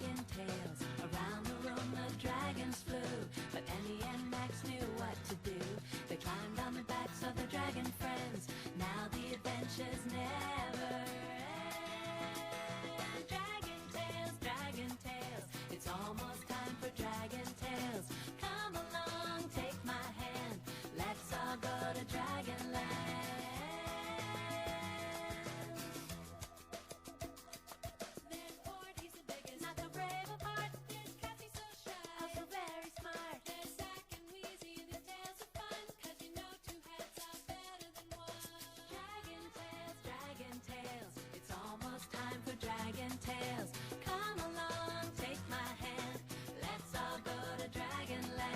dragon tales. Around the room the dragons flew, but Annie and Max knew what to do. They climbed on the backs of their dragon friends. Now the adventures never end. Dragon tales, it's almost time for dragon tales. Come along, take my hand, let's all go to Dragonland. There's Ford, he's the biggest, not the brave of heart. There's Cassie, so shy, also very smart. There's Zack and Wheezy, the tales are fun, 'cause you know two heads are better than one. Dragon tales, it's almost time for dragon tales. Come along, take my hand, let's all go to Dragonland.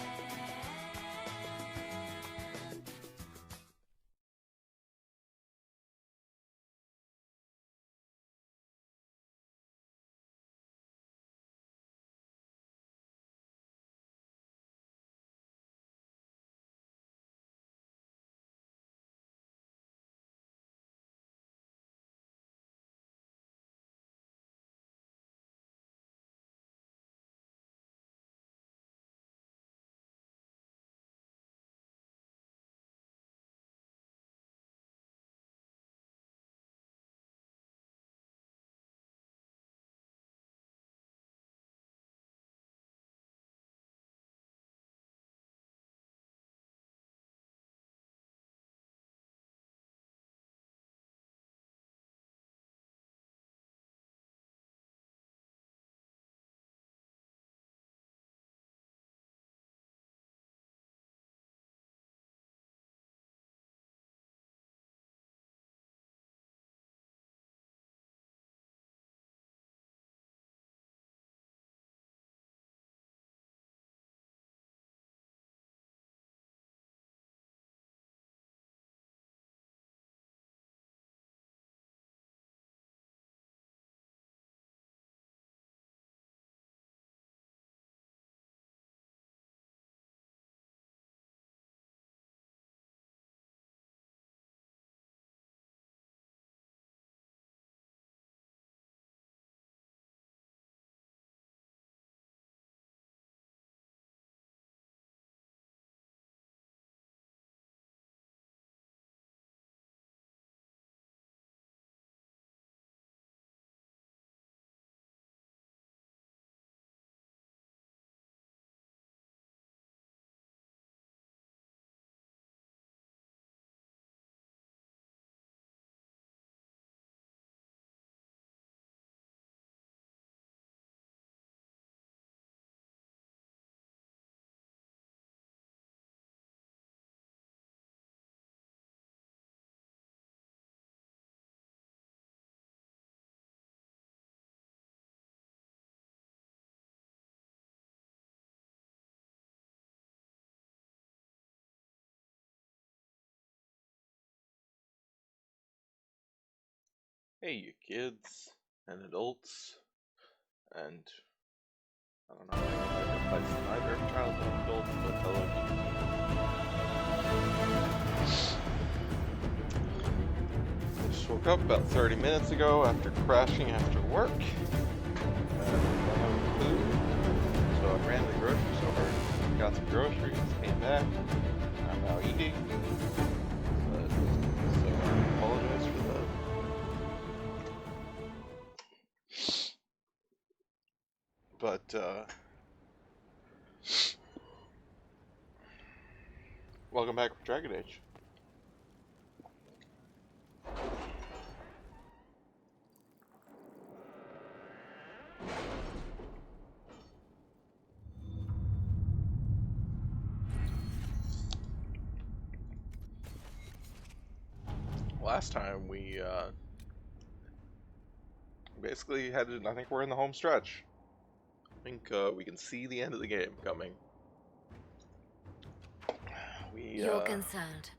Hey, you kids and adults, and I don't know, I applies to neither child nor adult, but hello to you. Just woke up about 30 minutes ago after crashing after work. Food, so I ran to the grocery store, got some groceries, came back. I'm now eating. So I apologize for that. But welcome back for Dragon Age. Last time we basically headed, I think we're in the home stretch. I think we can see the end of the game coming. You're concerned.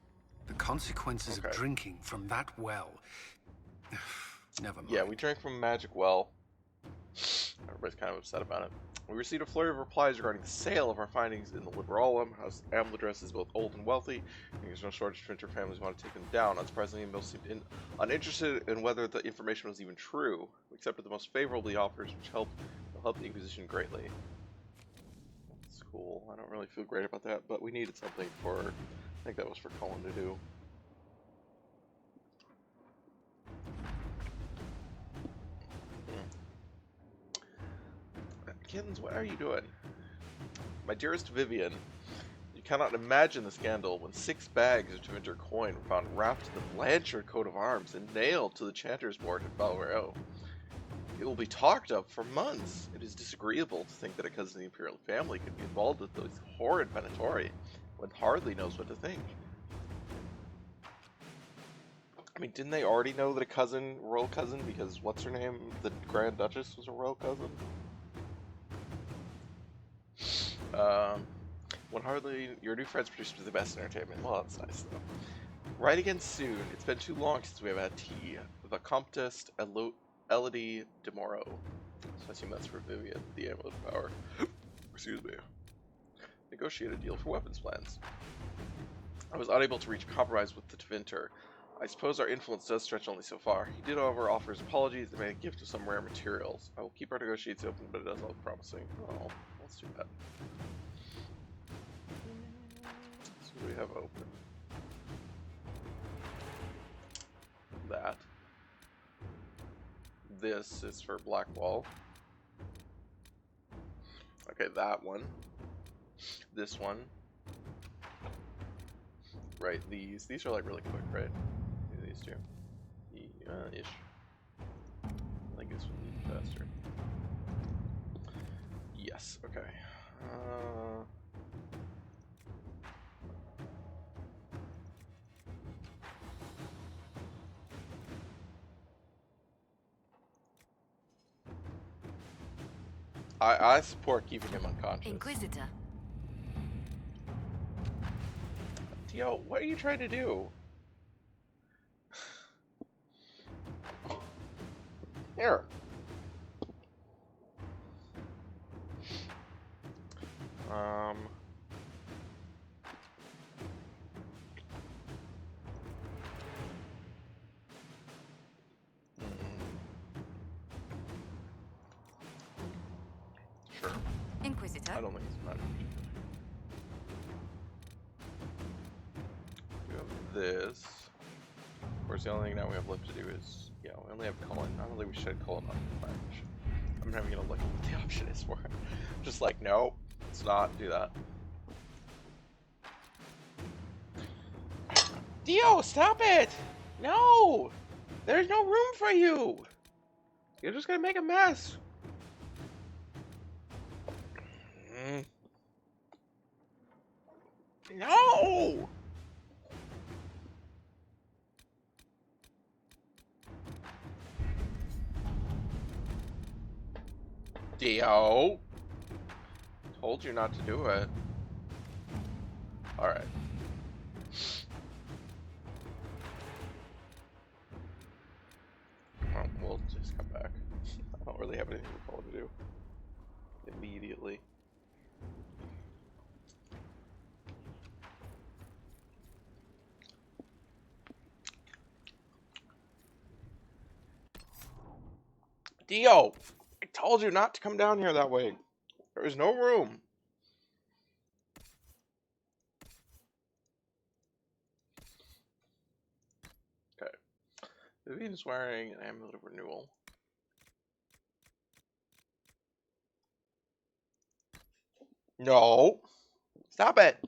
The consequences of drinking from that well. Never mind. Yeah, we drank from a magic well. Everybody's kind of upset about it. We received a flurry of replies regarding the sale of our findings in the Liberalum. House Amaldress is both old and wealthy, and there's no shortage of Trinter families want to take them down. Unsurprisingly, most seemed uninterested in whether the information was even true. We accepted the most favorably offers, which helped will help the Inquisition greatly. That's cool. I don't really feel great about that, but we needed something for, I think that was for Cullen to do. Kittens, what are you doing? My dearest Vivian, you cannot imagine the scandal when 6 bags of Tevinter coin were found wrapped in the Blanchard coat of arms and nailed to the Chanter's board at Balreo. It will be talked of for months. It is disagreeable to think that a cousin of the Imperial family could be involved with those horrid Venatori. One hardly knows what to think. I mean, didn't they already know that a cousin, royal cousin, because what's her name, the Grand Duchess was a royal cousin? One hardly, your new friends produce the best entertainment. Well, that's nice though. Write again soon. It's been too long since we have had tea. The Comtesse Elodie de Moro. So I assume that's for Vivian, the Amulet of Power. Excuse me. Negotiate a deal for weapons plans. I was unable to reach a compromise with the Tevinter. I suppose our influence does stretch only so far. He did, however, offer his apologies and made a gift of some rare materials. I will keep our negotiations open, but it doesn't look promising. Oh, that's too bad. So what do we have open? That. This is for Blackwall. Okay, that one. This one. Right, these. These are like really quick, right? These two. Ish. I think this would be faster. Yes, okay. I support keeping him unconscious. Inquisitor. Yo, what are you trying to do? Here. Sure. Inquisitor. I don't think it's matter. We have this. Of course, the only thing now we have left to do is, yeah, we only have Cullen. I don't think we should Cullen on the match. I'm never gonna look at what the option is for it. Just like, no, let's not do that. Dio, stop it! No! There's no room for you! You're just gonna make a mess. No! Dio! Told you not to do it. Alright. Oh, we'll just come back. I don't really have anything to call to do. Immediately. Dio! I told you not to come down here that way. There is no room. Okay. Vivian's wearing an amulet of renewal. No! Stop it!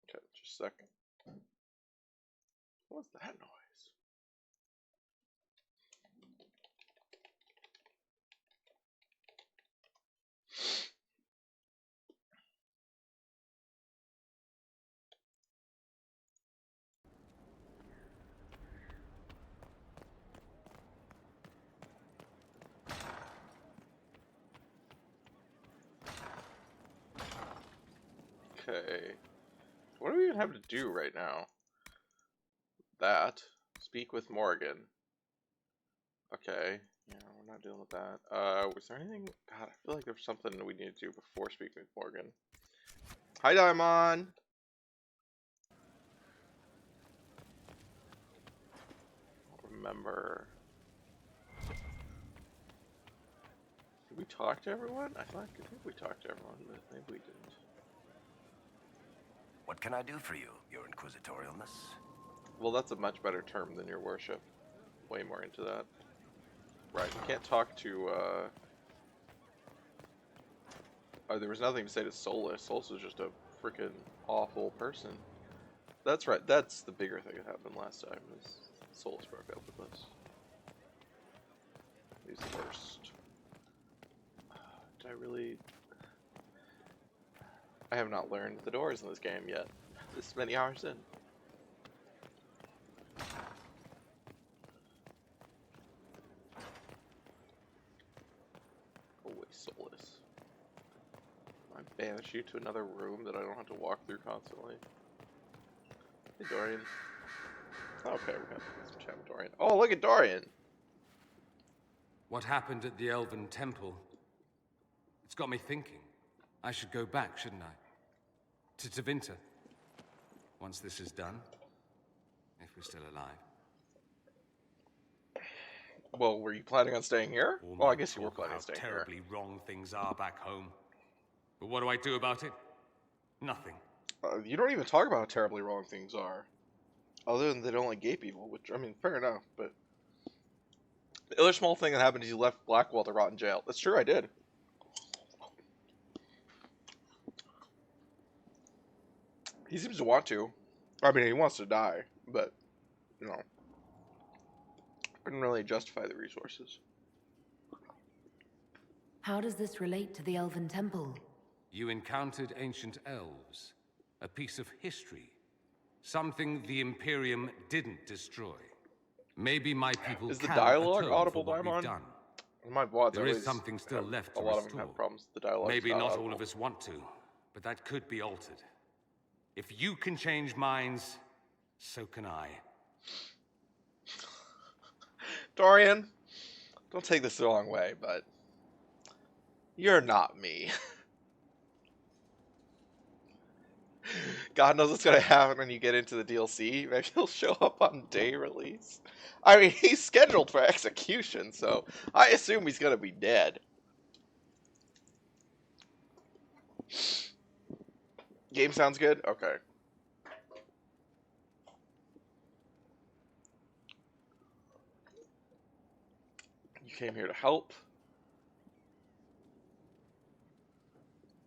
Okay, just a second. What was that noise? Okay. What do we even have to do right now? That. Speak with Morgan. Okay. Yeah, we're not dealing with that. Was there anything? God, I feel like there's something we need to do before speaking with Morgan. Hi, Daimon! remember. Did we talk to everyone? I think we talked to everyone, but maybe we didn't. What can I do for you, your inquisitorialness? Well, that's a much better term than your worship. Way more into that. Right, you can't talk to, Oh, there was nothing to say to Solus. Solus was just a freaking awful person. That's right, that's the bigger thing that happened last time, was Solus broke up with us. He's the worst. Did I really... I have not learned the doors in this game yet. This many hours in. Go away, Solus. I banish you to another room that I don't have to walk through constantly. Hey, Dorian. Okay, we got some chat with Dorian. Oh, look at Dorian! What happened at the Elven Temple? It's got me thinking. I should go back, shouldn't I? To Tevinter. Once this is done. If we're still alive. Well, were you planning on staying here? All Well, I my guess you were talk planning on of how staying here. terribly wrong things are back home. But what do I do about it? Nothing. You don't even talk about how terribly wrong things are. Other than they don't like gay people, which, I mean, fair enough, but... The other small thing that happened is you left Blackwell to rot in jail. That's true, I did. He seems to want to. I mean, he wants to die, but, you know... Couldn't really justify the resources. How does this relate to the Elven Temple? You encountered ancient elves. A piece of history. Something the Imperium didn't destroy. Maybe my people Is the can dialogue atone audible, for what we've Daimon? done. My VODs There is always something still have- left A to lot of them restore. have problems with the dialogue. Maybe not all of us want to, but that could be altered. If you can change minds, so can I. Dorian, don't take this the wrong way, but... You're not me. God knows what's gonna happen when you get into the DLC. Maybe he'll show up on day release. I mean, he's scheduled for execution, so I assume he's gonna be dead. Game sounds good? Okay. You came here to help.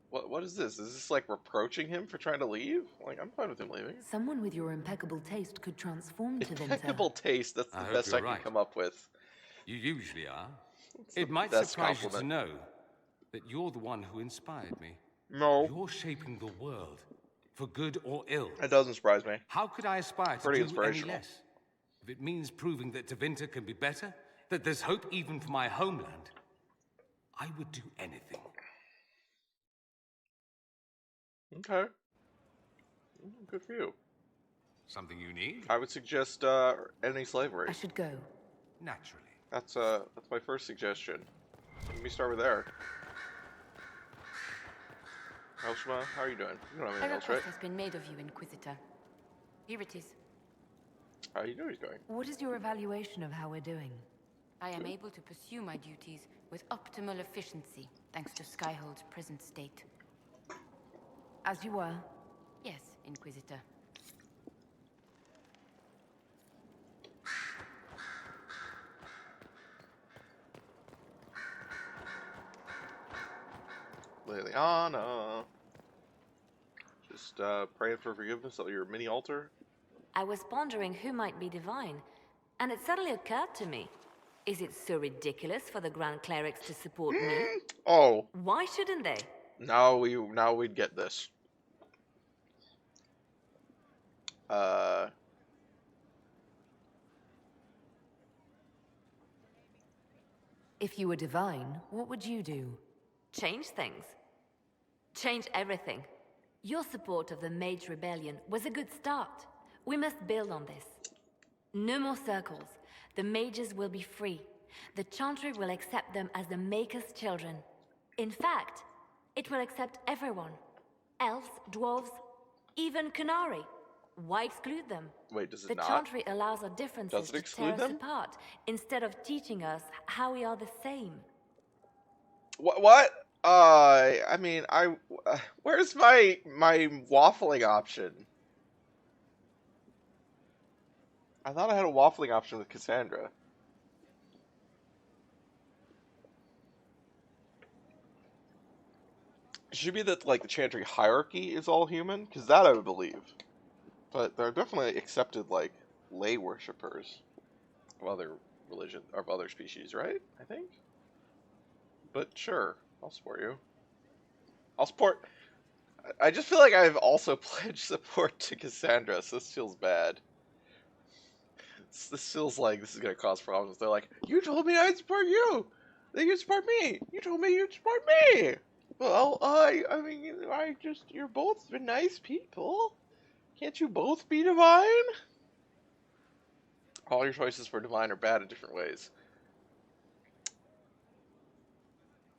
What is this? Is this like reproaching him for trying to leave? Like, I'm fine with him leaving. Someone with your impeccable taste could transform Tevinter. Impeccable taste, that's the I hope best I you're can right. come up with. You usually are. It's the It might best surprise you to compliment. know that you're the one who inspired me. No, You're shaping the world, for good or ill. it doesn't surprise me. How could I aspire to Pretty do any inspirational. less? If it means proving that Tevinter can be better, that there's hope even for my homeland, I would do anything. Okay. Good for you. Something you need? I would suggest ending slavery. I should go. Naturally. That's my first suggestion. Let me start with there. Elshma, how are you doing? You don't have A anything else, request right? has been made of you, Inquisitor. Here it is. How you know he's going? What is your evaluation of how we're doing? I am able to pursue my duties with optimal efficiency, thanks to Skyhold's present state. As you were. Yes, Inquisitor. Liliana. Just praying for forgiveness at your mini altar. I was pondering who might be divine, and it suddenly occurred to me. Is it so ridiculous for the Grand Clerics to support me? Oh, Why shouldn't they? now we'd get this. If you were divine, what would you do? Change things. Change everything. Your support of the Mage Rebellion was a good start. We must build on this. No more circles. The mages will be free. The Chantry will accept them as the Maker's children. In fact, it will accept everyone. Elves, dwarves, even Canary. Why exclude them? Wait, does it The not? Chantry allows our differences Does it to exclude tear us them? apart, instead of teaching us how we are the same. What? I mean, where's my waffling option? I thought I had a waffling option with Cassandra. It should be that, like, the Chantry hierarchy is all human, because that I would believe. But there are definitely accepted, like, lay worshippers of other religion, of other species, right? I think. But sure, I'll support you. I'll support. I just feel like I've also pledged support to Cassandra, so this feels bad. This feels like this is gonna cause problems. They're like, you told me I'd support you. Then you support me. You told me you'd support me. Well, I mean, you're both nice people. Can't you both be divine? All your choices for divine are bad in different ways.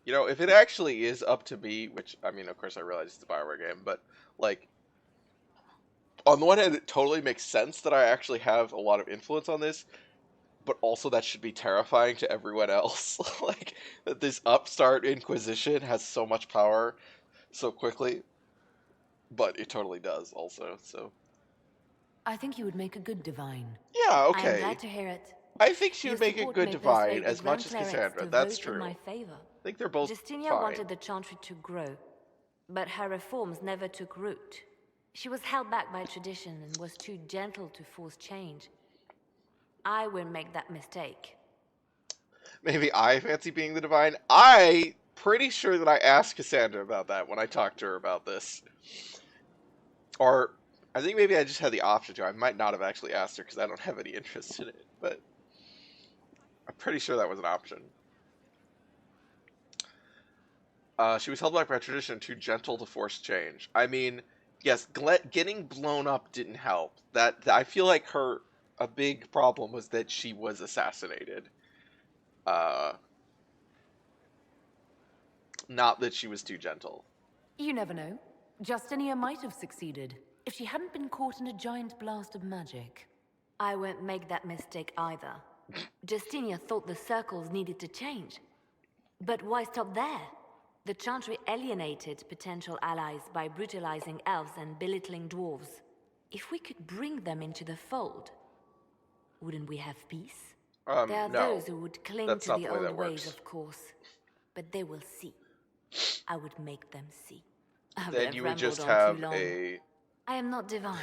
You know, if it actually is up to me, which, I mean, of course I realize it's a Bioware game, but, like, on the one hand, it totally makes sense that I actually have a lot of influence on this, but also that should be terrifying to everyone else. Like, that this upstart Inquisition has so much power so quickly, but it totally does also, so. I think you would make a good divine. Yeah, I'm okay. glad to hear it. I think she Your would make a support good may divine persuade the as much as Grand Clerics Cassandra. to That's vote in true. my I favor. think they're both Justinia fine. wanted the Chantry to grow, but her reforms never took root. She was held back by tradition and was too gentle to force change. I wouldn't make that mistake. Maybe I fancy being the divine. I pretty sure that I asked Cassandra about that when I talked to her about this. Or I think maybe I just had the option to. I might not have actually asked her because I don't have any interest in it, but I'm pretty sure that was an option. She was held back by tradition, too gentle to force change. I mean, yes, getting blown up didn't help. That I feel like a big problem was that she was assassinated. Not that she was too gentle. You never know. Justinia might have succeeded if she hadn't been caught in a giant blast of magic. I won't make that mistake either. Justinia thought the circles needed to change. But why stop there? The Chantry alienated potential allies by brutalizing elves and belittling dwarves. If we could bring them into the fold, wouldn't we have peace? There are No, those who would cling that's to not the the way that old ways, works. of course. But they will see. I would make them see. Then you would just have a... I am not divine.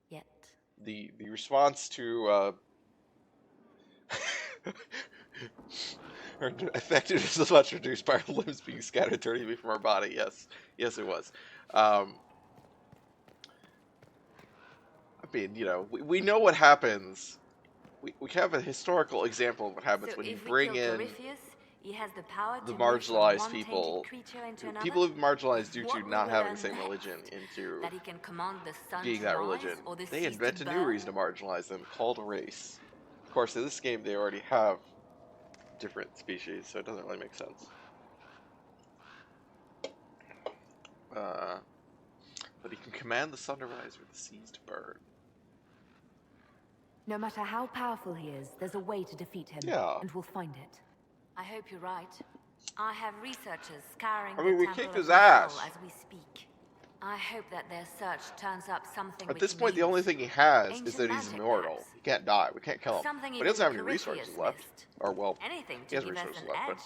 Yet. The response to... Her effectiveness was much reduced by her limbs being scattered 30 feet from her body. Yes. Yes, it was. I mean, you know, we know what happens. We have a historical example of what happens So when you if we bring kill in Corypheus, he has the power the to move from marginalized one people. tainted creature into another? People who've been marginalized due What to we not will having learn the same next? religion into That he can command the sun being to that rise religion. or the They seas invent to a new burn? reason to marginalize them called race. Of course, in this game, they already have different species, so it doesn't really make sense. But he can command the sun to rise or the seas to burn. No matter how powerful he is, there's a way to defeat him. Yeah. And we'll find it. I hope you're right. I have researchers scouring I mean, the we Temple kicked of his the ass. Soul as we speak. I hope that their search turns up something At we this can point, the use. only thing he has is Ancient that he's magic, immortal. perhaps. He can't die. We can't kill him. Something But he doesn't have even any resources Corypheus left. missed. Or, well, Anything he to has give us resources an left, but edge.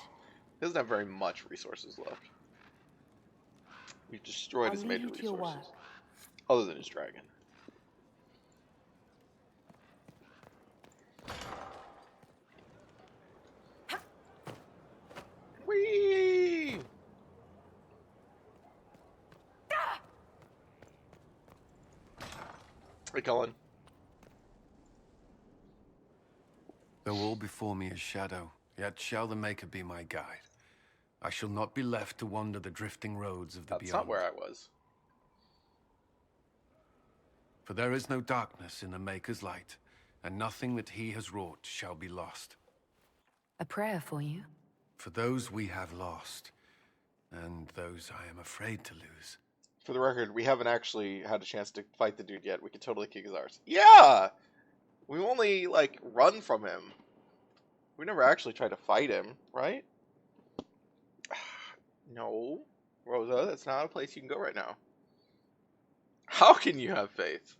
he doesn't have very much resources left. We've destroyed I'll his leave major you to your resources. work. Other than his dragon. Whee! Hey, Cullen. Though all before me is shadow, yet shall the Maker be my guide. I shall not be left to wander the drifting roads of the That's beyond. not where I was. For there is no darkness in the Maker's light, and nothing that he has wrought shall be lost. A prayer for you? For those we have lost, and those I am afraid to lose. For the record, we haven't actually had a chance to fight the dude yet. We could totally kick his arse. Yeah! We've only, like, run from him. We never actually tried to fight him, right? No. Rosa, that's not a place you can go right now. How can you have faith?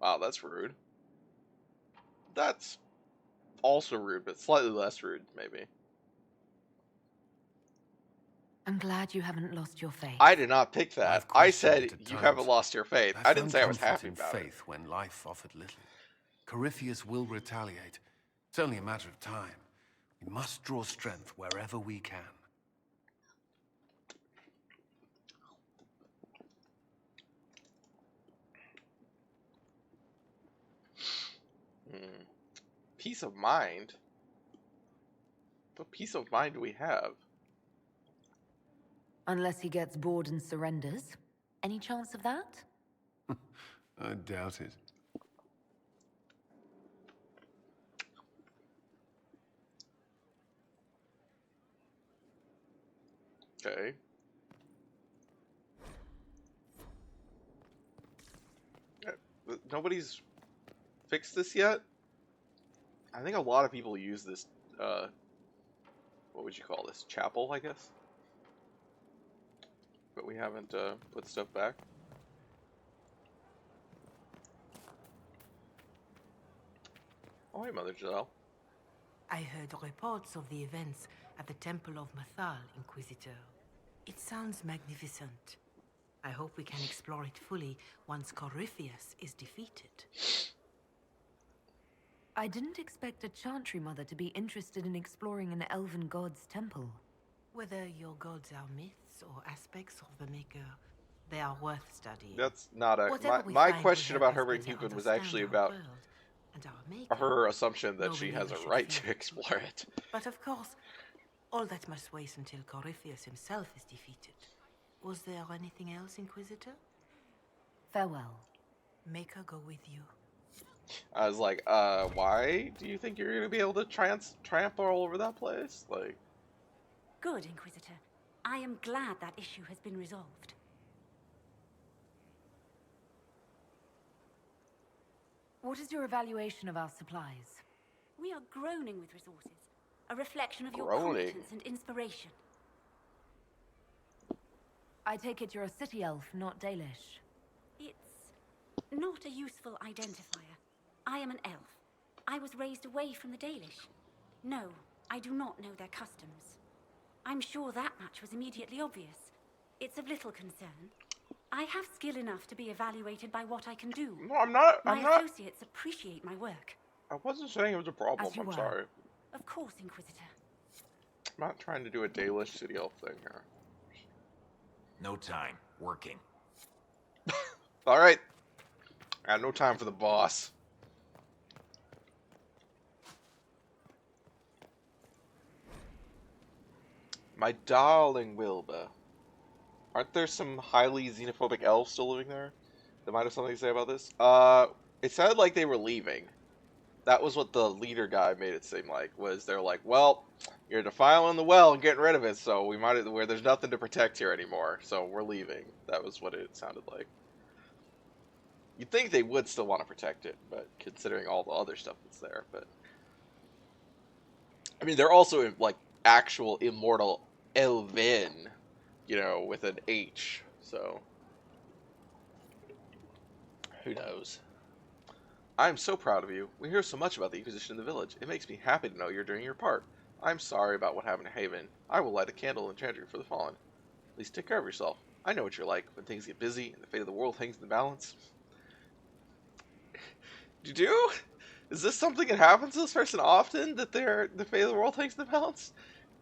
Wow, that's rude. That's also rude, but slightly less rude, maybe. I'm glad you haven't lost your faith. I did not pick that. I've I questioned said it at you times. haven't lost your faith. I didn't found say I was comfort happy in about it. faith when life offered little. Corypheus will retaliate. It's only a matter of time. We must draw strength wherever we can. Peace of mind? What peace of mind do we have? Unless he gets bored and surrenders. Any chance of that? I doubt it. Okay. Nobody's fixed this yet? I think a lot of people use this, what would you call this? Chapel, I guess? But we haven't, put stuff back. Oh, hey, Mother Giselle. I heard reports of the events at the Temple of Mathal, Inquisitor. It sounds magnificent. I hope we can explore it fully once Corypheus is defeated. I didn't expect a Chantry Mother to be interested in exploring an elven god's temple. Whether your gods are myths or aspects of the Maker, they are worth studying. That's not a... Whatever we My find question will help about her us being better human was understand actually our about world and our Maker. her assumption that she Nobody has a should right fear to explore it. But of course, all that must wait until Corypheus himself is defeated. Was there anything else, Inquisitor? Farewell. Maker go with you. I was like, why do you think you're gonna be able to trample all over that place? Like, Good, Inquisitor. I am glad that issue has been resolved. What is your evaluation of our supplies? We are groaning with resources, a reflection of your Groaning? competence and inspiration. I take it you're a city elf, not Dalish. It's not a useful identifier. I am an elf. I was raised away from the Dalish. No, I do not know their customs. I'm sure that much was immediately obvious. It's of little concern. I have skill enough to be evaluated by what I can do. no, I'm not. My associates appreciate my work. I wasn't saying it was a problem. As you I'm were. sorry. Of course, Inquisitor. I'm not trying to do a Dalish city elf thing here. No time. Working. All right. I have no time for the boss. My darling Wilbur. Aren't there some highly xenophobic elves still living there that might have something to say about this? It sounded like they were leaving. That was what the leader guy made it seem like. Was they're like, well, you're defiling the well and getting rid of it, so we might where there's nothing to protect here anymore, so we're leaving. That was what it sounded like. You'd think they would still want to protect it, but considering all the other stuff that's there, but I mean, they're also like actual immortal elven, you know, with an H, so who knows. I'm so proud of you. We hear so much about the Inquisition in the village. It makes me happy to know you're doing your part. I'm sorry about what happened to Haven. I will light a candle in Chantry for the fallen. Please take care of yourself. I know what you're like when things get busy and the fate of the world hangs in the balance. You do? Is this something that happens to this person often, that the fate of the world hangs in the balance?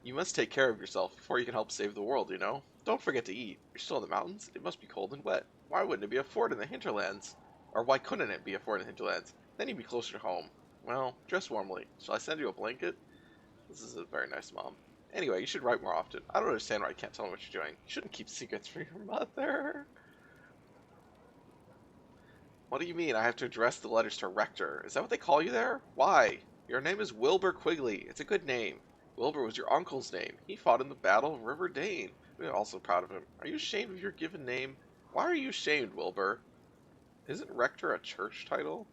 You must take care of yourself before you can help save the world, you know? Don't forget to eat. You're still in the mountains. It must be cold and wet. Why wouldn't it be a fort in the hinterlands? Or why couldn't it be a fort in the hinterlands? Then you'd be closer to home. Well, dress warmly. Shall I send you a blanket? This is a very nice mom. Anyway, you should write more often. I don't understand why I can't tell them what you're doing. You shouldn't keep secrets from your mother. What do you mean I have to address the letters to Rector? Is that what they call you there? Why? Your name is Wilbur Quigley. It's a good name. Wilbur was your uncle's name. He fought in the Battle of River Dane. I'm also proud of him. Are you ashamed of your given name? Why are you ashamed, Wilbur? Isn't Rector a church title?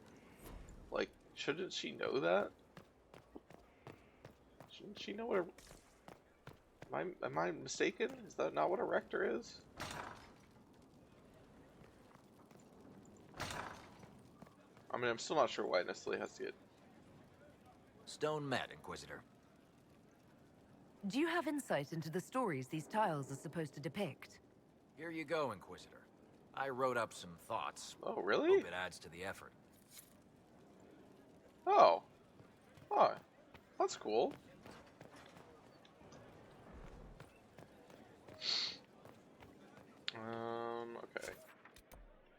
Like, shouldn't she know that? Shouldn't she know what a... Am I mistaken? Is that not what a rector is? I mean, I'm still not sure why Nestle has to get... Stone Met, Inquisitor. Do you have insight into the stories these tiles are supposed to depict? Here you go, Inquisitor. I wrote up some thoughts. Oh, really? Hope it adds to the effort. Oh. Oh. That's cool. Okay.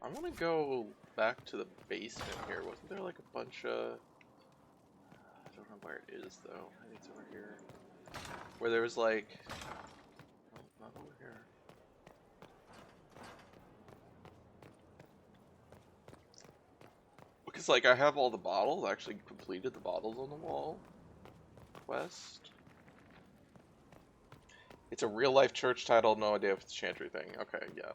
I want to go back to the basement here. Wasn't there like a bunch of... I don't know where it is, though. I think it's over here. Where there was like... Oh, not over here. Because like I have all the bottles. I actually completed the bottles on the wall. Quest. It's a real-life church title. No idea if it's a chantry thing. Okay, yeah.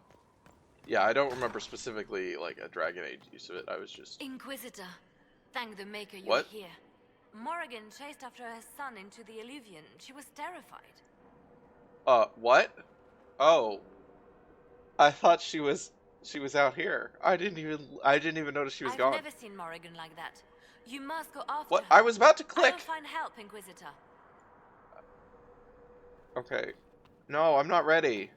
Yeah, I don't remember specifically like a Dragon Age use of it. I was just... Inquisitor, thank the Maker you're What? here. Morrigan chased after her son into the Illuvian. She was terrified. What? Oh. I thought she was out here. I didn't even notice she was I've gone. never seen Morrigan like that. You must go after What? her. I was about to I click. will find help, Inquisitor. Okay. No, I'm not ready.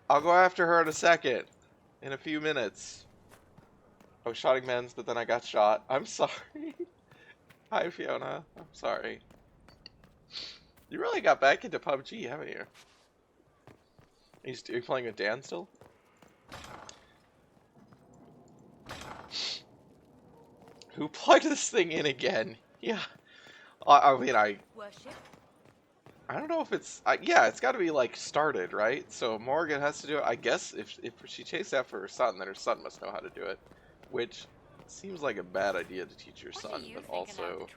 I'll go after her in a second. In a few minutes. I was shotting men's, but then I got shot. I'm sorry. Hi, Fiona. I'm sorry. You really got back into PUBG, haven't you? Are you playing with Dan still? Who plugged this thing in again? Yeah. I mean, Worship? I don't know if it's... yeah, it's got to be, like, started, right? So Morgan has to do it. I guess if she chased after her son, then her son must know how to do it. Which seems like a bad idea to teach your son, but also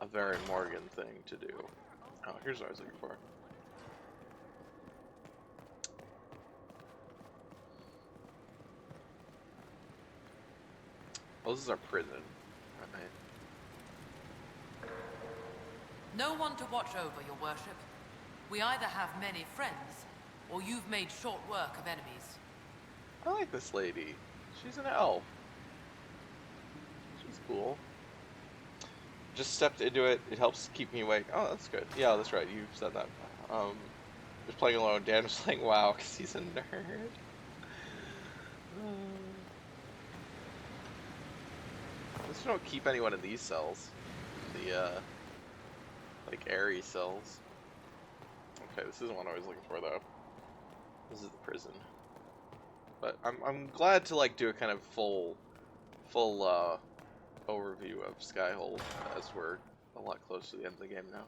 a very Morgan thing to do. Oh, here's what I was looking for. Oh, this is our prison. Right. No one to watch over, your worship. We either have many friends, or you've made short work of enemies. I like this lady. She's an elf. She's cool. Just stepped into it. It helps keep me awake. Oh, that's good. Yeah, that's right. You said that. Just playing alone. Dan was playing WoW because he's a nerd. Let's don't keep anyone in these cells. The like airy cells. Okay, this isn't what I was looking for though. This is the prison. But I'm glad to like do a kind of full overview of Skyhold as we're a lot closer to the end of the game now.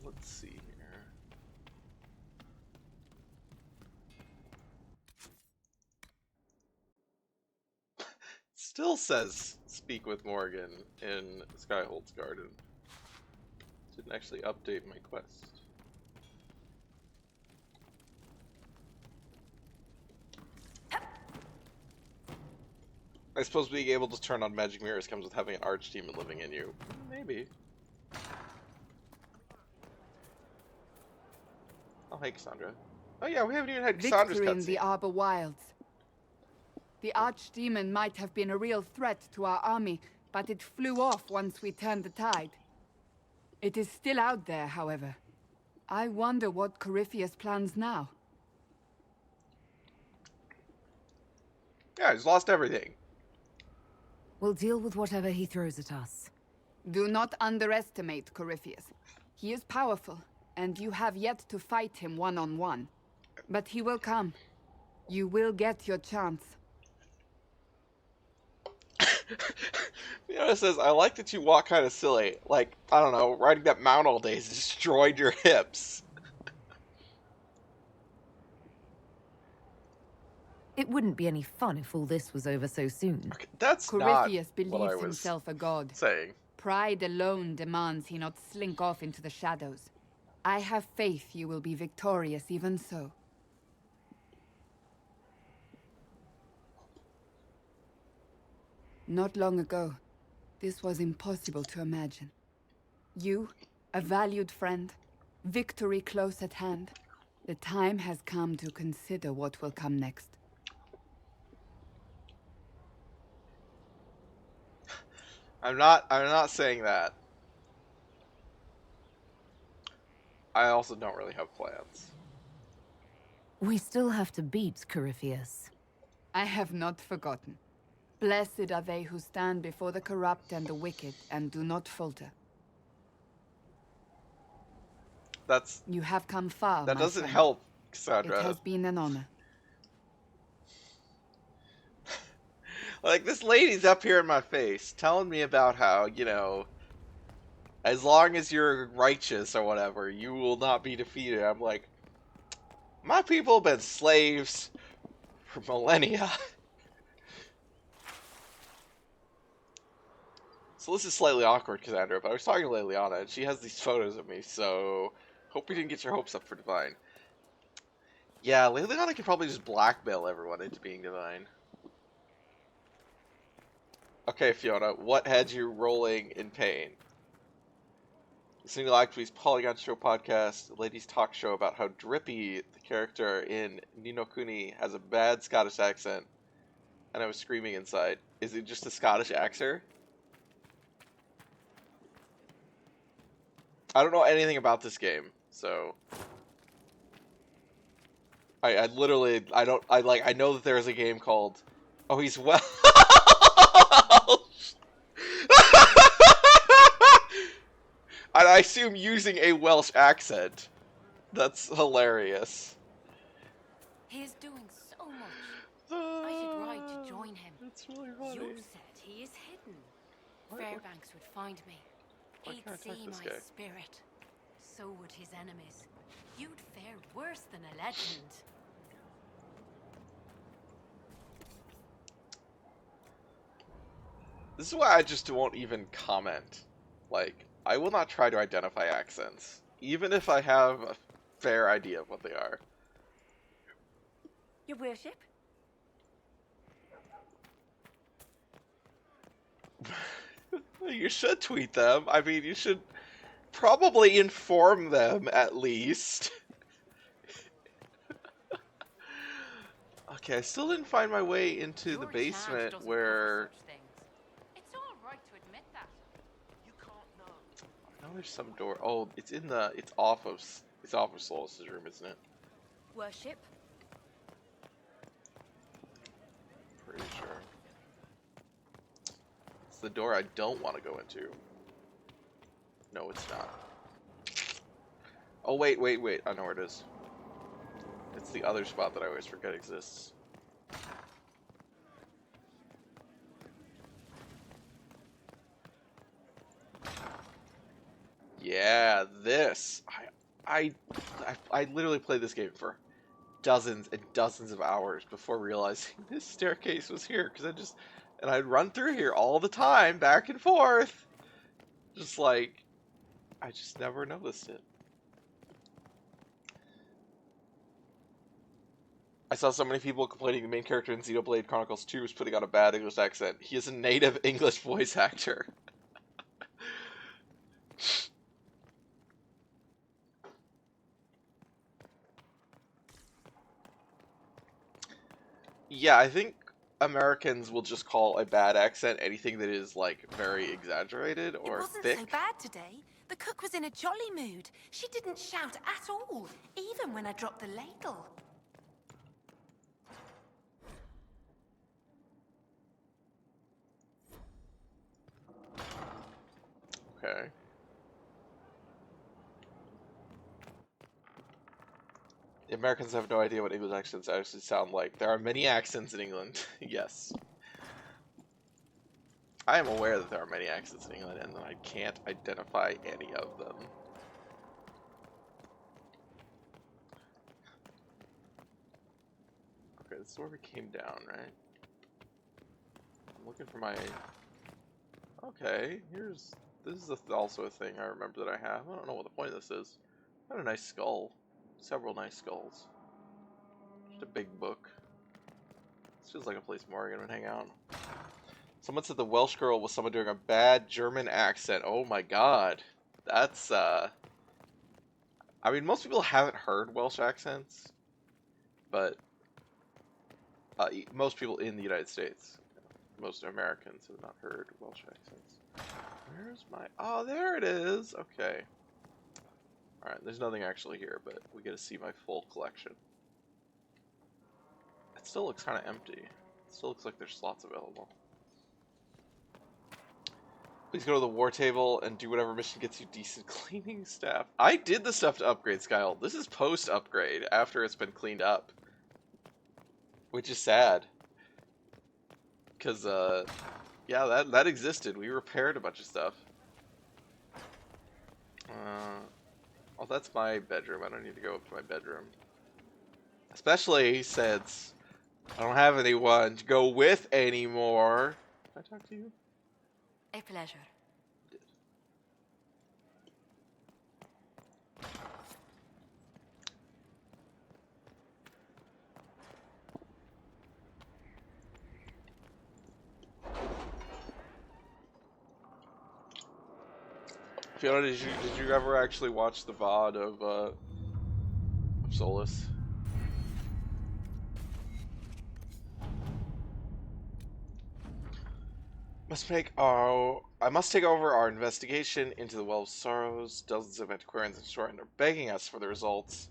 Let's see here. Still says speak with Morgan in Skyhold's garden. Didn't actually update my quest. I suppose being able to turn on magic mirrors comes with having an archdemon living in you. Maybe. Oh, hey, Cassandra. Oh yeah, we haven't even had Cassandra's Victory in the cutscene. Arbor Wilds. The Archdemon might have been a real threat to our army, but it flew off once we turned the tide. It is still out there, however. I wonder what Corypheus plans now. Yeah, he's lost everything. We'll deal with whatever he throws at us. Do not underestimate Corypheus. He is powerful, and you have yet to fight him one-on-one. But he will come. You will get your chance. Fiona says, I like that you walk kind of silly. Like, I don't know, riding that mount all day has destroyed your hips. It wouldn't be any fun if all this was over so soon. Okay, that's not Corypheus what I believes was himself a god. saying. Pride alone demands he not slink off into the shadows. I have faith you will be victorious even so. Not long ago, this was impossible to imagine. You, a valued friend, victory close at hand. The time has come to consider what will come next. I'm not saying that. I also don't really have plans. We still have to beat Corypheus. I have not forgotten. Blessed are they who stand before the corrupt and the wicked and do not falter. That's You have come far, that my doesn't friend. help, It Cassandra. has been an honor. Like, this lady's up here in my face telling me about how, you know, as long as you're righteous or whatever, you will not be defeated. I'm like, my people have been slaves for millennia. So this is slightly awkward, Cassandra, but I was talking to Liliana, and she has these photos of me, so hope you didn't get your hopes up for Divine. Yeah, Liliana can probably just blackmail everyone into being Divine. Okay, Fiona, what had you rolling in pain? Listening to Actwee's Polygon Show podcast, ladies talk show about how Drippy, the character in Ni no Kuni, has a bad Scottish accent, and I was screaming inside. Is it just a Scottish actor? I don't know anything about this game, so I literally I know that there's a game called he's Welsh. And I assume using a Welsh accent. That's hilarious. He is doing so much. I should ride to join him. That's really funny. You said he is hidden. Fairbanks would find me. Why He'd can't I talk see to this my guy? spirit. So would his enemies. You'd fare worse than a legend. This is why I just won't even comment. Like, I will not try to identify accents, even if I have a fair idea of what they are. Your worship? You should tweet them. I mean, you should probably inform them, at least. Okay, I still didn't find my way into the basement where... It's all right to admit that. You can't know. I know there's some door. Oh, it's in the... It's off of Solus' room, isn't it? Worship? Pretty sure. It's the door I don't want to go into. No, it's not. Oh, wait. I know where it is. It's the other spot that I always forget exists. Yeah, this. I literally played this game for dozens and dozens of hours before realizing this staircase was here, because I'd run through here all the time, back and forth. Just like, I just never noticed it. I saw so many people complaining the main character in Xenoblade Chronicles 2 was putting on a bad English accent. He is a native English voice actor. Yeah, I think Americans will just call a bad accent anything that is, like, very exaggerated or It wasn't thick. so bad today. The cook was in a jolly mood. She didn't shout at all, even when I dropped the ladle. Okay. The Americans have no idea what English accents actually sound like. There are many accents in England. Yes. I am aware that there are many accents in England, and that I can't identify any of them. Okay, this is where we came down, right? I'm looking for my... Okay, here's... This is also a thing I remember that I have. I don't know what the point of this is. Got a nice skull. Several nice skulls. Just a big book. This feels like a place Morgan would hang out. Someone said the Welsh girl was someone doing a bad German accent. Oh my god. That's, I mean, most people haven't heard Welsh accents. But, most people in the United States. Most Americans have not heard Welsh accents. Where's my... Oh, there it is! Okay. Alright, there's nothing actually here, but we get to see my full collection. It still looks kind of empty. It still looks like there's slots available. Please go to the war table and do whatever mission gets you decent cleaning staff. I did the stuff to upgrade Skyhold. This is post-upgrade, after it's been cleaned up. Which is sad. Because, yeah, that existed. We repaired a bunch of stuff. Oh, that's my bedroom. I don't need to go up to my bedroom. Especially since I don't have anyone to go with anymore. Can I talk to you? A pleasure. Fiona, did you ever actually watch the VOD of Solus? I must take over our investigation into the Well of Sorrows. Dozens of antiquarians and historians are begging us for the results.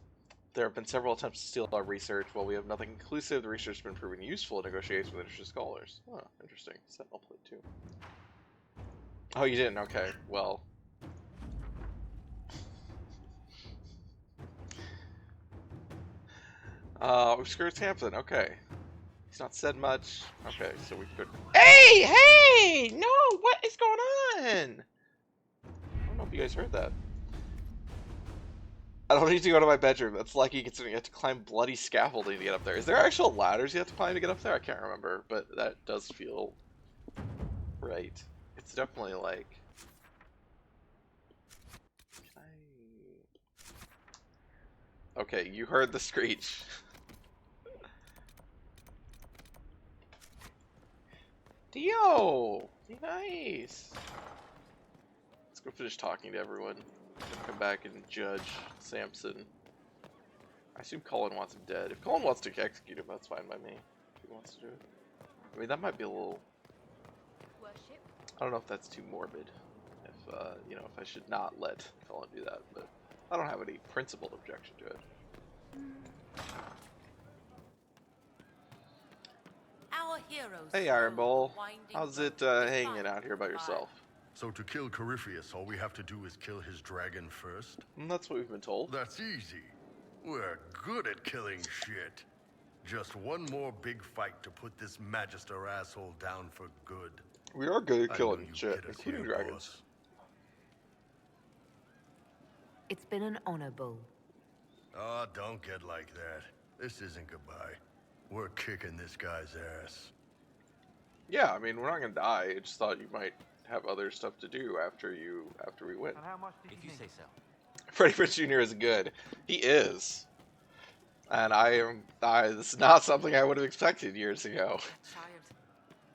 There have been several attempts to steal our research. While we have nothing conclusive, the research has been proven useful in negotiations with interested scholars. Oh, interesting. Sentinel plate too. Oh, you didn't? Okay. Well. Obscure Hampton. Okay. He's not said much. Okay, so we could... Hey! No! What is going on? I don't know if you guys heard that. I don't need to go to my bedroom. That's lucky considering you have to climb bloody scaffolding to get up there. Is there actual ladders you have to climb to get up there? I can't remember, but that does feel right. It's definitely like... Okay, you heard the screech. Dio! Be nice! Let's go finish talking to everyone. Come back and judge Samson. I assume Colin wants him dead. If Colin wants to execute him, that's fine by me. If he wants to do it. I mean, that might be a little... I don't know if that's too morbid. If, you know, if I should not let Colin do that, but I don't have any principled objection to it. Our heroes. Hey, Iron Bull. How's it hanging out here by yourself? So to kill Corypheus, all we have to do is kill his dragon first? That's what we've been told. That's easy. We're good at killing shit. Just one more big fight to put this Magister asshole down for good. We are good at killing shit, including dragons. Boss. It's been an honor, Bull. Oh, don't get like that. This isn't goodbye. We're kicking this guy's ass. Yeah, I mean, we're not gonna die. I just thought you might have other stuff to do after we win. If you say so. Freddie Prinze Jr. is good. He is. And this is not something I would have expected years ago. Child.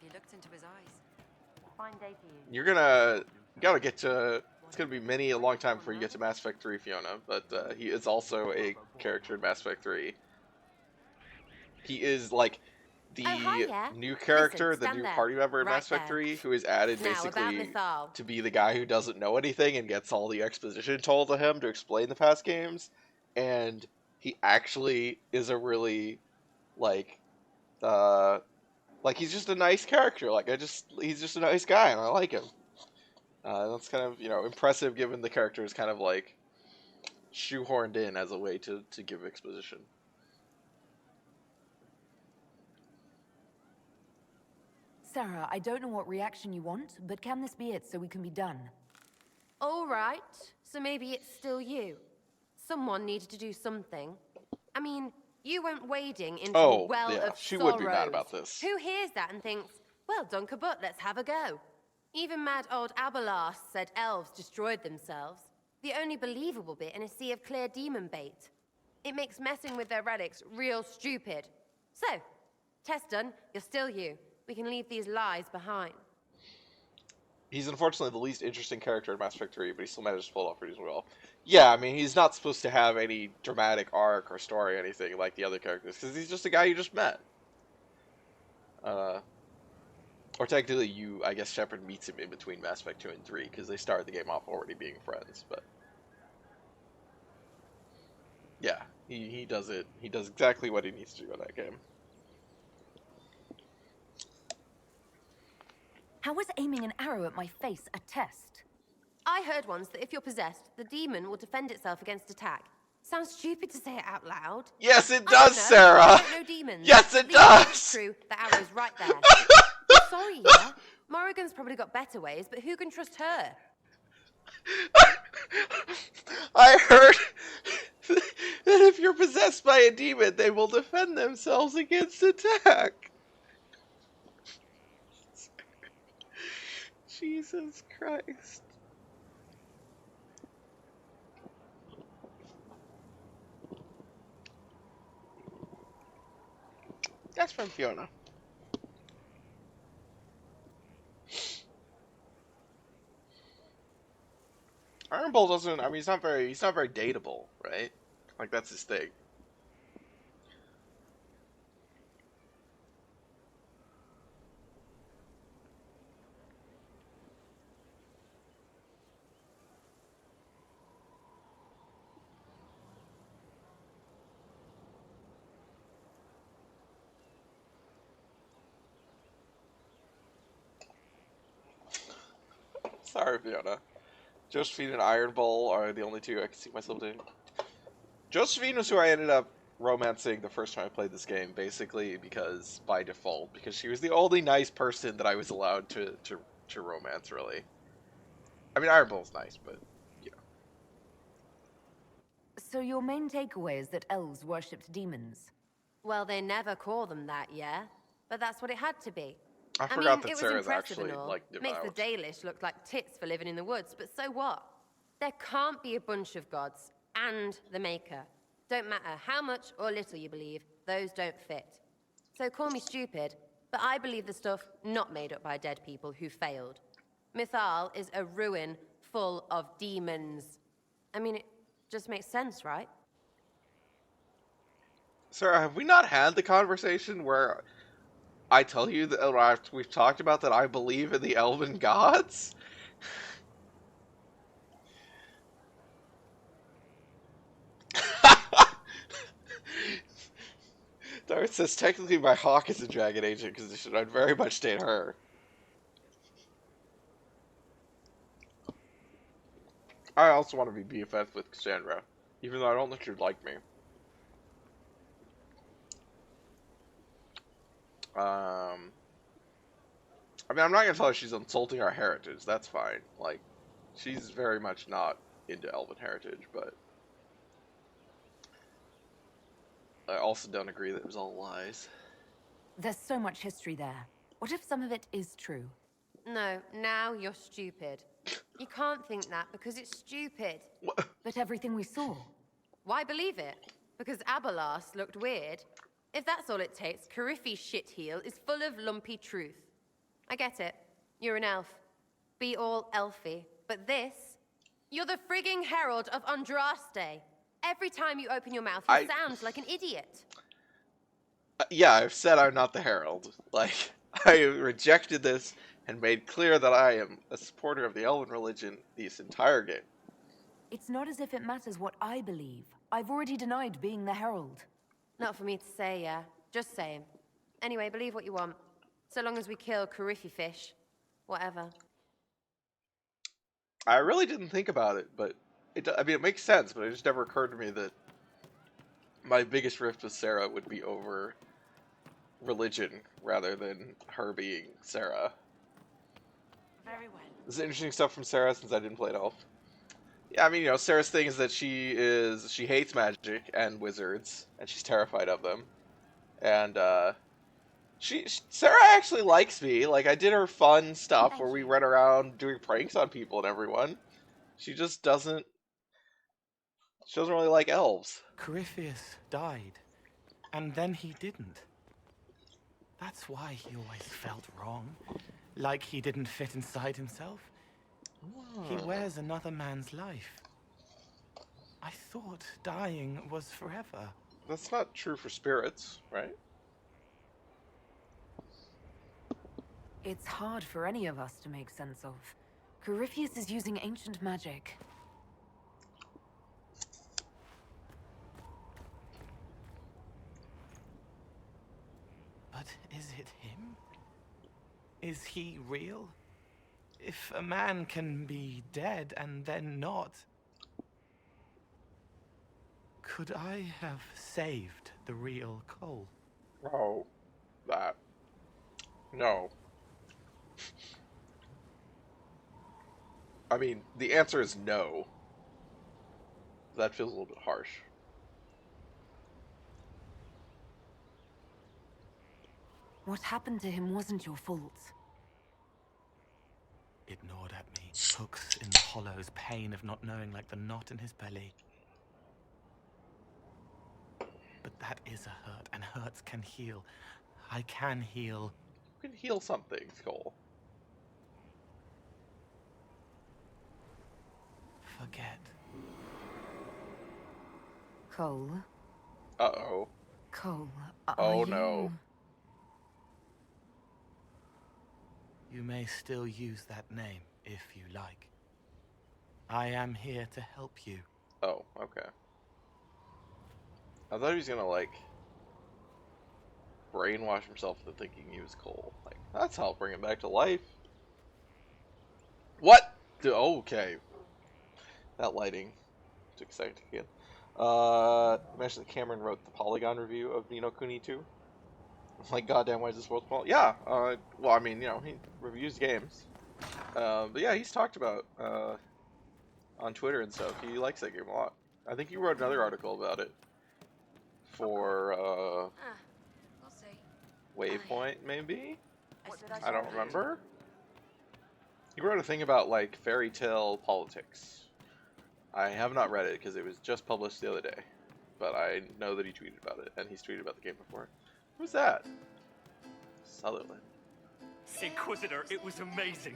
He looked into his eyes. Fine day for you. You gotta get to, it's gonna be a long time before you get to Mass Effect 3, Fiona, but he is also a character in Mass Effect 3. He is like the new character, the new party member in Mass Effect 3, who is added basically to be the guy who doesn't know anything and gets all the exposition told to him to explain the past games. And he actually is a really, like he's just a nice character. He's just a nice guy, and I like him. That's kind of, impressive given the character is kind of like shoehorned in as a way to give exposition. Sarah, I don't know what reaction you want, but can this be it so we can be done? All right, so maybe it's still you. Someone needed to do something. I mean, You went wading into Oh, a well yeah, of she sorrows. would be mad about this. Who hears that and thinks, well, dunk a butt, let's have a go? Even mad old Abelas said elves destroyed themselves. The only believable bit in a sea of clear demon bait. It makes messing with their relics real stupid. So, test done, you're still you. We can leave these lies behind. He's unfortunately the least interesting character in Mass Effect 3, but he still managed to pull it off reasonably well. Yeah, I mean, he's not supposed to have any dramatic arc or story or anything like the other characters, because he's just a guy you just met. Or technically, I guess Shepard meets him in between Mass Effect 2 and 3, because they started the game off already being friends, but... Yeah, he does it. He does exactly what he needs to do in that game. How was aiming an arrow at my face a test? I heard once that if you're possessed, the demon will defend itself against attack. Sounds stupid to say it out loud. Yes, it does, Sarah! I don't know demons. Yes, it At least does! if it's true, the arrow's right there. I'm sorry, yeah. Morrigan's probably got better ways, but who can trust her? I heard that if you're possessed by a demon, they will defend themselves against attack. Jesus Christ. That's from Fiona. Iron Bull doesn't, I mean, he's not very dateable, right? Like, that's his thing. Sorry, Fiona. Josephine and Iron Bull are the only two I can see myself doing. Josephine was who I ended up romancing the first time I played this game, basically because by default, because she was the only nice person that I was allowed to romance, really. I mean, Iron Bull's nice, but, you know. So your main takeaway is that elves worshipped demons? Well, they never call them that, yeah? But that's what it had to be. I forgot that it was Sarah's impressive actually, and all. like, Makes the devout. Dalish look like tits for living in the woods, but so what? There can't be a bunch of gods and the Maker. Don't matter how much or little you believe, those don't fit. So call me stupid, but I believe the stuff not made up by dead people who failed. Mythal is a ruin full of demons. I mean, it just makes sense, right? Sarah, have we not had the conversation where I tell you that we've talked about that I believe in the elven gods? Darth says, technically my hawk is a dragon agent position. I'd very much date her. I also want to be BFF with Cassandra, even though I don't think she'd like me. I mean, I'm not gonna tell her she's insulting our heritage. That's fine. Like, she's very much not into elven heritage, but I also don't agree that it was all lies. There's so much history there. What if some of it is true? No, now you're stupid. You can't think that because it's stupid. What? But everything we saw. Why believe it? Because Abelas looked weird? If that's all it takes, Cariffi's shitheel is full of lumpy truth. I get it. You're an elf. Be all elfy. But this? You're the frigging herald of Andraste. Every time you open your mouth, you sound like an idiot. Yeah, I've said I'm not the herald. Like, I rejected this and made clear that I am a supporter of the elven religion this entire game. It's not as if it matters what I believe. I've already denied being the herald. Not for me to say, yeah. Just saying. Anyway, believe what you want. So long as we kill Cariffi fish. Whatever. I really didn't think about it, but I mean, it makes sense, but it just never occurred to me that my biggest rift with Sarah would be over religion rather than her being Sarah. Very well. This is interesting stuff from Sarah since I didn't play it all. Yeah, I mean, Sarah's thing is that she hates magic and wizards, and she's terrified of them. And Sarah actually likes me. Like, I did her fun stuff where we run around doing pranks on people and everyone. She just doesn't. She doesn't really like elves. Corypheus died, and then he didn't. That's why he always felt wrong, like he didn't fit inside himself. He wears another man's life. I thought dying was forever. That's not true for spirits, right? It's hard for any of us to make sense of. Corypheus is using ancient magic. But is it him? Is he real? If a man can be dead and then not, could I have saved the real Cole? Oh, that. No. I mean, the answer is no. That feels a little bit harsh. What happened to him wasn't your fault. It gnawed at me, hooks in the hollows, pain of not knowing like the knot in his belly. But that is a hurt, and hurts can heal. I can heal. You can heal something, Cole. Forget. Cole? Uh-oh. Cole, Oh no. You may still use that name, if you like. I am here to help you. Oh, okay. I thought he was gonna, like, brainwash himself into thinking he was Cole. Like, that's how I'll bring him back to life. What? Okay. That lighting took a second to get. Imagine that Cameron wrote the Polygon review of Ni no Kuni 2. Like, goddamn, why is this world small? Yeah, well, I mean, he reviews games. But yeah, he's talked about, on Twitter and stuff. He likes that game a lot. I think he wrote another article about it. For, We'll see. Waypoint, maybe? I don't remember. He wrote a thing about, like, fairy tale politics. I have not read it, because it was just published the other day. But I know that he tweeted about it, and he's tweeted about the game before. Who's that? Sutherland. Inquisitor, it was amazing.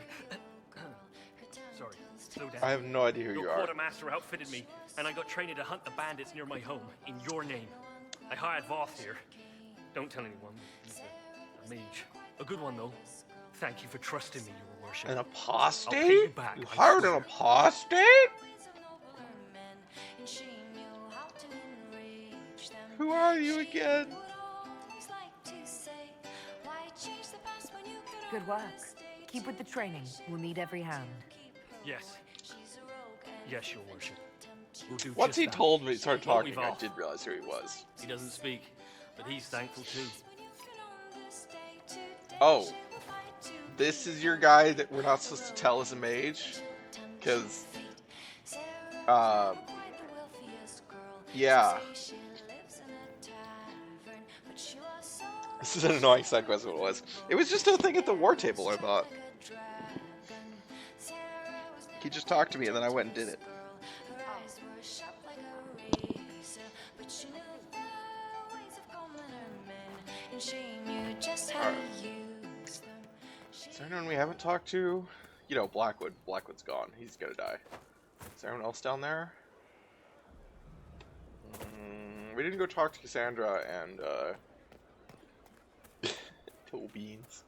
Sorry, slow down. I have no idea who you Your are. quartermaster outfitted me, and I got trained to hunt the bandits near my home, in your name. I hired Voth here. Don't tell anyone. He's a mage. A good one, though. Thank you for trusting me, your worship. An I'll pay apostate? you back, You I hired an swear. apostate? Who are you again? Good work. Keep with the training. We'll need every hand. Yes. Yes, your worship. We'll do Once just he that. told me, started Won't we, talking, I Voth? did realize who he was. He doesn't speak, but he's thankful too. Oh. This is your guy that we're not supposed to tell is a mage? Because, yeah. This is an annoying side quest, what it was. It was just a thing at the war table, I thought. He just talked to me and then I went and did it. Alright. Is there anyone we haven't talked to? You know, Blackwood. Blackwood's gone. He's gonna die. Is there anyone else down there? We didn't go talk to Cassandra and, Toe Beans.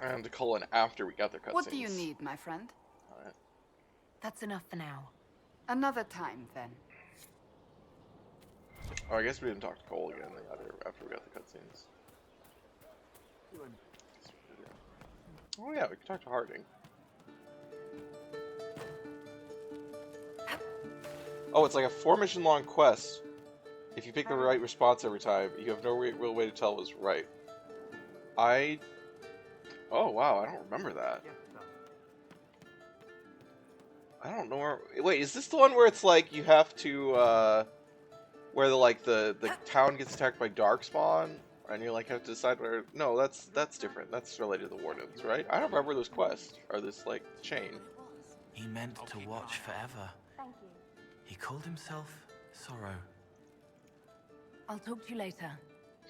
And to call in after we got their cutscenes. What do you need, my friend? Alright. That's enough for now. Another time, then. Oh, I guess we didn't talk to Cole again after we got the cutscenes. Oh yeah, we can talk to Harding. Oh, it's like a 4-mission long quest. If you pick the right response every time, you have no real way to tell it was right. Oh wow, I don't remember that. I don't know where... Wait, is this the one where it's like you have to, where the town gets attacked by Darkspawn, and you like have to decide where... No, that's different. That's related to the Wardens, right? I don't remember those quests, or this, like, chain. He meant to watch forever. Thank you. He called himself Sorrow. I'll talk to you later.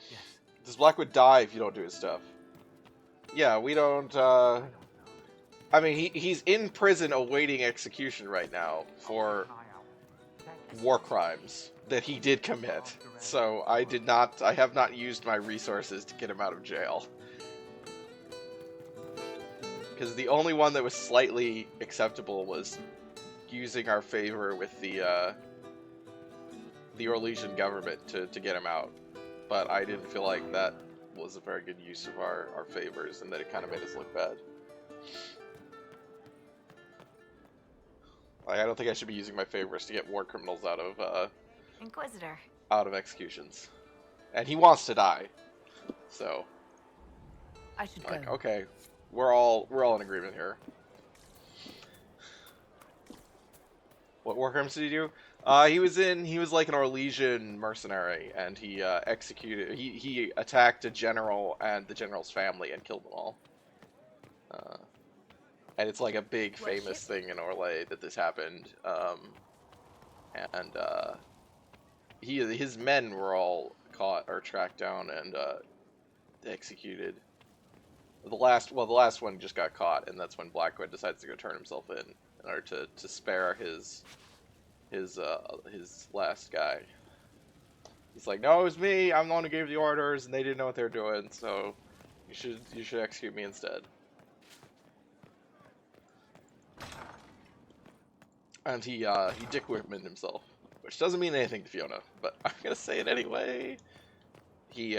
Yes. Does Blackwood die if you don't do his stuff? Yeah, we don't, I mean, he's in prison awaiting execution right now for war crimes that he did commit. So I have not used my resources to get him out of jail. Because the only one that was slightly acceptable was using our favor with the Orlesian government to get him out. But I didn't feel like that was a very good use of our favors, and that it kind of made us look bad. Like, I don't think I should be using my favors to get war criminals out of Inquisitor. out of executions. And he wants to die. So I should like, go. okay, we're all in agreement here. What war crimes did he do? He was like an Orlesian mercenary, and he he attacked a general and the general's family and killed them all. And it's like a big famous thing in Orlais that this happened. His men were all caught or tracked down and executed. The last one just got caught, and that's when Blackwood decides to go turn himself in order to spare his last guy. He's like, no, it was me. I'm the one who gave the orders, and they didn't know what they were doing. So you should execute me instead. And he Dick Whitmaned himself, which doesn't mean anything to Fiona, but I'm gonna say it anyway. He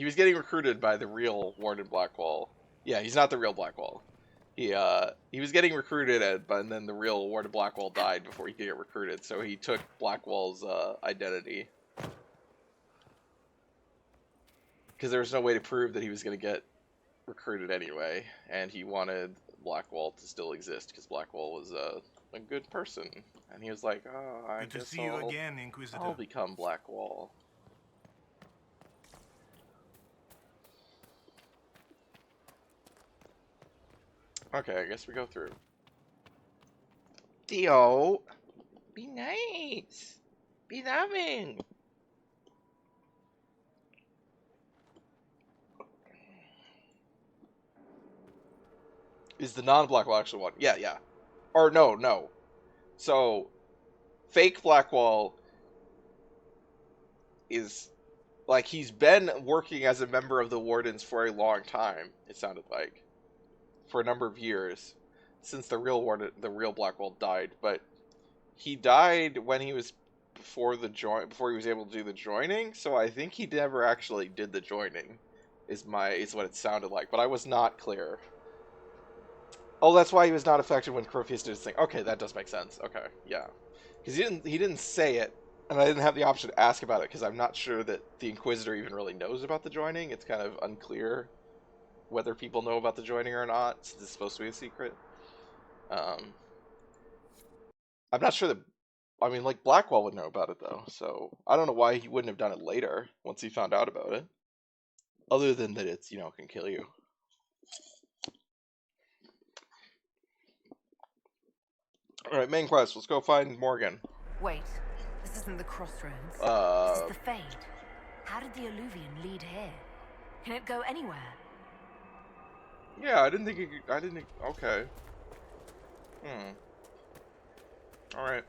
was getting recruited by the real Warden Blackwall. Yeah, he's not the real Blackwall. He was getting recruited, and then the real Warden Blackwall died before he could get recruited, so he took Blackwall's identity. Because there was no way to prove that he was going to get recruited anyway, and he wanted Blackwall to still exist, because Blackwall was a good person. And he was like, oh, I Good to guess see you again, Inquisitor. I'll become Blackwall. Okay, I guess we go through. Theo, be nice. Be loving. Is the non-Blackwall actually one? Yeah, yeah. Or no. So, fake Blackwall is, like, he's been working as a member of the Wardens for a long time, it sounded like. For a number of years. Since the real Blackwall died. But he died when he was before he was able to do the joining, so I think he never actually did the joining, is what it sounded like, but I was not clear. Oh, that's why he was not affected when Corypheus did his thing. Okay, that does make sense. Okay, yeah. Because he didn't say it, and I didn't have the option to ask about it, because I'm not sure that the Inquisitor even really knows about the joining. It's kind of unclear whether people know about the joining or not, since it's supposed to be a secret. I'm not sure that... I mean, like, Blackwall would know about it, though, so I don't know why he wouldn't have done it later, once he found out about it. Other than that it's, can kill you. Alright, main quest. Let's go find Morgan. Wait, this isn't the crossroads. This is the Fade. How did the Alluvian lead here? Can it go anywhere? Yeah, I didn't think okay. Alright.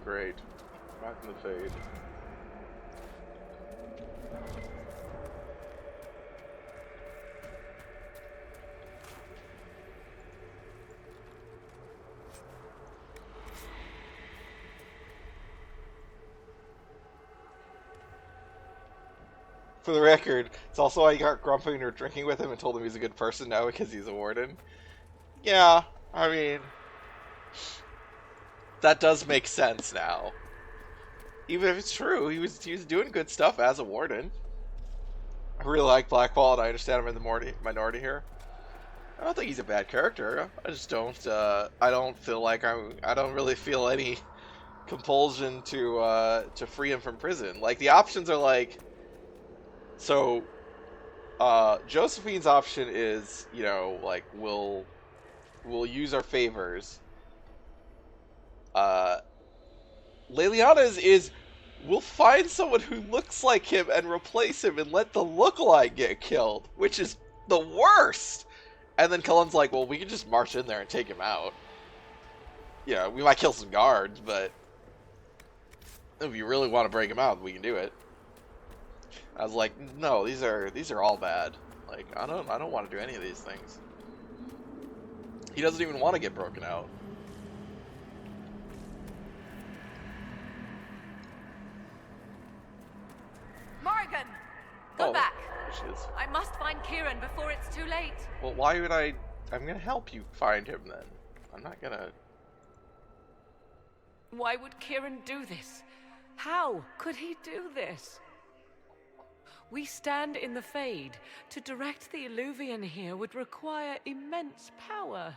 Great. Back in the Fade. For the record, it's also why you got grumpy when you were drinking with him and told him he's a good person now because he's a warden. Yeah, I mean... that does make sense now. Even if it's true, he was doing good stuff as a warden. really like Blackwall, and I understand I'm in the minority here. I don't think he's a bad character. I just don't. I don't feel like I don't really feel any compulsion to free him from prison. Like the options are like. So, Josephine's option is, you know, like we'll use our favors. Leliana's is we'll find someone who looks like him and replace him and let the lookalike get killed, which is the worst. And then Cullen's like, well, we can just march in there and take him out. Yeah, we might kill some guards, but if you really want to break him out, we can do it. I was like, no, these are all bad. Like, I don't want to do any of these things. He doesn't even want to get broken out. Morrigan! Go back! There she is. I must find Kieran before it's too late. Well, why would I... I'm gonna help you find him, then. I'm not gonna... Why would Kieran do this? How could he do this? We stand in the Fade. To direct the Illuvian here would require immense power.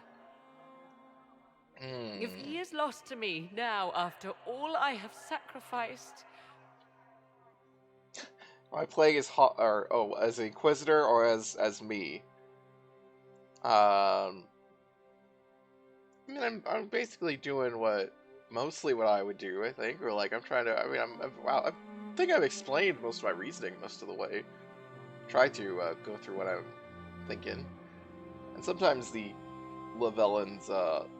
If he is lost to me now, after all I have sacrificed... Am I playing as as an Inquisitor or as me? I mean, I'm basically doing mostly what I would do, I think, or like I'm trying to. I mean, I think I've explained most of my reasoning most of the way. Try to go through what I'm thinking, and sometimes the Lavellan's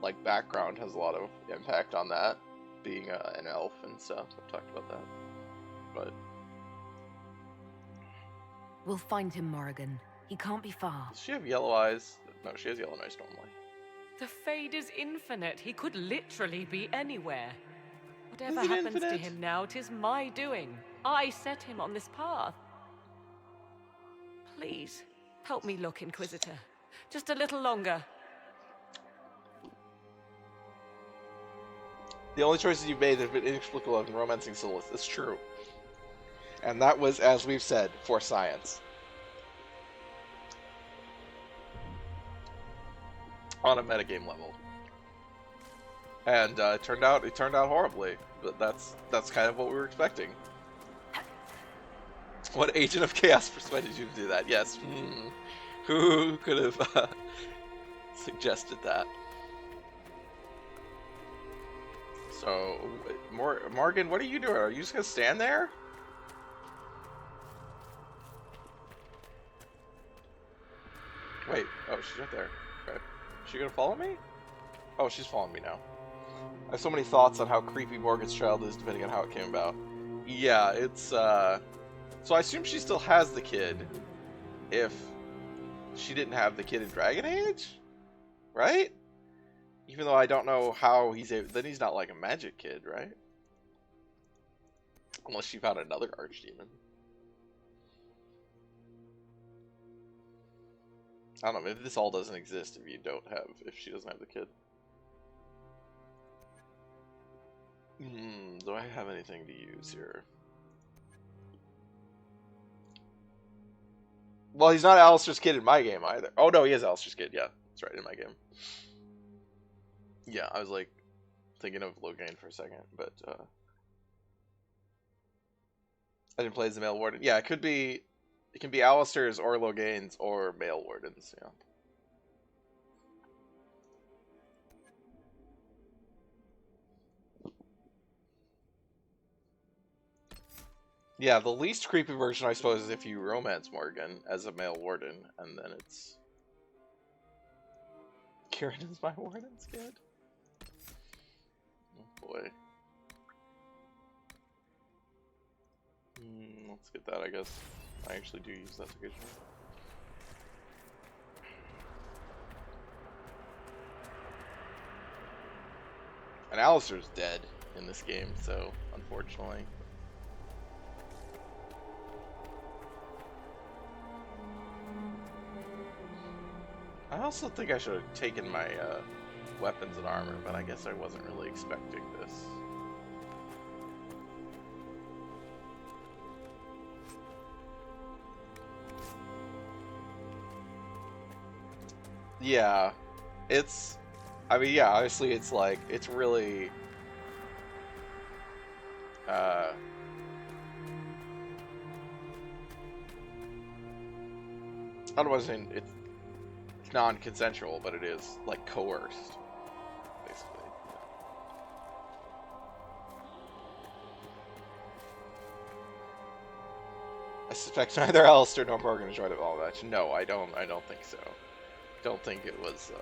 like background has a lot of impact on that, being an elf and stuff. I've talked about that, but. We'll find him, Morrigan. He can't be far. Does she have yellow eyes? No, she has yellow eyes normally. The Fade is infinite. He could literally be anywhere. Whatever happens to him now, 'tis my doing. I set him on this path. Please, help me look, Inquisitor. Just a little longer. The only choices you've made have been inexplicable and romancing souls. It's true. And that was, as we've said, for science. On a metagame level. And it turned out horribly, but that's kind of what we were expecting. What agent of chaos persuaded you to do that? Yes. Who could have suggested that? So, Morgan, what are you doing? Are you just gonna stand there? Wait, oh, she's right there. Okay. Is she gonna follow me? Oh, she's following me now. I have so many thoughts on how creepy Morgan's child is, depending on how it came about. Yeah, it's, so I assume she still has the kid, if she didn't have the kid in Dragon Age? Right? Even though I don't know how he's able, then he's not like a magic kid, right? Unless she found another archdemon. I don't know, maybe this all doesn't exist if she doesn't have the kid. Do I have anything to use here? Well, he's not Alistair's kid in my game either. Oh no, he is Alistair's kid, yeah. That's right, in my game. Yeah, I was like, thinking of Loghain for a second, but, I didn't play as the male warden. Yeah, it can be Alistair's or Loghain's or male wardens, yeah. Yeah, the least creepy version, I suppose, is if you romance Morgan as a male warden, and then it's... Kieran is my warden's kid? Oh boy. Let's get that, I guess. I actually do use that occasionally. And Alistair's dead in this game, so unfortunately. I also think I should have taken my weapons and armor, but I guess I wasn't really expecting this. Yeah, it's. I mean, yeah. Obviously, it's like it's really. I don't want to say it's non-consensual, but it is like coerced, basically. I suspect neither Alistair nor Morgan enjoyed it all much. No, I don't. I don't think so. Don't think it was.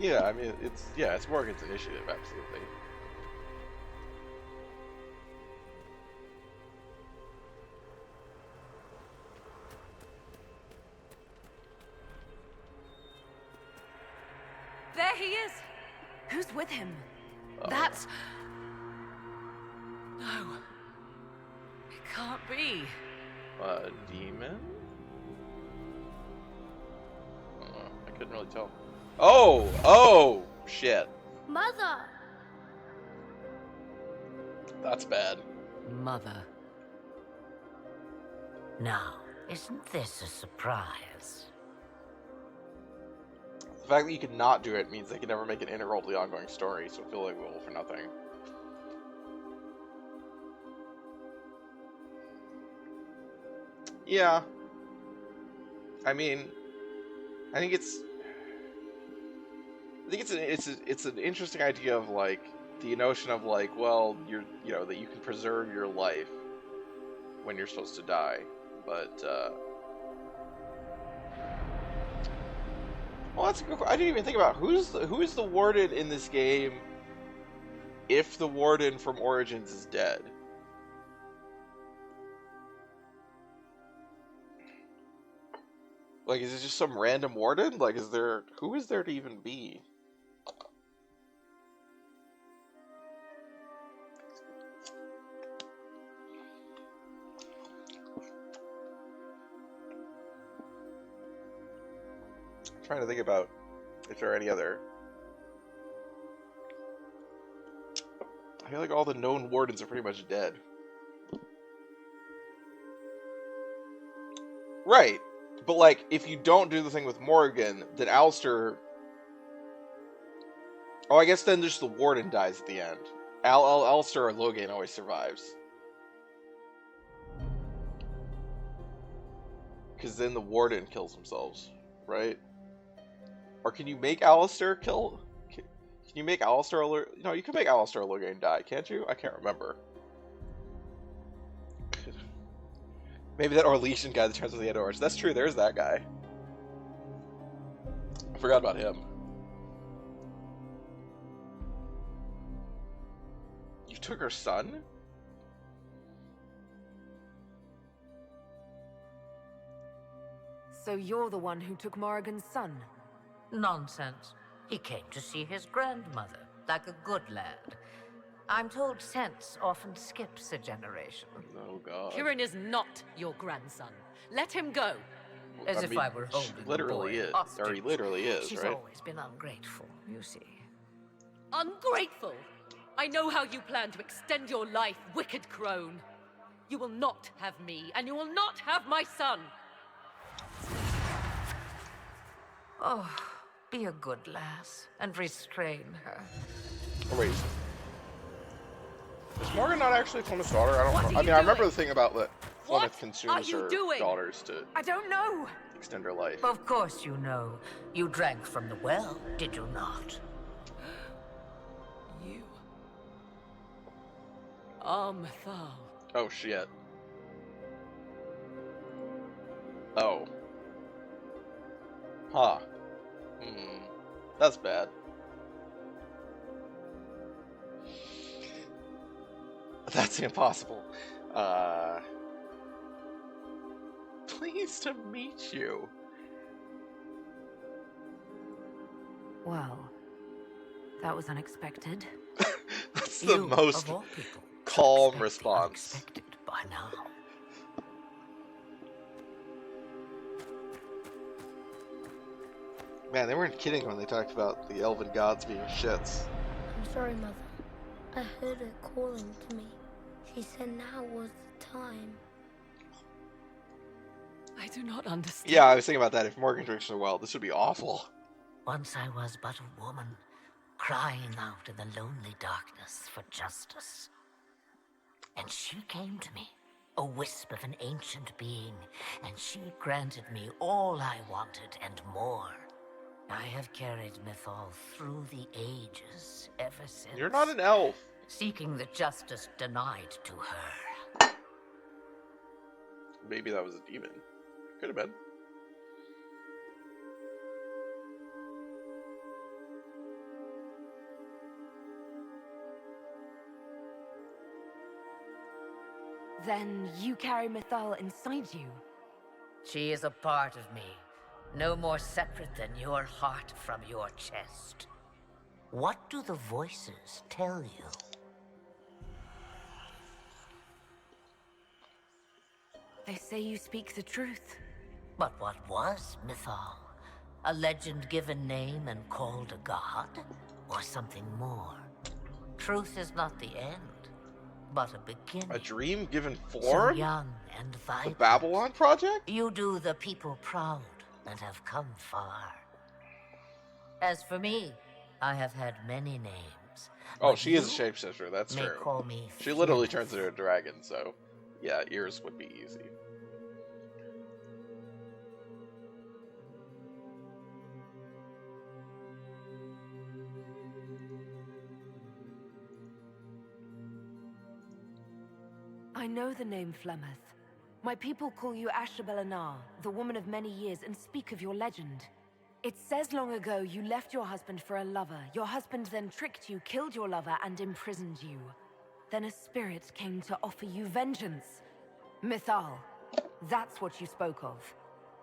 Yeah, I mean, it's Morgan's initiative, absolutely. There he is! Who's with him? That's... No. It can't be. A demon? I couldn't really tell. Oh, shit. Mother! That's bad. Mother. Now, isn't this a surprise? The fact that you could not do it means they can never make it integral to the ongoing story, so I feel like we're all for nothing. Yeah. I mean, I think it's an interesting idea of like the notion of like, well, that you can preserve your life when you're supposed to die, but well, that's a good. I didn't even think about who is the warden in this game. If the warden from Origins is dead. Like, is it just some random warden? Like, who is there to even be? I'm trying to think about if there are any other. I feel like all the known wardens are pretty much dead. Right. But, like, if you don't do the thing with Morgan, then Alistair... Oh, I guess then just the warden dies at the end. Alistair or Logain always survives. Because then the warden kills themselves, right? Or can you make Alistair kill... Can you make Alistair... No, you can make Alistair or Logain die, can't you? I can't remember. Maybe that Orlesian guy that turns with the Edwards. That's true, there's that guy. I forgot about him. You took her son? So you're the one who took Morrigan's son? Nonsense. He came to see his grandmother, like a good lad. I'm told sense often skips a generation. Oh, God. Kieran is not your grandson. Let him go. As if I were holding literally is. Or he literally is, She's right? always been ungrateful, you see. Ungrateful! I know how you plan to extend your life, wicked crone. You will not have me, and you will not have my son. Oh, be a good lass and restrain her. Oh, wait. Is Morgan not actually Clement's daughter? I don't know. I mean, I remember the thing about that Clement consumes her daughters to I don't know. extend her life. Of course you know. You drank from the well, did you not? You are Mathal. Oh, shit. Oh. Huh. That's bad. That's impossible. Pleased to meet you. Well, that was unexpected. That's the most calm response. By now. Man, they weren't kidding when they talked about the elven gods being shits. I'm sorry, Mother. I heard her calling to me. She said now was the time. I do not understand. Yeah, I was thinking about that. If Morgan drinks so well, this would be awful. Once I was but a woman, crying out in the lonely darkness for justice. And she came to me, a wisp of an ancient being, and she granted me all I wanted and more. I have carried Mythal through the ages ever since. You're not an elf. Seeking the justice denied to her. Maybe that was a demon. Could have been. Then you carry Mythal inside you. She is a part of me, no more separate than your heart from your chest. What do the voices tell you? They say you speak the truth. But what was Mythal? A legend given name and called a god? Or something more? Truth is not the end, but a beginning. A dream given So form? young and The vibrant. Babylon Project? You do the people proud and have come far. As for me, I have had many names. Oh, but she is a you shapeshifter, that's may true. call me She literally Phoenix. turns into a dragon, so yeah, ears would be easy. I know the name Flemeth. My people call you Asher Belenar, the woman of many years, and speak of your legend. It says long ago you left your husband for a lover. Your husband then tricked you, killed your lover, and imprisoned you. Then a spirit came to offer you vengeance. Mythal, that's what you spoke of.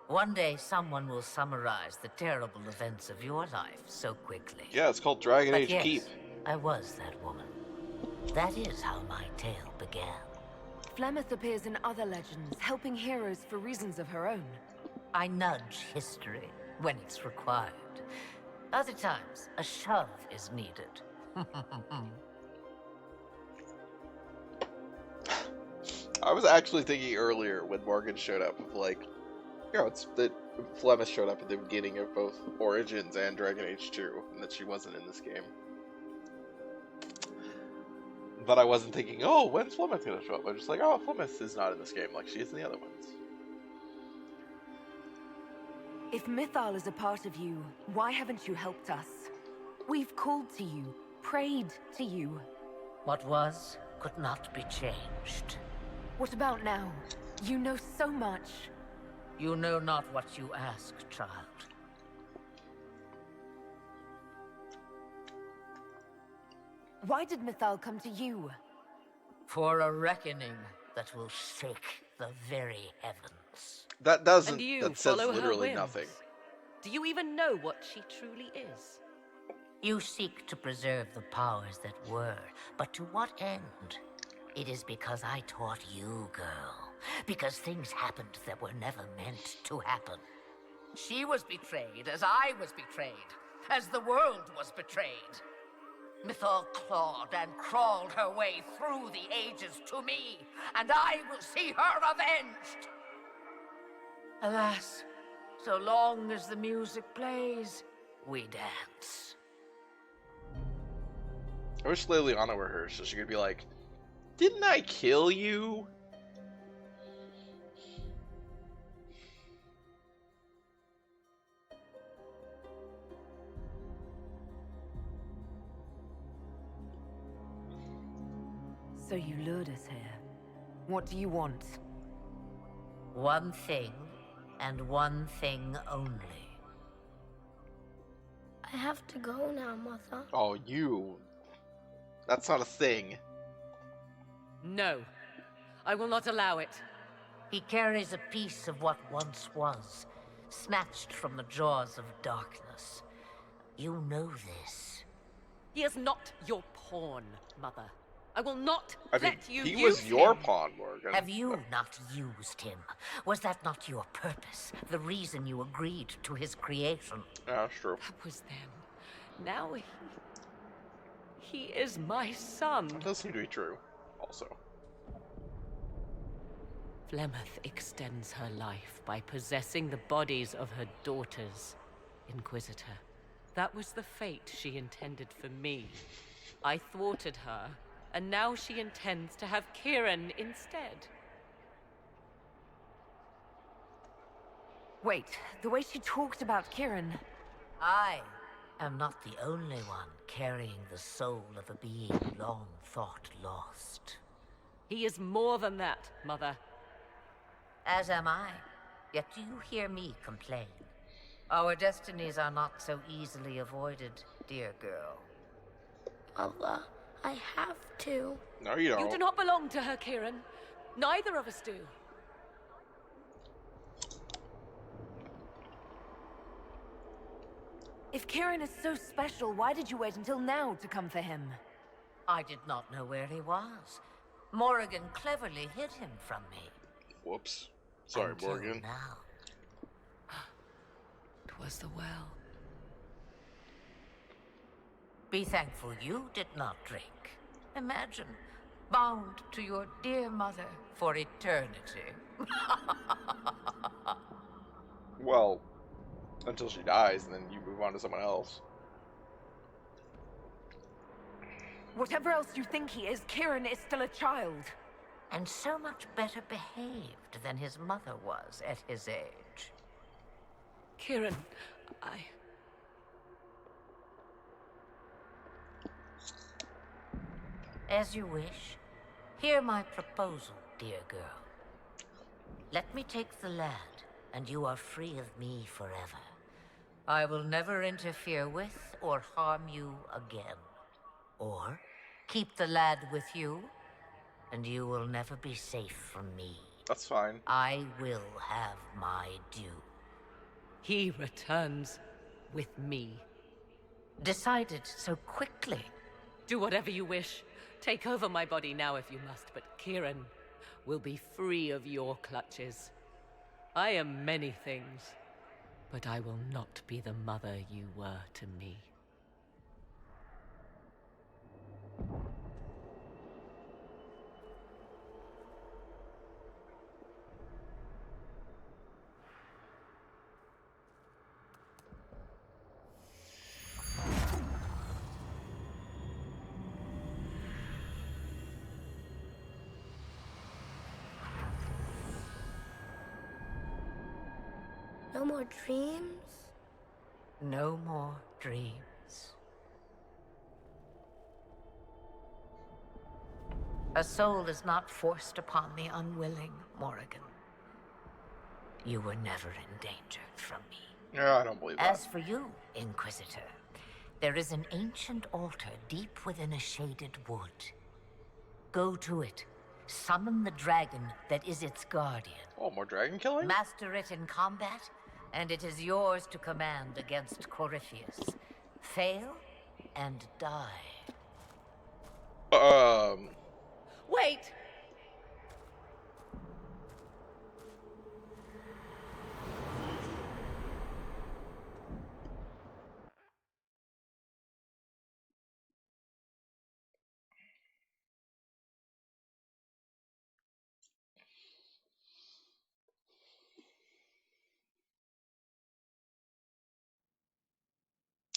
One day someone will summarize the terrible events of your life so quickly. Yeah, it's called Dragon But Age yes, Keep. I was that woman. That is how my tale began. Flemeth appears in other legends, helping heroes for reasons of her own. I nudge history when it's required. Other times, a shove is needed. I was actually thinking earlier when Morgan showed up of like, you know, it's that Flemeth showed up at the beginning of both Origins and Dragon Age 2, and that she wasn't in this game. But I wasn't thinking, oh, when's Flemeth gonna show up? I was just like, oh, Flemeth is not in this game like she is in the other ones. If Mythal is a part of you, why haven't you helped us? We've called to you, prayed to you. What was could not be changed. What about now? You know so much. You know not what you ask, child. Why did Mythal come to you? For a reckoning that will shake the very heavens. That doesn't, And you that says follow her literally whims. nothing. Do you even know what she truly is? You seek to preserve the powers that were, but to what end? It is because I taught you, girl. Because things happened that were never meant to happen. She was betrayed as I was betrayed, as the world was betrayed. Mythal clawed and crawled her way through the ages to me, and I will see her avenged! Alas, so long as the music plays, we dance. I wish Liliana were her so she could be like, didn't I kill you? So you lured us here. What do you want? One thing, and one thing only. I have to go now, Mother. Oh, you. That's not a thing. No. I will not allow it. He carries a piece of what once was, snatched from the jaws of darkness. You know this. He is not your pawn, Mother. I will not I mean, let you he use was your him. pawn, Morgan. Have you not used him? Was that not your purpose? The reason you agreed to his creation? Yeah, that's true. That was then. Now he is my son. That does seem to be true, also. Flemeth extends her life by possessing the bodies of her daughters, Inquisitor. That was the fate she intended for me. I thwarted her, and now she intends to have Kieran instead. Wait, the way she talked about Kieran. I am not the only one carrying the soul of a being long thought lost. He is more than that, Mother. As am I. Yet do you hear me complain? Our destinies are not so easily avoided, dear girl. Mother, I have to. No, you don't. You do not belong to her, Kieran. Neither of us do. If Kieran is so special, why did you wait until now to come for him? I did not know where he was. Morrigan cleverly hid him from me. Whoops. Sorry, Until Morgan. now. Twas the well. Be thankful you did not drink. Imagine, bound to your dear mother for eternity. Well, until she dies, and then you move on to someone else. Whatever else you think he is, Kieran is still a child. And so much better behaved than his mother was at his age. Kieran, As you wish. Hear my proposal, dear girl. Let me take the lad, and you are free of me forever. I will never interfere with or harm you again. Or keep the lad with you, and you will never be safe from me. That's fine. I will have my due. he returns with me. Decided so quickly. Do whatever you wish. Take over my body now if you must, but Kieran will be free of your clutches. I am many things, but I will not be the mother you were to me. No more dreams? No more dreams. A soul is not forced upon the unwilling, Morrigan. You were never endangered from me. Yeah, I don't believe that. As for you, Inquisitor, there is an ancient altar deep within a shaded wood. Go to it. Summon the dragon that is its guardian. Oh, more dragon killing? Master it in combat, and it is yours to command against Corypheus. Fail and die. Wait!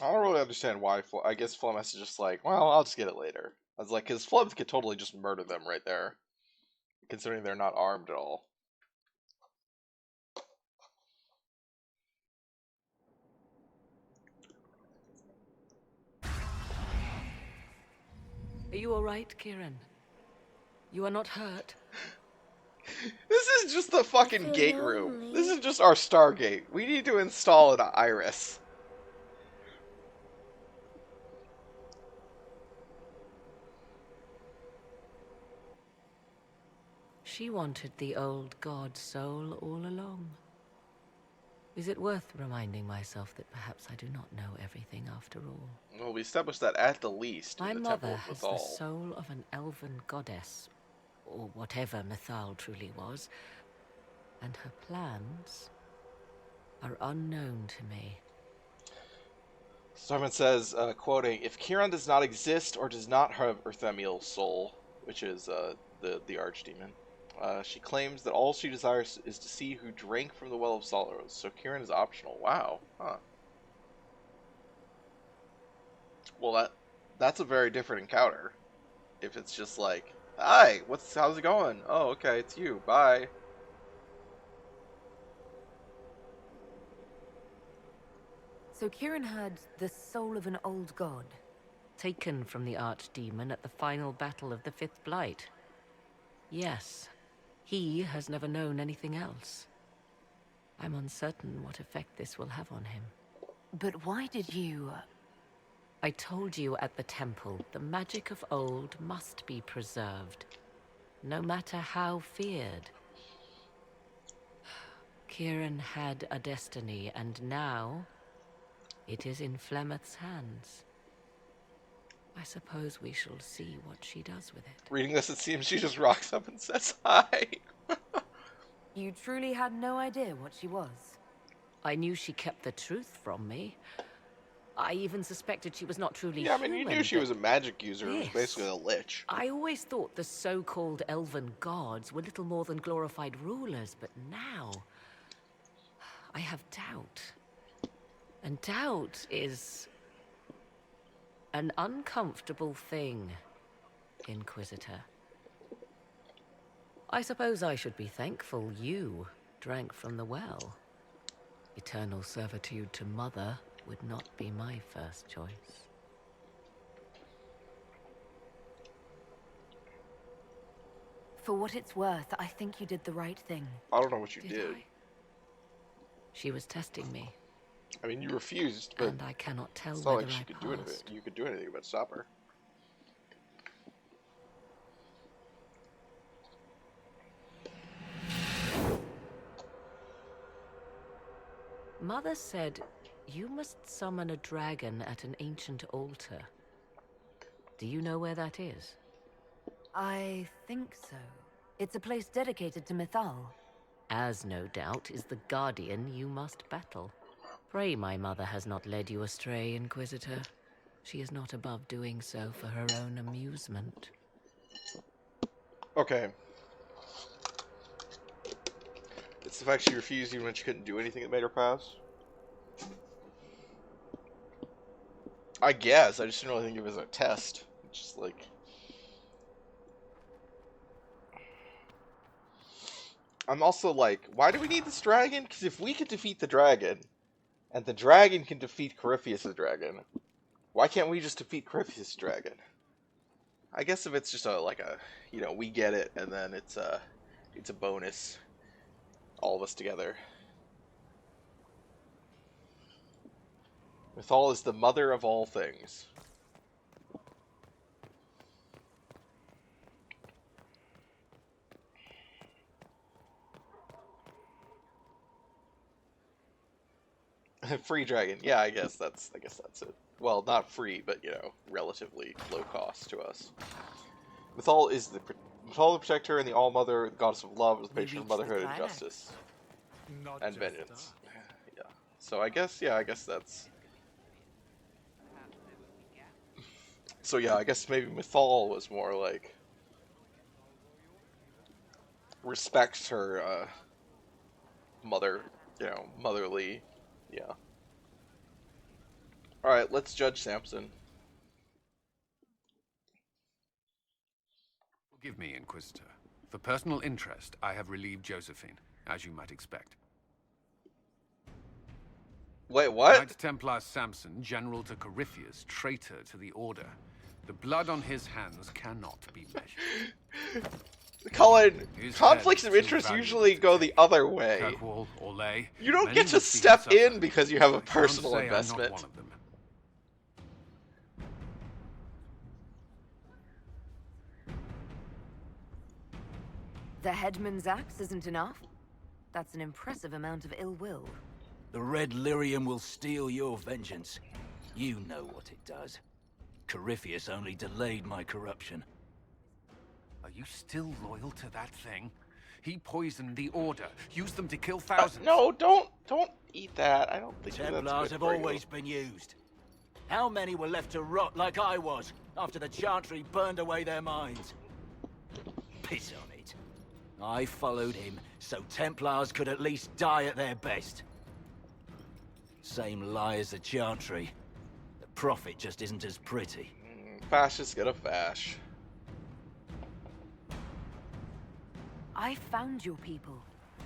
I don't really understand why. I guess Flemeth is just like, well, I'll just get it later. I was like, because Flemeth could totally just murder them right there, considering they're not armed at all. Are you all right, Kieran? You are not hurt? This is just the fucking gate room. This is just our Stargate. We need to install an iris. She wanted the old god soul all along. Is it worth reminding myself that perhaps I do not know everything after all? Well, we established that at the least My in the Temple mother of has the Mythal. soul of an elven goddess, or whatever Mythal truly was, and her plans are unknown to me. Simon says, quoting, "If Kieran does not exist or does not have Urthemiel's soul," which is the archdemon, she claims that all she desires is to see who drank from the Well of Sorrows, so Kieran is optional. Wow. Huh. Well, that's a very different encounter. If it's just like, "Hi, how's it going? Oh, okay, it's you. Bye." So Kieran had the soul of an old god. Taken from the archdemon at the final battle of the Fifth Blight. Yes, he has never known anything else. I'm uncertain what effect this will have on him. But why did you... I told you at the temple, the magic of old must be preserved, no matter how feared. Kieran had a destiny, and now it is in Flemeth's hands. I suppose we shall see what she does with it. Reading this, it seems she just rocks up and says hi. You truly had no idea what she was? I knew she kept the truth from me. I even suspected she was not truly Yeah, I mean, you human, knew she but- was a magic user who was Yes. basically a lich. I always thought the so-called elven gods were little more than glorified rulers, but now I have doubt. And doubt is an uncomfortable thing, Inquisitor. I suppose I should be thankful you drank from the well. Eternal servitude to Mother would not be my first choice. For what it's worth, I think you did the right thing. I don't know what you did. She was testing me. I mean, you refused, but And I cannot tell it's not whether like she I could do anything. passed. You could do anything but stop her. Mother said you must summon a dragon at an ancient altar. Do you know where that is? I think so. It's a place dedicated to Mythal. As no doubt is the guardian you must battle. Pray my mother has not led you astray, Inquisitor. She is not above doing so for her own amusement. Okay. It's the fact she refused even when she couldn't do anything that made her pass? I guess. I just didn't really think of it as a test. It's just like... I'm also like, why do we need this dragon? Because if we could defeat the dragon, and the dragon can defeat Corypheus' dragon, why can't we just defeat Corypheus' dragon? I guess if it's just we get it, and then it's a bonus. All of us together. Mythal is the mother of all things. Free dragon. Yeah, I guess that's it. Well, not free, but relatively low cost to us. Mythal is the protector and the all mother, the goddess of love, the patron of motherhood and justice. And vengeance. Yeah. So I guess that's... So yeah, I guess maybe Mythal was more like... respects her, mother, motherly, yeah. Alright, let's judge Samson. Forgive me, Inquisitor. For personal interest, I have relieved Josephine, as you might expect. Wait, what? Knight Templar Samson, general to Corypheus, traitor to the Order. The blood on his hands cannot be measured. Colin, His conflicts head of too interest valuable usually go the other way. Kirkwall, Orlais, You don't many get to would see step suffer. in because you have a I can't personal say I'm not investment. one of them. The headman's axe isn't enough? That's an impressive amount of ill will. The Red Lyrium will steal your vengeance. You know what it does. Corypheus only delayed my corruption. Are you still loyal to that thing? He poisoned the Order, used them to kill thousands. No, don't eat that. I don't think Templars have always been used. How many were left to rot like I was, after the Chantry burned away their minds? Piss on it. I followed him, so Templars could at least die at their best. Same lie as the Chantry. The profit just isn't as pretty. Fascists get a fash. I found your people.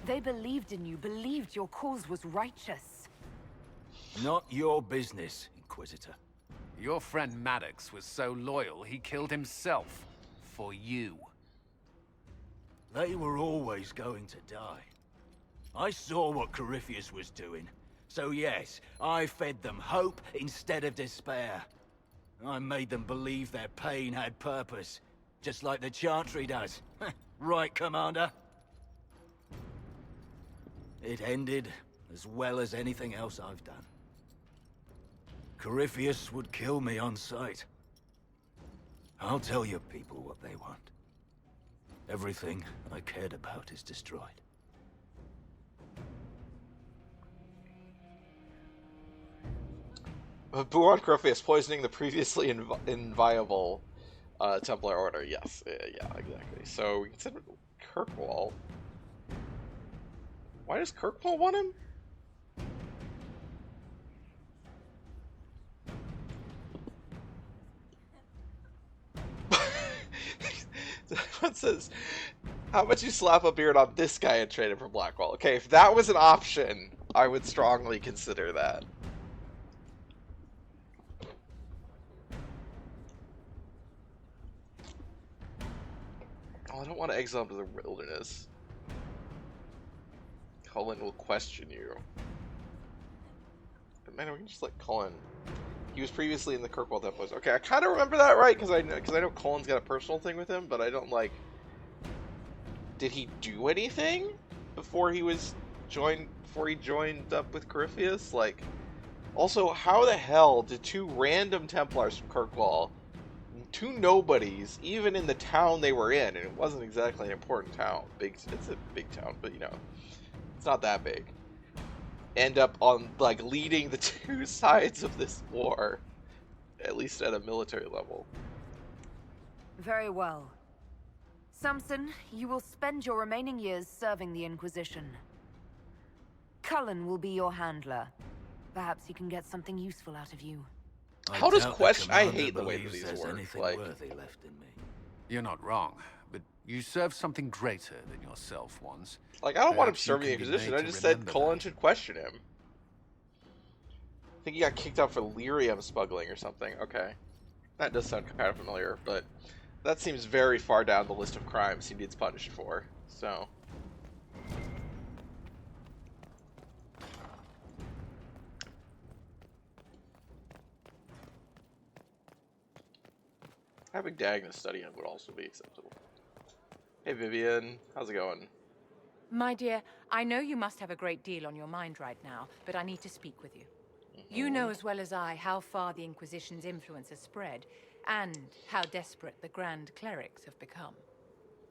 They believed in you, believed your cause was righteous. Not your business, Inquisitor. Your friend Maddox was so loyal, he killed himself. For you. They were always going to die. I saw what Corypheus was doing. So yes, I fed them hope instead of despair. I made them believe their pain had purpose. Just like the Chantry does. Right, Commander? It ended as well as anything else I've done. Corypheus would kill me on sight. I'll tell your people what they want. Everything I cared about is destroyed. Buon Corypheus poisoning the previously inviolable Templar Order. Yes, yeah, exactly. So we consider Kirkwall. Why does Kirkwall want him? Someone says, how about you slap a beard on this guy and trade him for Blackwall? Okay, if that was an option, I would strongly consider that. Oh, I don't want to exile him to the wilderness. Cullen will question you. But man, we can just let Cullen. He was previously in the Kirkwall Temples. Okay, I kind of remember that right because I know Cullen's got a personal thing with him, but I don't like. Did he do anything before he joined up with Corypheus? Like, also, how the hell did two random Templars from Kirkwall, two nobodies, even in the town they were in, and it wasn't exactly an important town. It's a big town, but you know, it's not that big. End up on like leading the two sides of this war, at least at a military level. Very well. Samson, you will spend your remaining years serving the Inquisition. Cullen will be your handler. Perhaps he can get something useful out of you. How does question? I hate the way that these work. Like, worthy left in me. You're not wrong, but you served something greater than yourself once. Like, I don't want him Perhaps you serving the can be Inquisition. made I to just said remember Cullen should question him. I think he got kicked out for lyrium smuggling or something. Okay, that does sound kind of familiar, but that seems very far down the list of crimes he needs punished for. So. Having Dagna study him would also be acceptable. Hey Vivian, how's it going? My dear, I know you must have a great deal on your mind right now, but I need to speak with you. You know as well as I how far the Inquisition's influence has spread, and how desperate the Grand Clerics have become.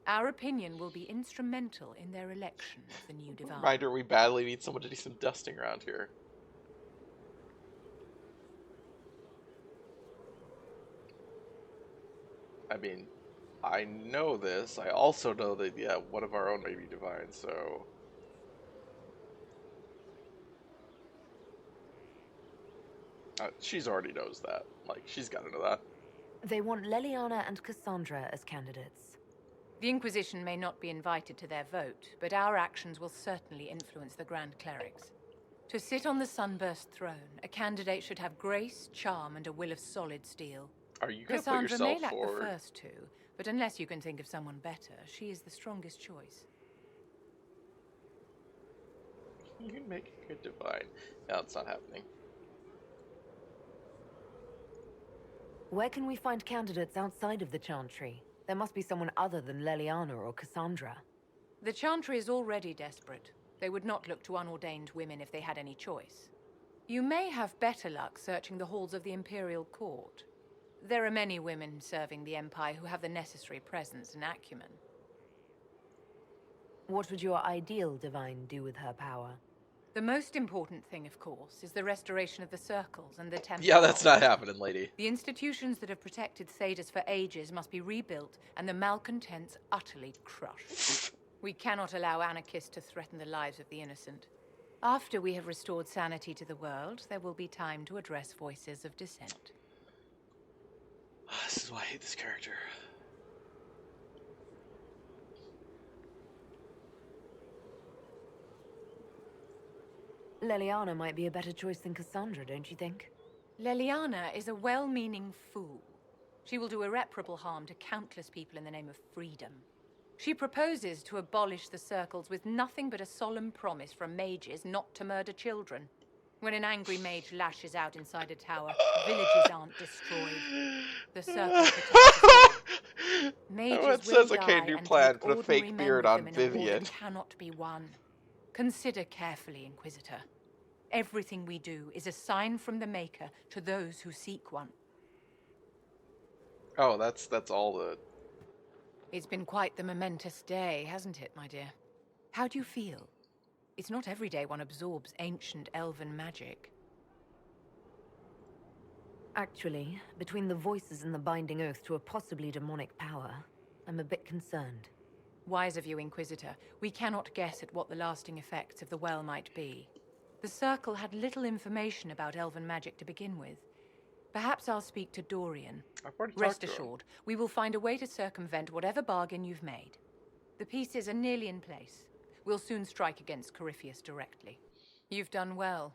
Our opinion will be instrumental in their election of the new Divine. Reminder, we badly need someone to do some dusting around here. I mean, I know this. I also know that, yeah, one of our own may be divine, so... she's already knows that. Like, she's gotta know that. They want Leliana and Cassandra as candidates. The Inquisition may not be invited to their vote, but our actions will certainly influence the Grand Clerics. To sit on the Sunburst throne, a candidate should have grace, charm, and a will of solid steel. Are you gonna Cassandra put yourself may lack forward? the first two, but unless you can think of someone better, she is the strongest choice. You can make a good divine. No, it's not happening. Where can we find candidates outside of the Chantry? There must be someone other than Leliana or Cassandra. The Chantry is already desperate. They would not look to unordained women if they had any choice. You may have better luck searching the halls of the Imperial Court. There are many women serving the Empire who have the necessary presence and acumen. What would your ideal divine do with her power? The most important thing, of course, is the restoration of the circles and the temple. Yeah, that's not happening, lady. The institutions that have protected Thedas for ages must be rebuilt and the malcontents utterly crushed. We cannot allow anarchists to threaten the lives of the innocent. After we have restored sanity to the world, there will be time to address voices of dissent. This is why I hate this character. Leliana might be a better choice than Cassandra, don't you think? Leliana is a well-meaning fool. She will do irreparable harm to countless people in the name of freedom. She proposes to abolish the circles with nothing but a solemn promise from mages not to murder children. When an angry mage lashes out inside a tower, villages aren't destroyed. The circle protects mages It says, will okay, die new and plan, take put a ordinary fake men beard with on them in a war Vivian. that cannot be won. Consider carefully, Inquisitor. Everything we do is a sign from the Maker to those who seek one. Oh, that's all the... It's been quite the momentous day, hasn't it, my dear? How do you feel? It's not every day one absorbs ancient elven magic. Actually, between the voices and the binding oath to a possibly demonic power, I'm a bit concerned. Wise of you, Inquisitor. We cannot guess at what the lasting effects of the well might be. The Circle had little information about elven magic to begin with. Perhaps I'll speak to Dorian. Rest assured, we will find a way to circumvent whatever bargain you've made. The pieces are nearly in place. We'll soon strike against Corypheus directly. You've done well.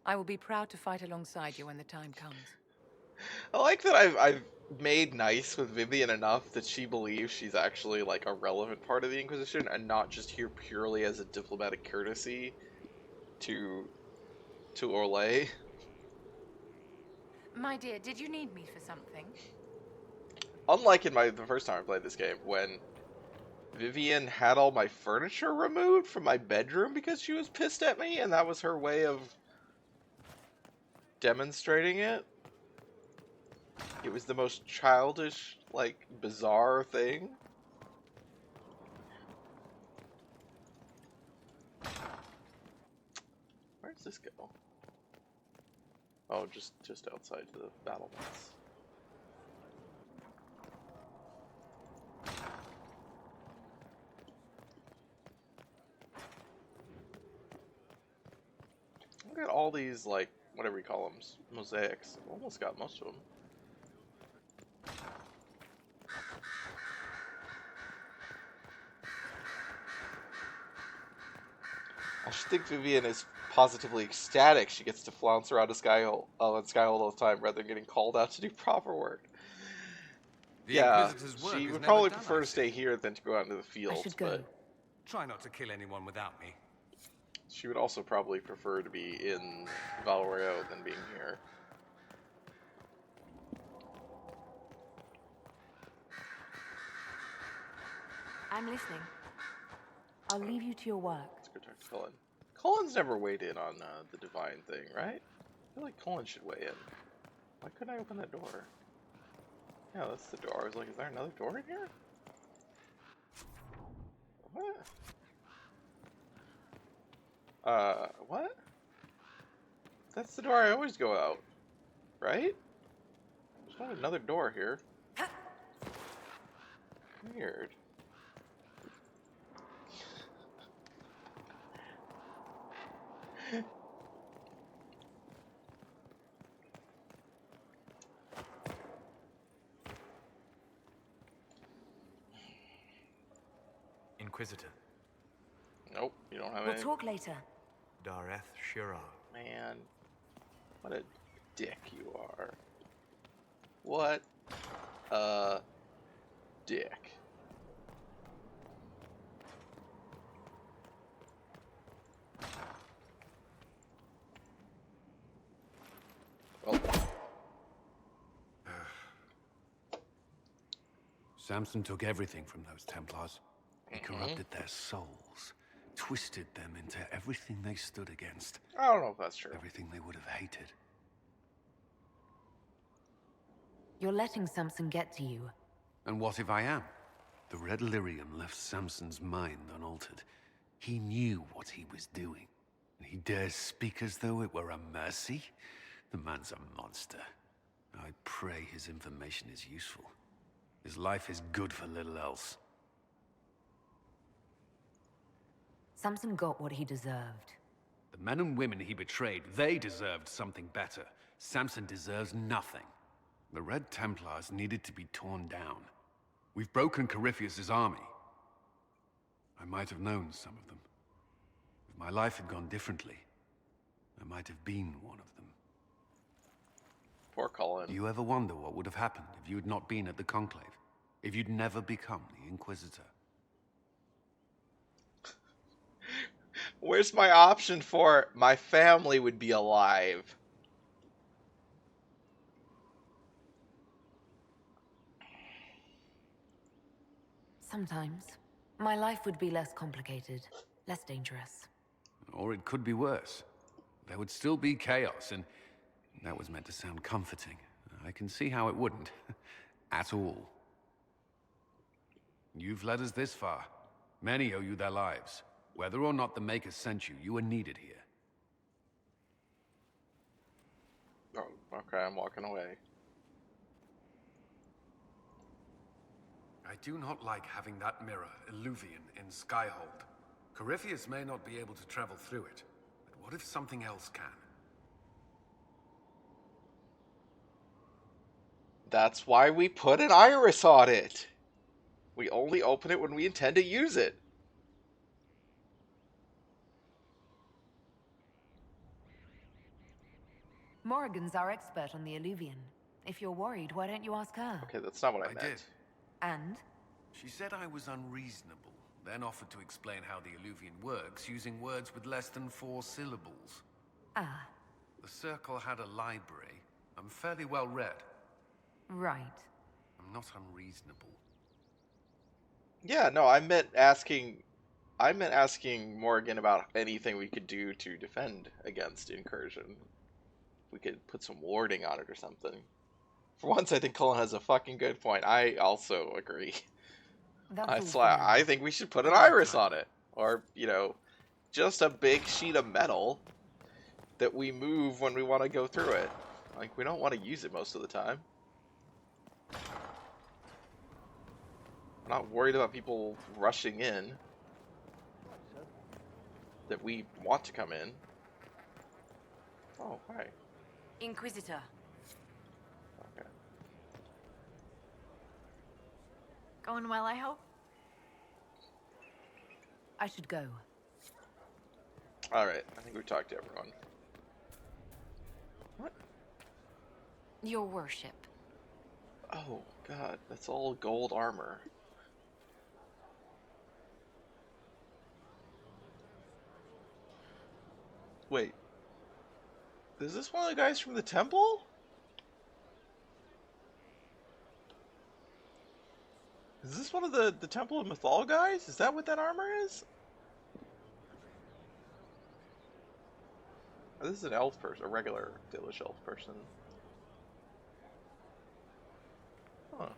I will be proud to fight alongside you when the time comes. I like that I've made nice with Vivian enough that she believes she's actually like a relevant part of the Inquisition and not just here purely as a diplomatic courtesy to Orlais. My dear, did you need me for something? Unlike in the first time I played this game, when Vivian had all my furniture removed from my bedroom because she was pissed at me, and that was her way of demonstrating it. It was the most childish, like, bizarre thing. Where does this go? Oh, just outside the battlements. Look at all these, like, whatever you call them, mosaics. I've almost got most of them. I should think Vivian is positively ecstatic she gets to flounce around a Skyhold all the time rather than getting called out to do proper work. Yeah, she would probably prefer to stay here than to go out into the fields, but try not to kill anyone without me. She would also probably prefer to be in Valoreo than being here. I'm listening. I'll leave you to your work. Let's go talk to Cullen. Cullen's never weighed in on the divine thing, right? I feel like Cullen should weigh in. Why couldn't I open that door? Yeah, that's the door. I was like, is there another door in here? What? What? That's the door I always go out, right? There's not another door here. Weird. Inquisitor. Nope, you don't have We'll any. talk later. Dareth Shirar. Man, what a dick you are. What a dick. Well. Samson took everything from those Templars. He corrupted their souls, twisted them into everything they stood against. I don't know if that's true. Everything they would have hated. You're letting Samson get to you. And what if I am? The red lyrium left Samson's mind unaltered. He knew what he was doing. And he dares speak as though it were a mercy? The man's a monster. I pray his information is useful. His life is good for little else. Samson got what he deserved. The men and women he betrayed, they deserved something better. Samson deserves nothing. The Red Templars needed to be torn down. We've broken Corypheus' army. I might have known some of them. If my life had gone differently, I might have been one of them. Poor Colin. Do you ever wonder what would have happened if you had not been at the Conclave? If you'd never become the Inquisitor? Where's my option for my family would be alive? Sometimes, my life would be less complicated, less dangerous. Or it could be worse. There would still be chaos, and that was meant to sound comforting. I can see how it wouldn't. At all. You've led us this far. Many owe you their lives. Whether or not the Maker sent you, you are needed here. Oh, okay, I'm walking away. I do not like having that mirror, Illuvian, in Skyhold. Corypheus may not be able to travel through it, but what if something else can? That's why we put an iris on it. We only open it when we intend to use it. Morrigan's our expert on the Illuvian. If you're worried, why don't you ask her? Okay, that's not what I meant. Did. And? She said I was unreasonable, then offered to explain how the Illuvian works using words with less than 4 syllables. Ah. The Circle had a library. I'm fairly well read. Right. I'm not unreasonable. Yeah, no, I meant asking Morgan about anything we could do to defend against incursion. We could put some warding on it or something. For once, I think Cullen has a fucking good point. I also agree. I think we should put an iris on it. Or, you know, just a big sheet of metal that we move when we want to go through it. Like, we don't want to use it most of the time. I'm not worried about people rushing in that we want to come in. Oh, hi. Inquisitor. Okay. Going well, I hope? I should go. Alright, I think we talked to everyone. What? Your worship. Oh, God, that's all gold armor. Wait. Is this one of the guys from the temple? Is this one of the Temple of Mythal guys? Is that what that armor is? Oh, this is an elf person, a regular Dalish elf person. Huh.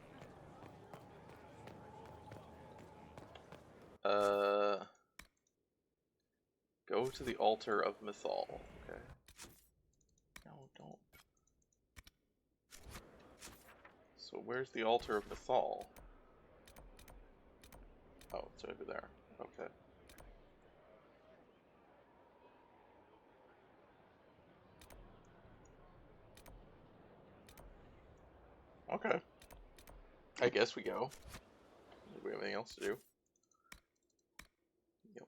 Go to the altar of Mythal. Okay. No, don't. So where's the altar of Mythal? Oh, it's over there. Okay. Okay. I guess we go. Do we have anything else to do? Yep.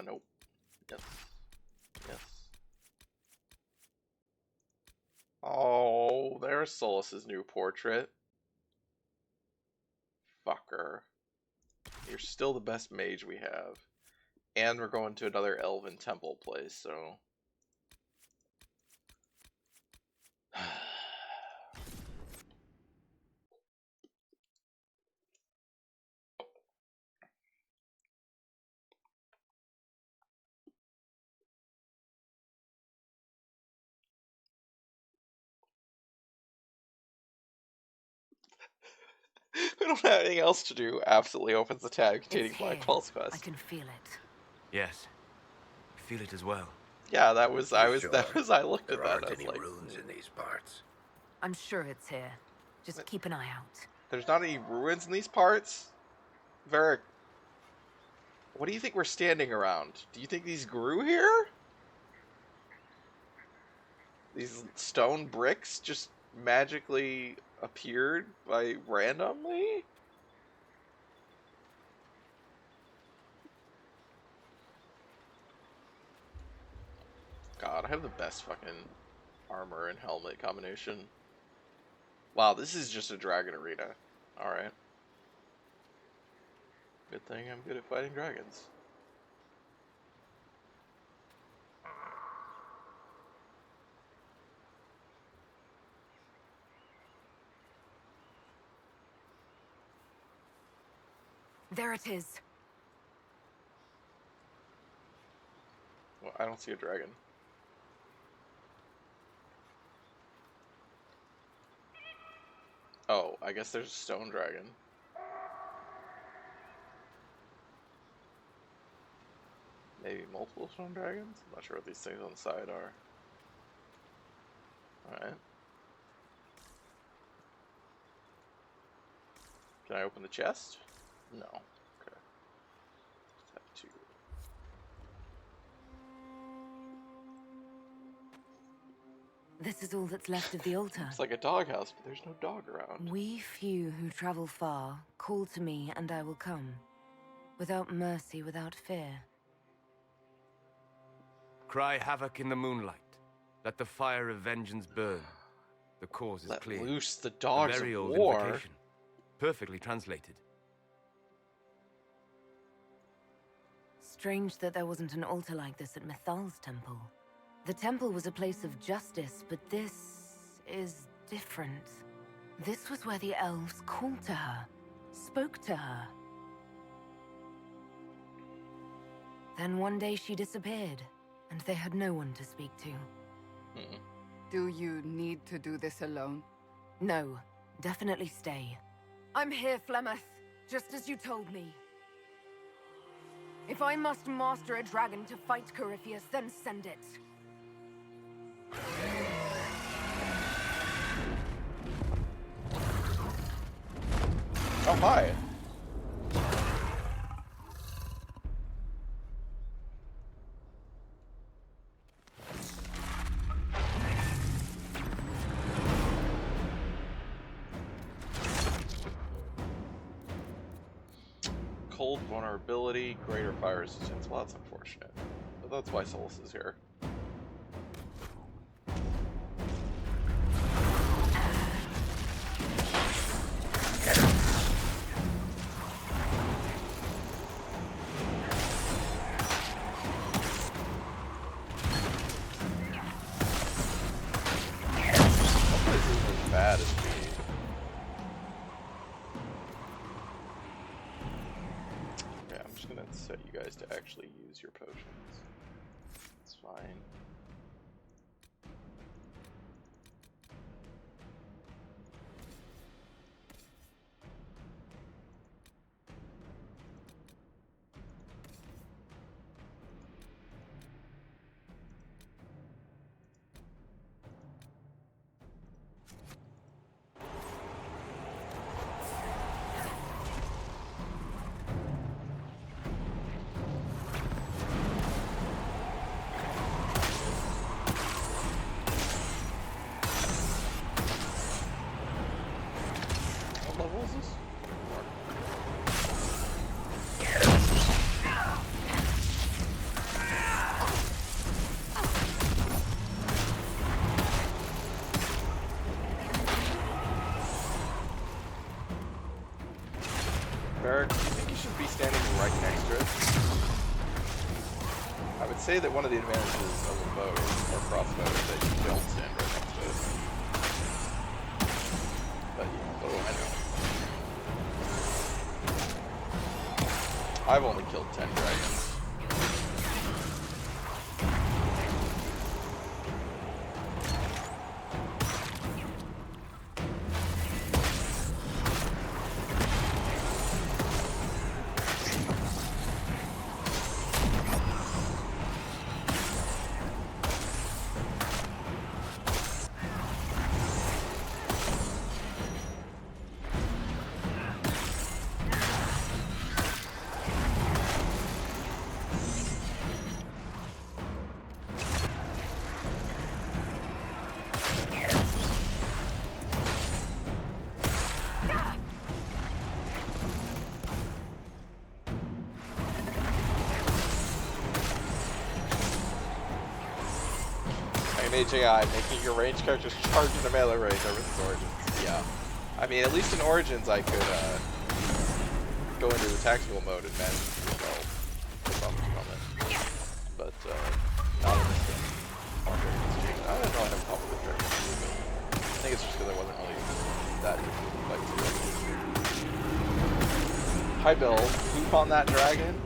Nope. Yes. Yes. Oh, there's Solus's new portrait. Fucker. You're still the best mage we have. And we're going to another elven temple place, so... We don't have anything else to do. Absolutely opens the tab containing Black Pulse quest. I can feel it. Yes. I feel it as well. Yeah, that was I looked There at that. I was aren't any like, runes in these parts. I'm sure it's here. Just keep an eye out. there's not any ruins in these parts. Varric, what do you think we're standing around? Do you think these grew here? These stone bricks just magically appeared by randomly? God, I have the best fucking armor and helmet combination. Wow, this is just a dragon arena. Alright. Good thing I'm good at fighting dragons. There it is. Well, I don't see a dragon. Oh, I guess there's a stone dragon. Maybe multiple stone dragons? I'm not sure what these things on the side are. Alright. Can I open the chest? No. Okay. Just have to. This is all that's left of the altar. It's like a doghouse, but there's no dog around. We few who travel far, call to me and I will come. Without mercy, without fear. Cry havoc in the moonlight. Let the fire of vengeance burn. The cause is clear. Let loose the dogs a very of old war. invocation. Perfectly translated. Strange that there wasn't an altar like this at Mythal's temple. The temple was a place of justice, but this is different. This was where the elves called to her, spoke to her. Then one day she disappeared, and they had no one to speak to. Do you need to do this alone? No, definitely stay. I'm here, Flemeth, just as you told me. If I must master a dragon to fight Corypheus, then send it. Oh, hi. Cold vulnerability, greater fire resistance. Well, that's unfortunate. But that's why Solus is here. Bad as me. Okay, I'm just gonna set you guys to actually use your potions. It's fine. What level is this? Barrack, do you think you should be standing right next to it? I would say that one of the advantages of a bow or crossbow is that you don't stand right next to it. But yeah, oh, I know. I've only killed 10 dragons. HAI, making your ranged characters charge into melee range over his Origins. Yeah. I mean, at least in Origins I could go into the tactical mode and manage to do well from it. But not in this game. I don't know I have a problem with Dragon Age, but I think it's just because I wasn't really that difficult to fight through. Hi Bill, poop on that dragon?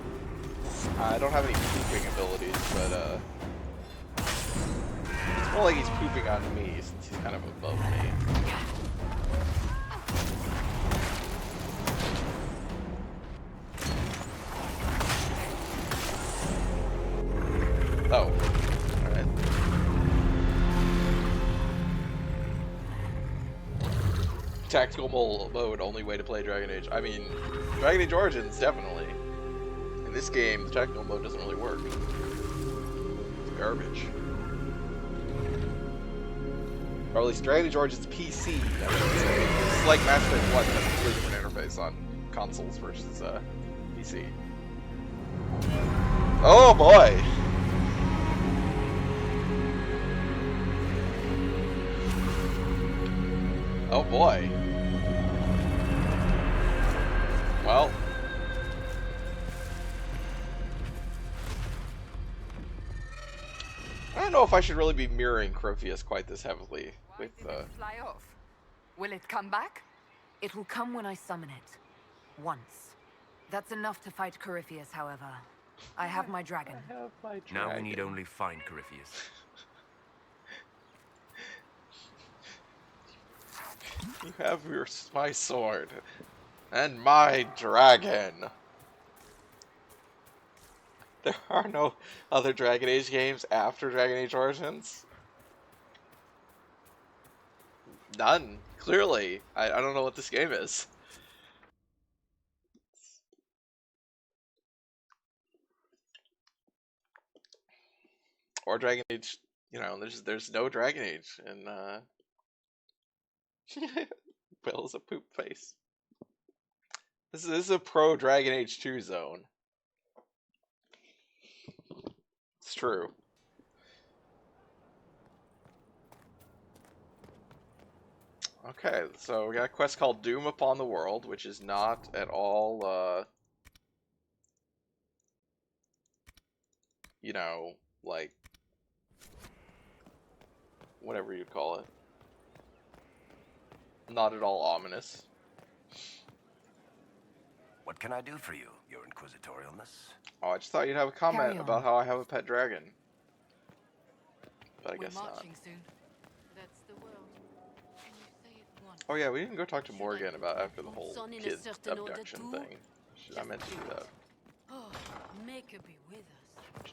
I don't have any pooping abilities, but it's more like he's pooping on me since he's kind of above me. Oh. Alright. Tactical mode, only way to play Dragon Age. I mean, Dragon Age Origins, definitely. In this game, the tactical mode doesn't really work. It's garbage. Or at least Dragon Age Origins PC, I should say. It's like Mass Effect 1 has a completely different interface on consoles versus PC. Oh boy! Oh boy. Well. I don't know if I should really be mirroring Corypheus quite this heavily with Fly off. Will it come back? It will come when I summon it. Once. That's enough to fight Corypheus, however. I have my dragon. Now we need only find Corypheus. You have my sword and my dragon. There are no other Dragon Age games after Dragon Age Origins. None, clearly. I don't know what this game is. Or Dragon Age, you know, there's no Dragon Age, and Bill is a poop face. This is a pro Dragon Age 2 zone. It's true. Okay, so we got a quest called Doom Upon the World, which is not at all, you know, like, whatever you'd call it. Not at all ominous. What can I do for you, your inquisitorialness? Oh, I just thought you'd have a comment about how I have a pet dragon. But I guess not. Soon. That's the world. Can you say it once? Oh yeah, we didn't go talk to Morgan about after the whole kid abduction thing. I meant to do that. Oh, make her be with us.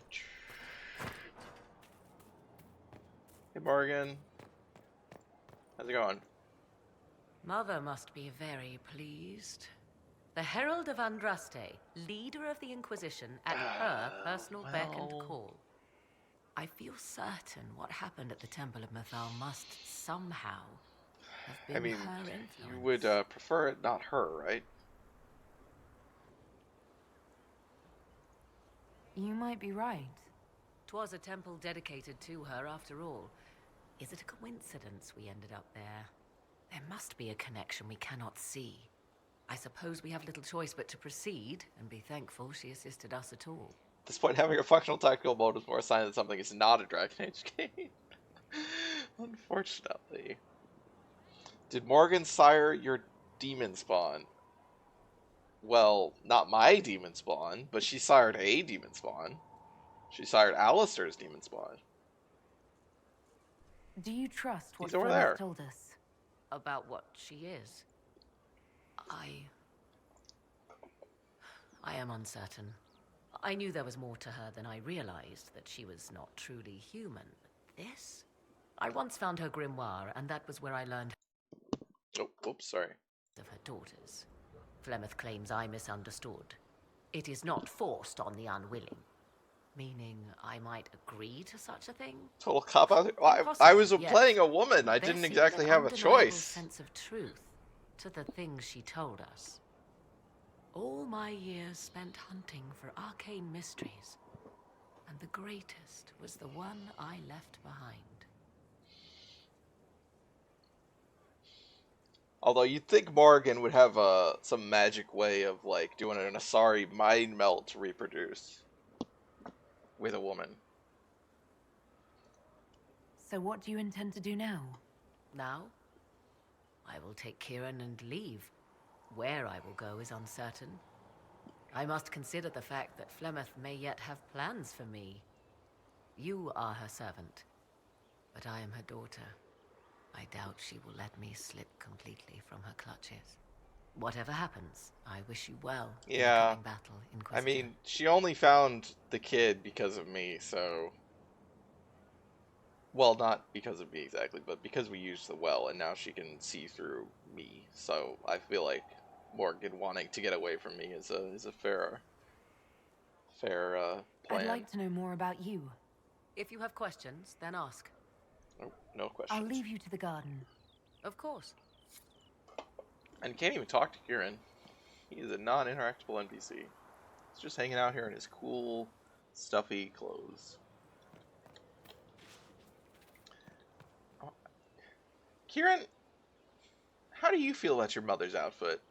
Hey Morgan. How's it going? Mother must be very pleased. The Herald of Andraste, leader of the Inquisition, at her personal beck and call. I feel certain what happened at the Temple of Mythal must somehow have been her influence. You would prefer it not her, right? You might be right. 'Twas a temple dedicated to her after all. Is it a coincidence we ended up there? There must be a connection we cannot see. I suppose we have little choice but to proceed and be thankful she assisted us at all. At this point, having a functional tactical mode is more a sign that something is not a Dragon Age game. Unfortunately. Did Morgan sire your demon spawn? Well, not my demon spawn, but she sired a demon spawn. She sired Alistair's demon spawn. Do you trust what He's over Flemeth there. told us? About what she is? I am uncertain. I knew there was more to her than I realized, that she was not truly human. But this? I once found her grimoire, and that was where I learned Oh, oops, sorry. of her daughters. Flemeth claims I misunderstood. It is not forced on the unwilling. Meaning I might agree to such a thing? Total cop out. I was playing a woman. I didn't exactly have a choice. Sense of truth to the things she told us. All my years spent hunting for arcane mysteries, and the greatest was the one I left behind. Although you'd think Morgan would have some magic way of like doing an Asari mind melt to reproduce with a woman. So what do you intend to do now? Now, I will take Kieran and leave. Where I will go is uncertain. I must consider the fact that Flemeth may yet have plans for me. You are her servant, but I am her daughter. I doubt she will let me slip completely from her clutches. Whatever happens, I wish you well in the Yeah. coming battle, Inquisitor. I mean, she only found the kid because of me, so... Well, not because of me exactly, but because we used the well, and now she can see through me. So I feel like Morgan wanting to get away from me is a fair plan. I'd like to know more about you. If you have questions, then ask. Oh, no questions. I'll leave you to the garden. Of course. And can't even talk to Kieran. He is a non-interactable NPC. He's just hanging out here in his cool, stuffy clothes. Kieran, how do you feel about your mother's outfit?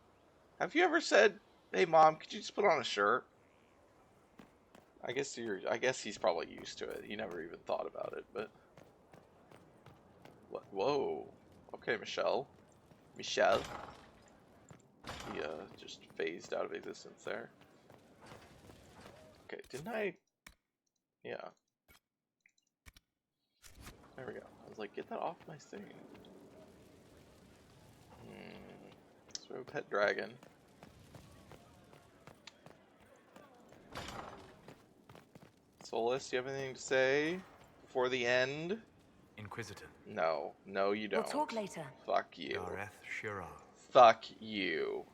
Have you ever said, "Hey, Mom, could you just put on a shirt?" I guess he's probably used to it. He never even thought about it, but... What? Whoa. Okay, Michelle. He just phased out of existence there. Okay, didn't I... Yeah. There we go. I was like, get that off my thing. So we have a pet dragon. Solus, do you have anything to say before the end? Inquisitor. No. No, you don't. We'll talk later. Fuck you. Gareth Shirar. Fuck you.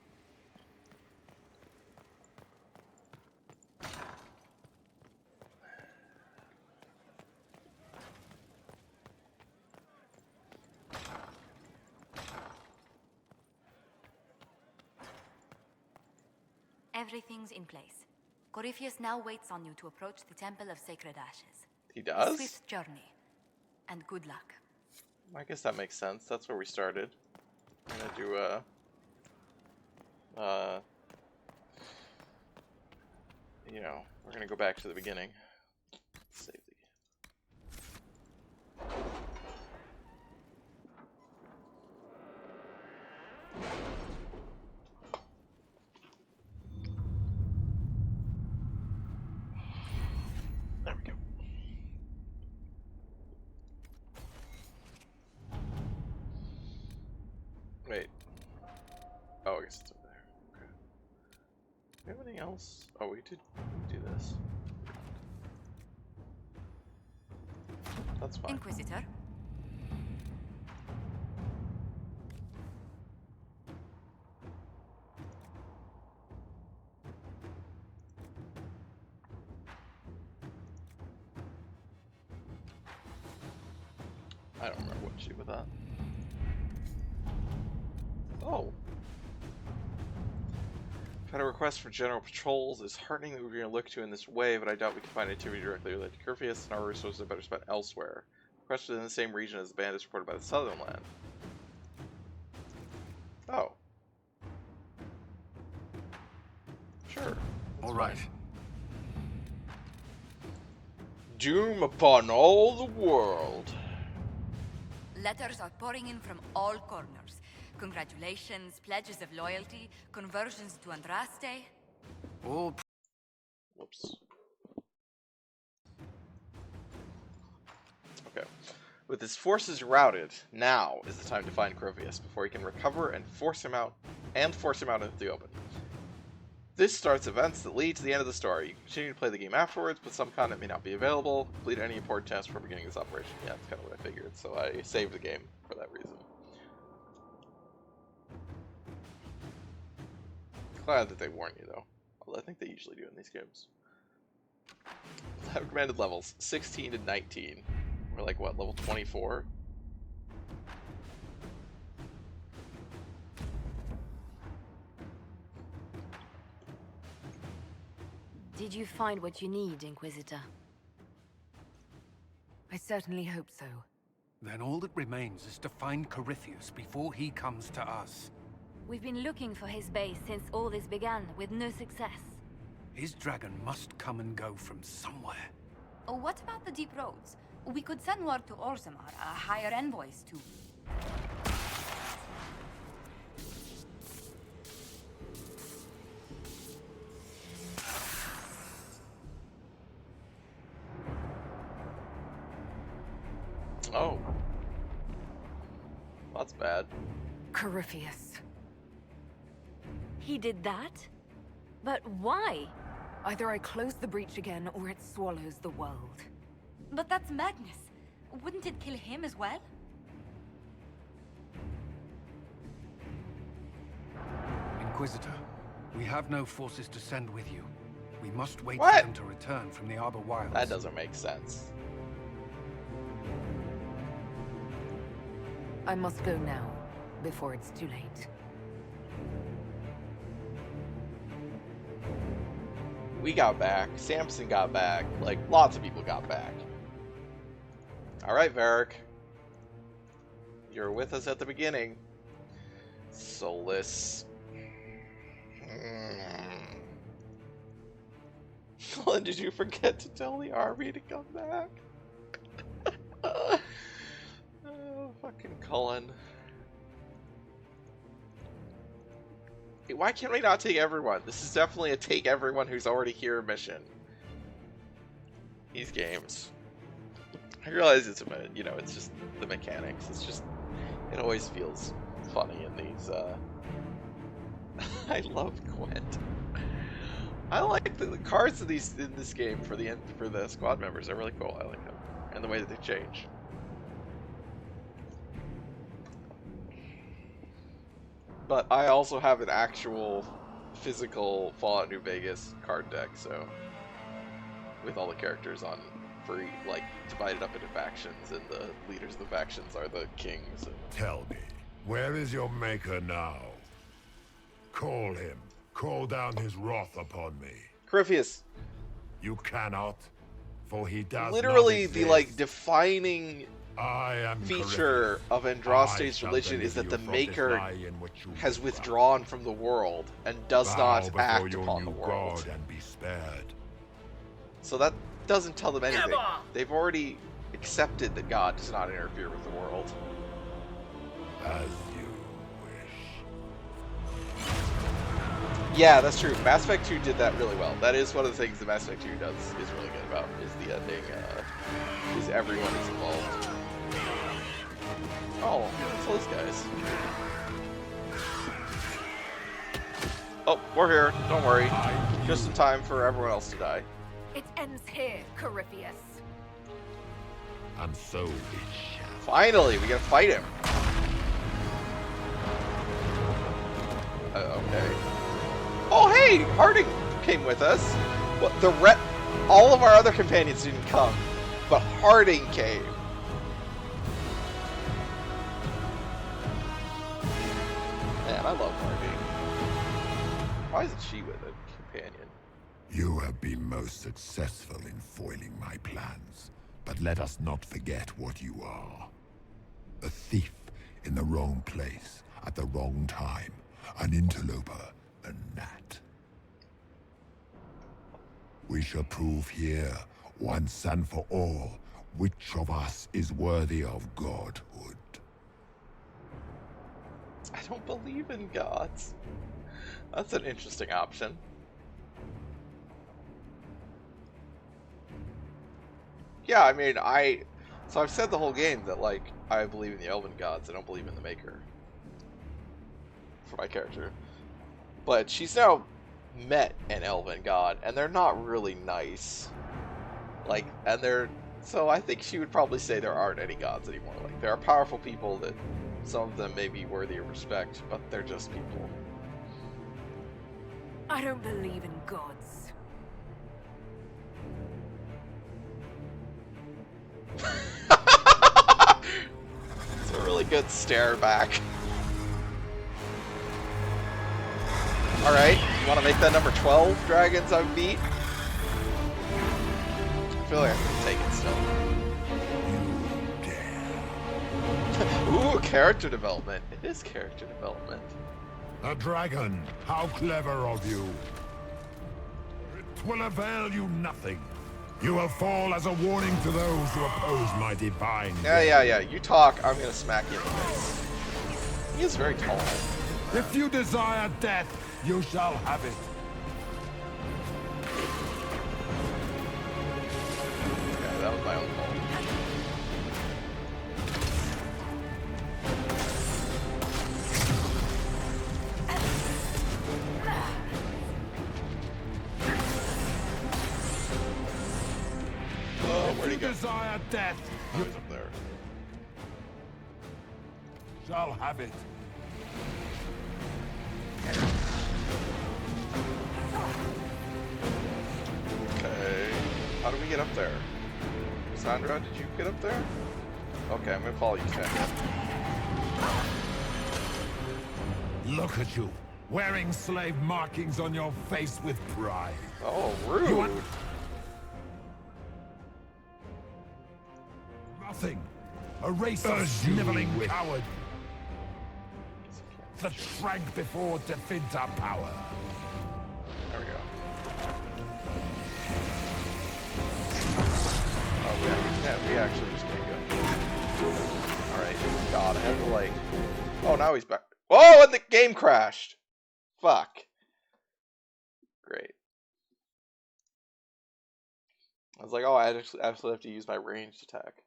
Everything's in place. Corypheus now waits on you to approach the Temple of Sacred Ashes. He does? A swift journey. And good luck. I guess that makes sense. That's where we started. I'm gonna do you know, we're gonna go back to the beginning. Save There we go. Wait. Oh, I guess it's over there. Okay. Do we have anything else? Oh, we did do this. That's fine. Inquisitor. I don't remember what to do with that. Oh. I've had a request for general patrols. It's heartening that we're going to look to in this way, but I doubt we can find activity directly related to Corypheus, and our resources are better spent elsewhere. Request within the same region as the bandits reported by the Southern Land. Oh. Sure. All right. Doom upon all the world. Letters are pouring in from all corners. Congratulations, pledges of loyalty, conversions to Andraste. All. Whoops. Okay. With his forces routed, now is the time to find Corypheus before he can recover and force him out into the open. This starts events that lead to the end of the story. You can continue to play the game afterwards, but some content may not be available. Complete any important tasks before beginning this operation. Yeah, that's kind of what I figured, so I saved the game for that reason. Glad that they warn you, though. Although I think they usually do in these games. Recommended levels, 16 to 19. We're like, what, level 24? Did you find what you need, Inquisitor? I certainly hope so. Then all that remains is to find Corypheus before he comes to us. We've been looking for his base since all this began, with no success. His dragon must come and go from somewhere. Oh, what about the deep roads? We could send word to Orzammar, hire envoys to... Oh. That's bad. Corypheus. He did that? But why? Either I close the breach again, or it swallows the world. But that's Magnus. Wouldn't it kill him as well? Inquisitor, we have no forces to send with you. We must wait What? for them to return from the Arbor Wilds. That doesn't make sense. I must go now, before it's too late. We got back. Samson got back. Like, lots of people got back. Alright, Varric. You're with us at the beginning. Solus. Cullen, did you forget to tell the army to come back? Oh, fucking Cullen. Hey, why can't we not take everyone? This is definitely a take everyone who's already here mission. These games. I realize it's it's just the mechanics. It's just, it always feels funny in these, I love Gwent. I like the cards in this game for the squad members. They're really cool. I like them. And the way that they change. But I also have an actual physical Fallout New Vegas card deck, so with all the characters on free, like divided up into factions, and the leaders of the factions are the kings. And... Tell me, where is your maker now? Call him. Call down his wrath upon me. Corypheus. You cannot, for he does literally not the exist. defining feature Corypheus. of Andraste's religion is that the Maker has withdrawn from the world and does not act upon the world. God and be spared. So that doesn't tell them anything. They've already accepted that God does not interfere with the world. As Yeah, that's true. Mass Effect 2 did that really well. That is one of the things that Mass Effect 2 does is really good about, is the ending, is everyone is involved. Oh, it's those guys. Oh, we're here. Don't worry. Just in time for everyone else to die. It ends here, Corypheus. And so it shall. Finally, we gotta fight him. Okay. Oh, hey, Harding came with us. Well, all of our other companions didn't come, but Harding came. Man, I love Harding. Why isn't she with a companion? You have been most successful in foiling my plans, but let us not forget what you are. A thief in the wrong place at the wrong time, an interloper, a gnat. We shall prove here, once and for all, which of us is worthy of godhood. I don't believe in gods. That's an interesting option. Yeah, I mean, so I've said the whole game that, like, I believe in the elven gods, I don't believe in the Maker. For my character. But she's now met an elven god, and they're not really nice. Like, so I think she would probably say there aren't any gods anymore. Like, there are powerful people that some of them may be worthy of respect, but they're just people. I don't believe in gods. It's a really good stare back. Alright, you want to make that number 12 dragons I've beat? I feel like I can take it still. Ooh, character development. It is character development. A dragon, how clever of you. It will avail you nothing. You will fall as a warning to those who oppose my divine will. Yeah. You talk, I'm gonna smack you in the face. He is very tall. If you desire death, you shall have it. Yeah, that was my own fault. Oh, where'd he go? Desire death, Oh, he's up there. shall have it. Okay. How do we get up there? Sandra, did you get up there? Okay, I'm gonna follow you, Sandra. Look at you, wearing slave markings on your face with pride. Oh, rude. Nothing. A race of sniveling cowards that shrank before Definta power. There we go. Oh, we actually just can't go. Alright, God, I have to like... Oh, now he's back. Oh, and the game crashed! Fuck. Great. I was like, oh, I absolutely have to use my ranged attack.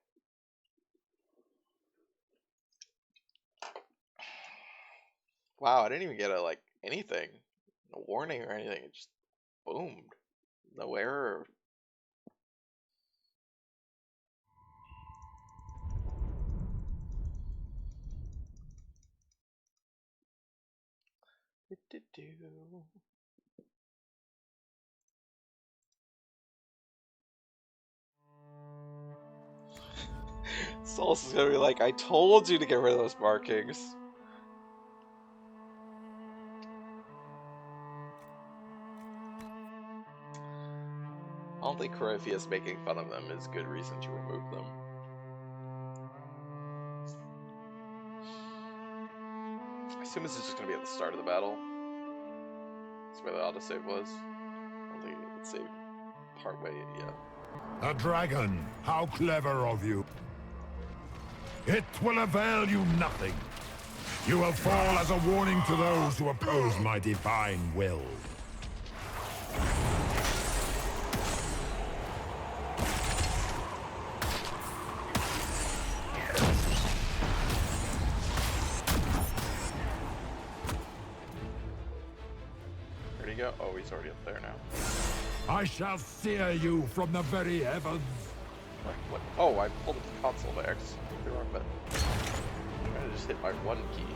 Wow, I didn't even get a, like, anything. No warning or anything. It just boomed. No error. Solus is gonna be like, I told you to get rid of those markings. I don't think Corypheus making fun of them is good reason to remove them. I assume this is just gonna be at the start of the battle. That's where the autosave was. I don't think it saved partway yet. A dragon, how clever of you. It will avail you nothing. You will fall as a warning to those who oppose my divine will. Where'd he go? Oh, he's already up there now. I shall sear you from the very heavens. What? Oh, I pulled up the console by accident. The wrong button. I'm trying to just hit my one key.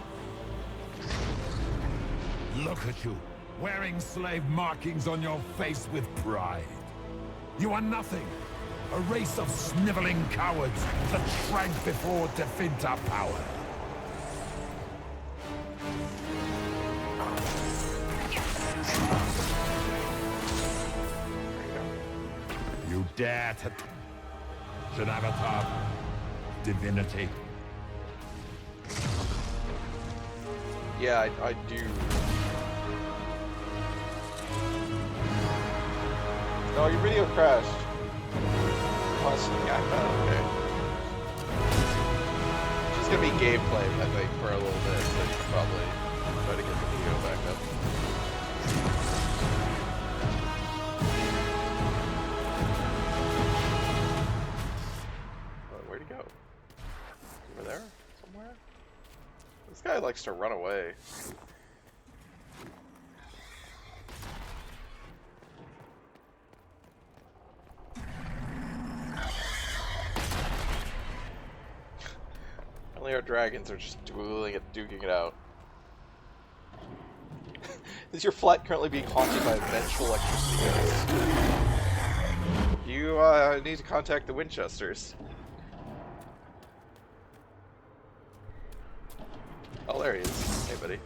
Look at you, wearing slave markings on your face with pride. You are nothing. A race of sniveling cowards that shrank before Definta power. You dare to an avatar of divinity. Yeah, I do. No, your video crashed. Yeah, okay. It's just gonna be gameplay, I think, for a little bit, so you can probably try to get the video back up. Where'd he go? Over there? Somewhere? This guy likes to run away. Only our dragons are just duking it out. Is your flat currently being haunted by a vengeful electricity ghost? You need to contact the Winchesters. Oh, there he is. Hey, buddy.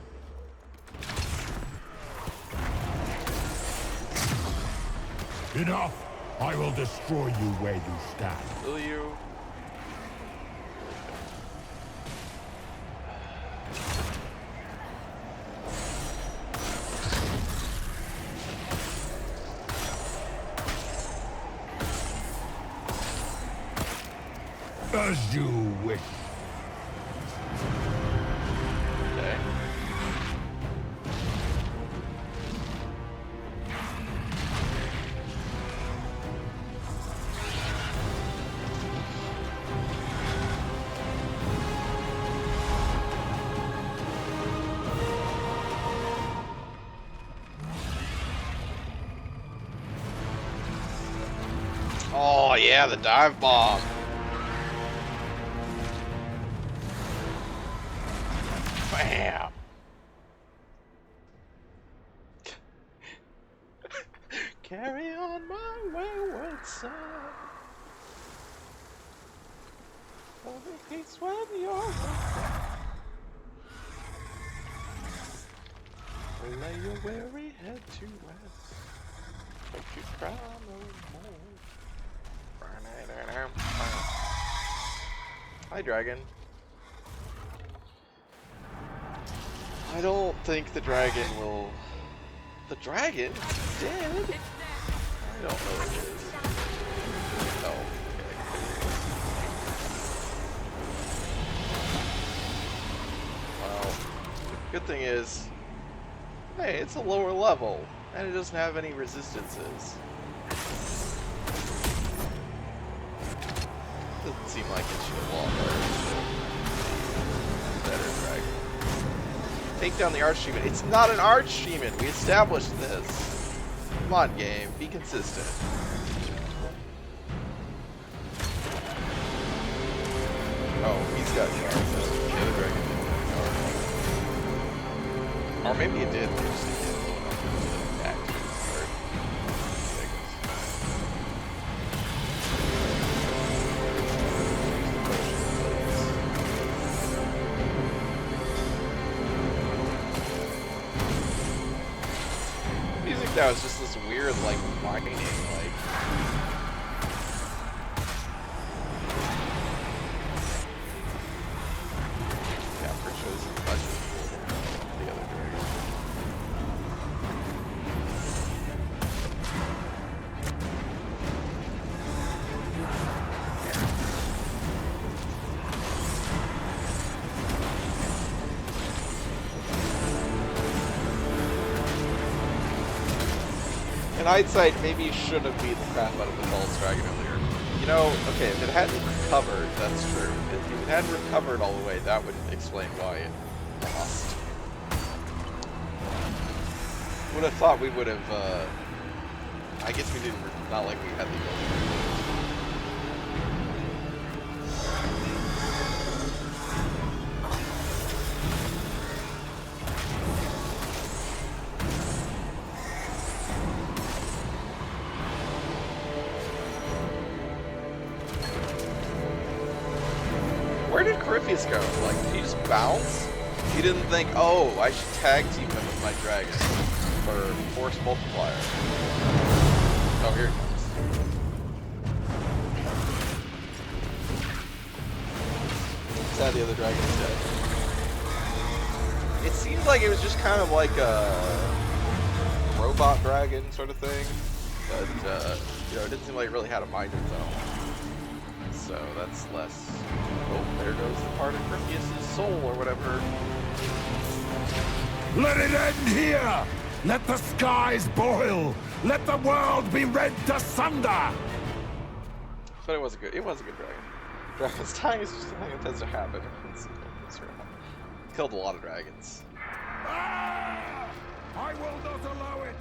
Enough! I will destroy you where you stand. Will you? As you wish. Okay. Oh yeah, the dive bomb. Bam. Carry on my wayward son. Only peace when you're lay your weary head to rest. Make you cry no more. Hi, dragon. I don't think the dragon will... The dragon? It's dead? I don't know what it is. No. Okay. Well, good thing is... Hey, it's a lower level, and it doesn't have any resistances. Doesn't seem like it should have won. Better dragon. Take down the Archdemon. It's not an Archdemon! We established this. Come on, game. Be consistent. Oh, he's got cards. The other dragon didn't. Or maybe it did. That was just this weird, like, whining, like... Yeah, I'm pretty sure this is much cooler than the other dragon. In hindsight, maybe you should have beat the crap out of the False Dragon earlier. You know, okay, if it hadn't recovered, that's true. If it hadn't recovered all the way, that would explain why it lost. Would have thought we would have, I guess we didn't, not like we had the ability. Where did Corypheus go? Like, did he just bounce? He didn't think, oh, I should tag team him with my dragon for force multiplier. Oh, here he comes. Sad the other dragon is dead. It seems like it was just kind of like a robot dragon sort of thing, but you know, it didn't seem like it really had a mind of its own. So that's less. Oh, there goes the part of Corypheus' soul or whatever. Let it end here! Let the skies boil! Let the world be rent asunder! But it was a good dragon. Dragon's dying is just a thing that tends to happen. It's killed a lot of dragons. Ah! I will not allow it!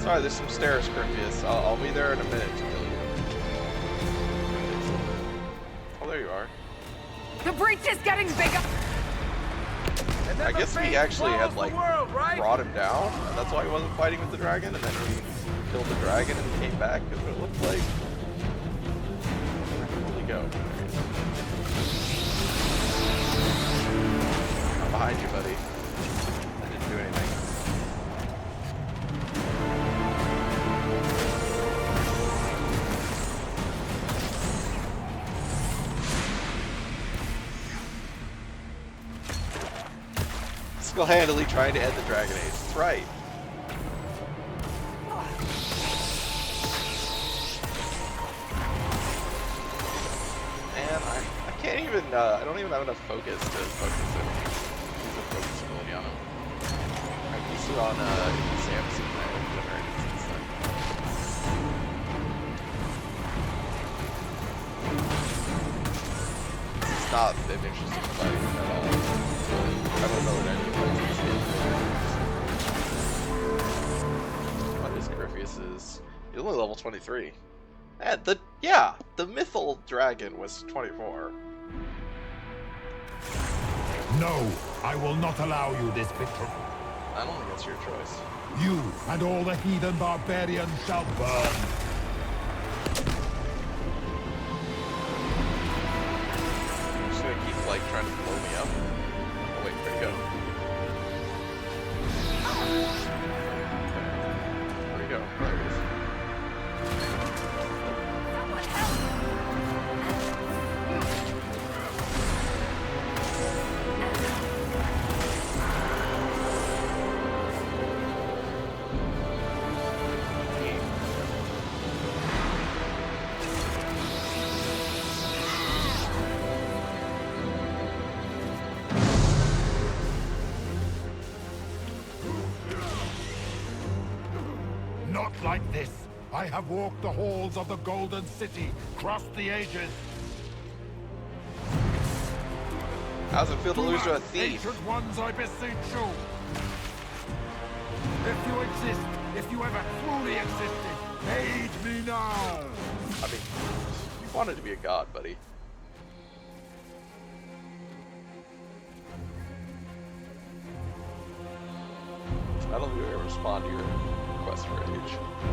Sorry, there's some stairs, Corypheus. I'll be there in a minute to kill you. Oh, there you are. The breach is getting bigger! I guess we actually had, like, brought him down, and that's why he wasn't fighting with the dragon, and then we killed the dragon and came back, because it looked like... Where did he go? I'm behind you, buddy. I didn't do anything. Single-handedly trying to end the Dragon Age. That's right. can't even, I don't even have enough focus to focus him. Use the focus ability on him. I used it on, Samson and I haven't generated since then. It's not an interesting fight at all. I don't know what any of what is Corypheus's? He's only level 23. And the Mythal Dragon was 24. No, I will not allow you this victory. I don't think that's your choice. You and all the heathen barbarians shall burn. I'm just gonna keep, like, trying to blow me up. Oh, wait, where'd he go? Where'd he go? There he is. Not like this. I have walked the halls of the Golden City, crossed the ages. How's it feel to lose to a thief? Ancient ones, I beseech you. If you exist, if you ever truly existed, aid me now. I mean, you wanted to be a god, buddy. I don't think we ever respond to your request for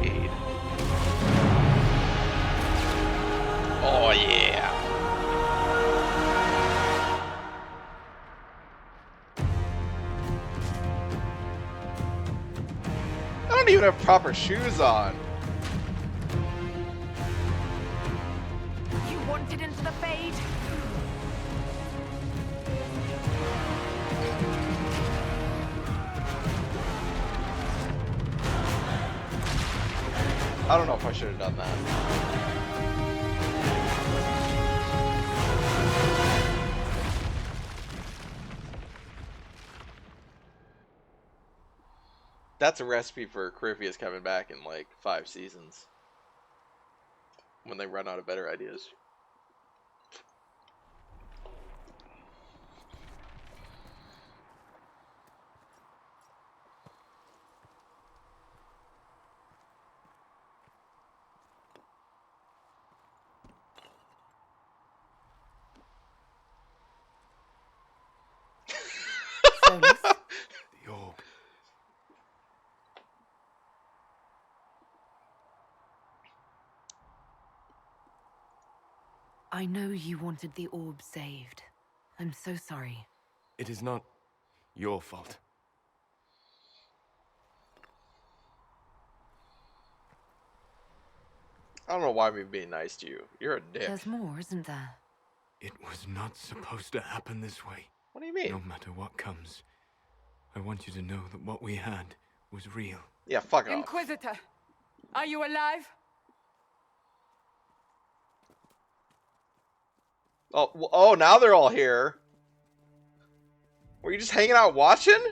aid. Oh yeah. I don't even have proper shoes on. You wanted into the Fade? I don't know if I should have done that. That's a recipe for Corypheus coming back in like 5 seasons. When they run out of better ideas. The orb. I know you wanted the orb saved. I'm so sorry. It is not your fault. I don't know why I'm being nice to you. You're a dick. There's more, isn't there? It was not supposed to happen this way. What do you mean? No matter what comes, I want you to know that what we had was real. Yeah, fuck off. Inquisitor, are you alive? Oh, now they're all here. Were you just hanging out watching?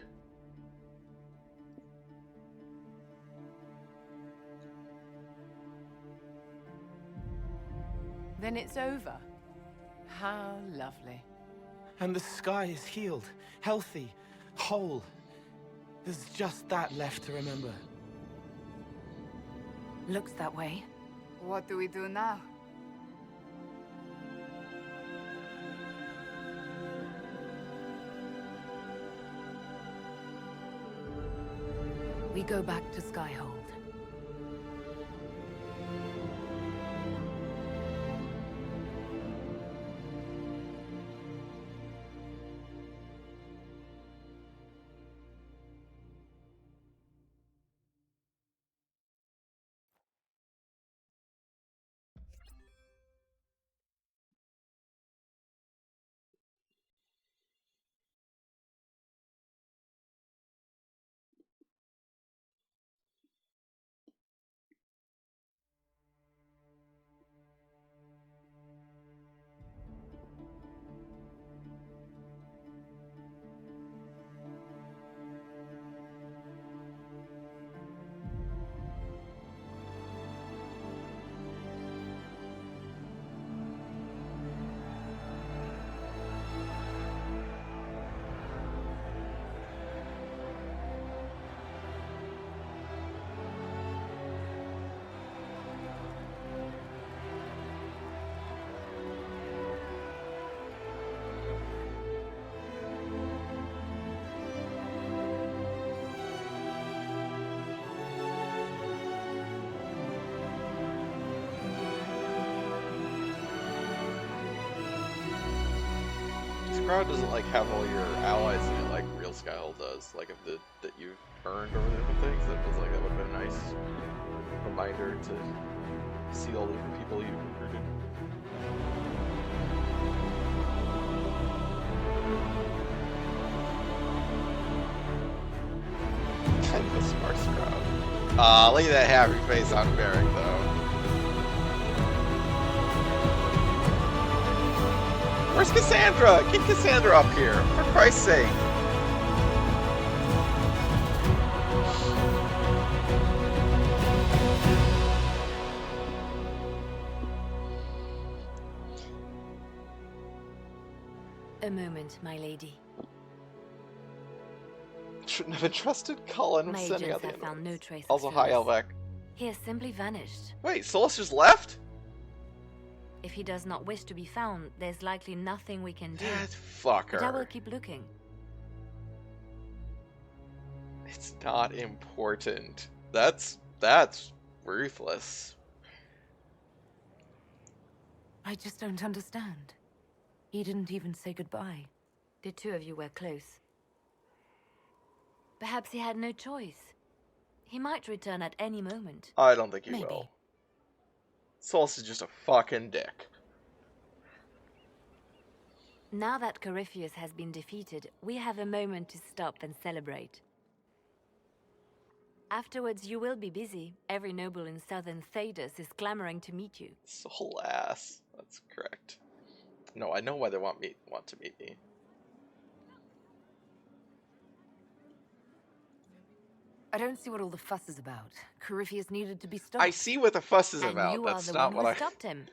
Then it's over. How lovely. And the sky is healed, healthy, whole. There's just that left to remember. Looks that way. What do we do now? We go back to Skyhold. Crowd doesn't like have all your allies in it like real Skyhold does. Like if that you've earned over the different things, that feels like that would have been a nice reminder to see all the different people you've recruited. Kind of a sparse crowd. Look at that happy face on Barrick though. Where's Cassandra? Get Cassandra up here, for Christ's sake. A moment, my lady. Shouldn't have entrusted Cullen with My sending out agents the have found no invites. trace of Also, hi, Phyllis. Elvek. He has simply vanished. Wait, Solus just left? If he does not wish to be found, there's likely nothing we can do. That fucker. But I will keep looking. It's not important. That's ruthless. I just don't understand. He didn't even say goodbye. The two of you were close. Perhaps he had no choice. He might return at any moment. I don't think he Maybe. will. Solus is just a fucking dick. Now that Corypheus has been defeated, we have a moment to stop and celebrate. Afterwards, you will be busy. Every noble in southern Thedas is clamoring to meet you. Soul ass. That's correct. No, I know why they want to meet me. I don't see what all the fuss is about. Corypheus needed to be stopped. I see what the fuss is And about. you That's are the not one what who stopped him.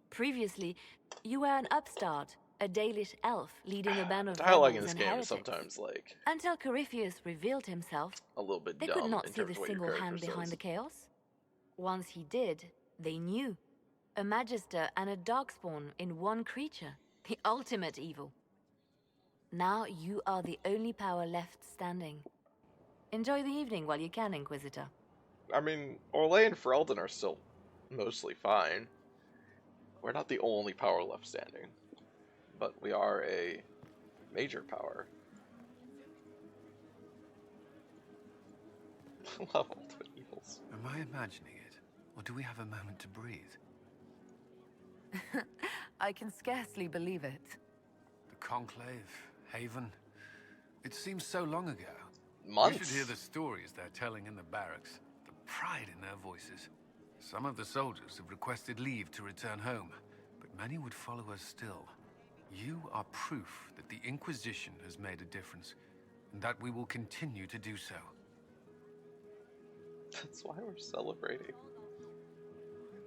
Previously, you were an upstart, a Dalish elf leading a band of Dialogue in rebels this and game is heretics. sometimes like Until Corypheus revealed himself, a little bit they dumb could not in see the terms of what your single hand character behind says. the chaos. Once he did, they knew. A Magister and a Darkspawn in one creature. The ultimate evil. Now you are the only power left standing. Enjoy the evening while you can, Inquisitor. I mean, Orlais and Ferelden are still mostly fine. We're not the only power left standing, but we are a major power. Love ultimate evils. Am I imagining it? Or do we have a moment to breathe? I can scarcely believe it. The Conclave, Haven. It seems so long ago. Months. You should hear the stories they're telling in the barracks. The pride in their voices. Some of the soldiers have requested leave to return home, but many would follow us still. You are proof that the Inquisition has made a difference, and that we will continue to do so. That's why we're celebrating.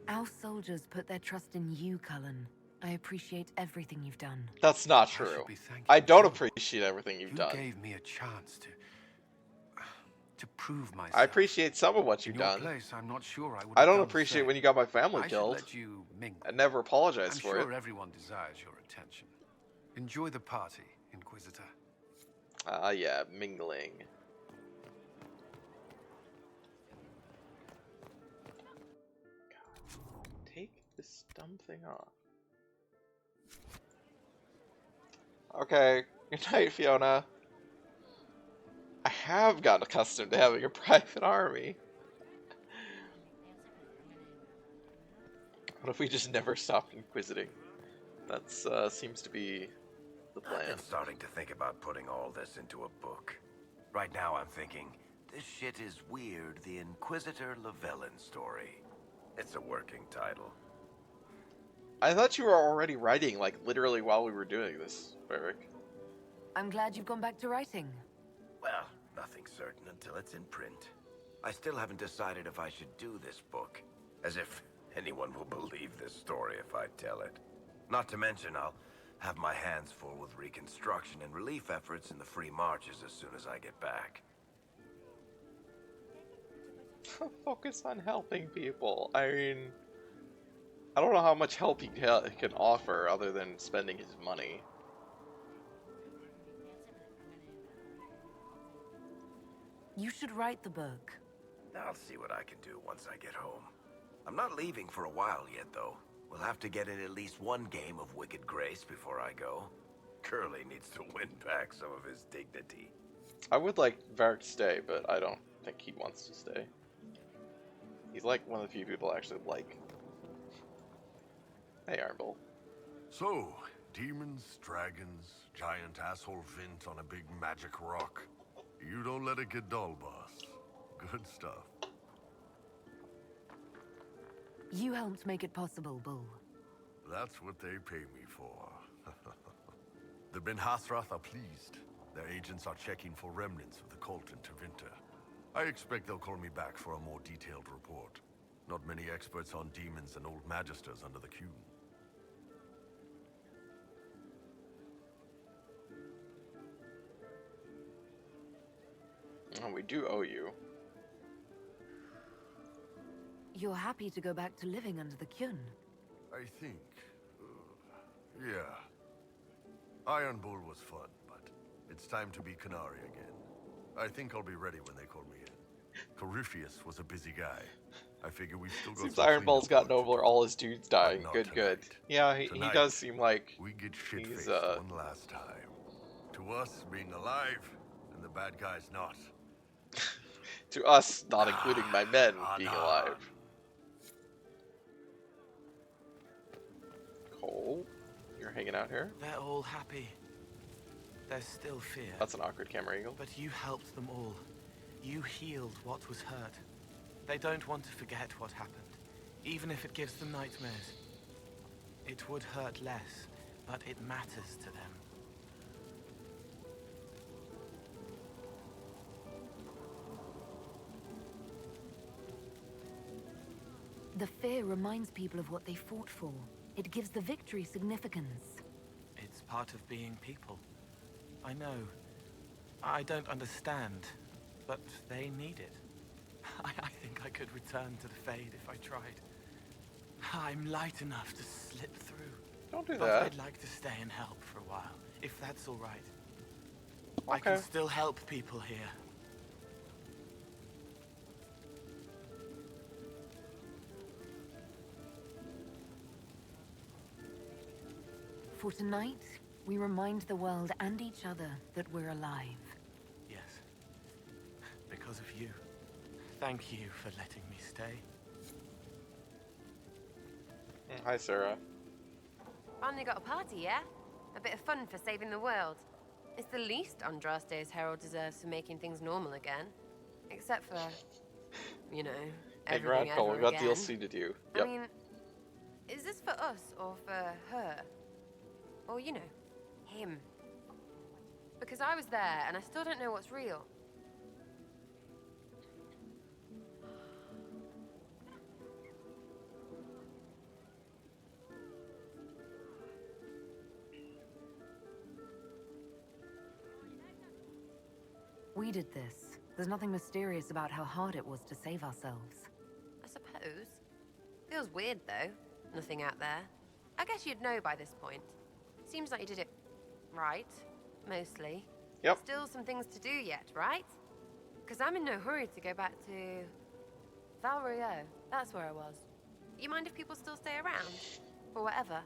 Our soldiers put their trust in you, Cullen. I appreciate everything you've done. That's not true. I don't appreciate everything you've done. You gave me a chance to prove myself. I appreciate some of what you've In your done. place, I'm not sure I would I have don't done the appreciate same. when you got my family I should killed. let you mingle. I never apologized I'm for sure it. everyone desires your attention. Enjoy the party, Inquisitor. Yeah, mingling. God, take this dumb thing off. Okay, good night, Fiona. I have gotten accustomed to having a private army. What if we just never stopped inquisiting? That's seems to be the I've plan. been starting to think about putting all this into a book. Right now I'm thinking, this shit is weird, the Inquisitor Llewellyn story. It's a working title. I thought you were already writing, like, literally while we were doing this, Beric. I'm glad you've gone back to writing. Well, nothing's certain until it's in print. I still haven't decided if I should do this book. As if anyone will believe this story if I tell it. Not to mention, I'll have my hands full with reconstruction and relief efforts in the free marches as soon as I get back. Focus on helping people. I mean, I don't know how much help he can offer other than spending his money. You should write the book. I'll see what I can do once I get home. I'm not leaving for a while yet, though. We'll have to get in at least one game of Wicked Grace before I go. Curly needs to win back some of his dignity. I would like Varric to stay, but I don't think he wants to stay. He's like one of the few people I actually like. Hey, Ironbolt. So, demons, dragons, giant asshole Vint on a big magic rock. You don't let it get dull, boss. Good stuff. You helped make it possible, Bull. That's what they pay me for. The Ben Hathrath are pleased. Their agents are checking for remnants of the cult in Tevinter. I expect they'll call me back for a more detailed report. Not many experts on demons and old magisters under the Q. Oh, we do owe you. You're happy to go back to living under the Kyun? I think. Yeah. Iron Bull was fun, but it's time to be Canary again. I think I'll be ready when they call me in. Corypheus was a busy guy. I figure we've still got Seems some Iron Ball's cleanup gotten over all his dudes dying. not Good, good. Yeah, he Tonight, does seem like we get he's, shit-faced one last time. To us, being alive, and the bad guys not. to us, not including my men being alive. Cole, you're hanging out here? They're all happy. There's still fear. That's an awkward camera angle. But you helped them all. You healed what was hurt. They don't want to forget what happened, even if it gives them nightmares. It would hurt less, but it matters to them. The fear reminds people of what they fought for. It gives the victory significance. It's part of being people. I know. I don't understand, but they need it. I think I could return to the Fade if I tried. I'm light enough to slip through. Don't do but that. I'd like to stay and help for a while, if that's all right. Okay. I can still help people here. For tonight, we remind the world and each other that we're alive. Yes. Because of you. Thank you for letting me stay. Hi, Sarah. Finally got a party, yeah? A bit of fun for saving the world. It's the least Andraste's herald deserves for making things normal again. Except for, you know, Hey, everything Grant Cole, ever we got again. DLC to do. I Yep. mean, is this for us or for her? Or, you know, him? Because I was there and I still don't know what's real. We did this. There's nothing mysterious about how hard it was to save ourselves. I suppose. Feels weird, though. Nothing out there. I guess you'd know by this point. Seems like you did it right, mostly. Yep. Still some things to do yet, right? Because I'm in no hurry to go back to Val Rio. That's where I was. You mind if people still stay around? For whatever?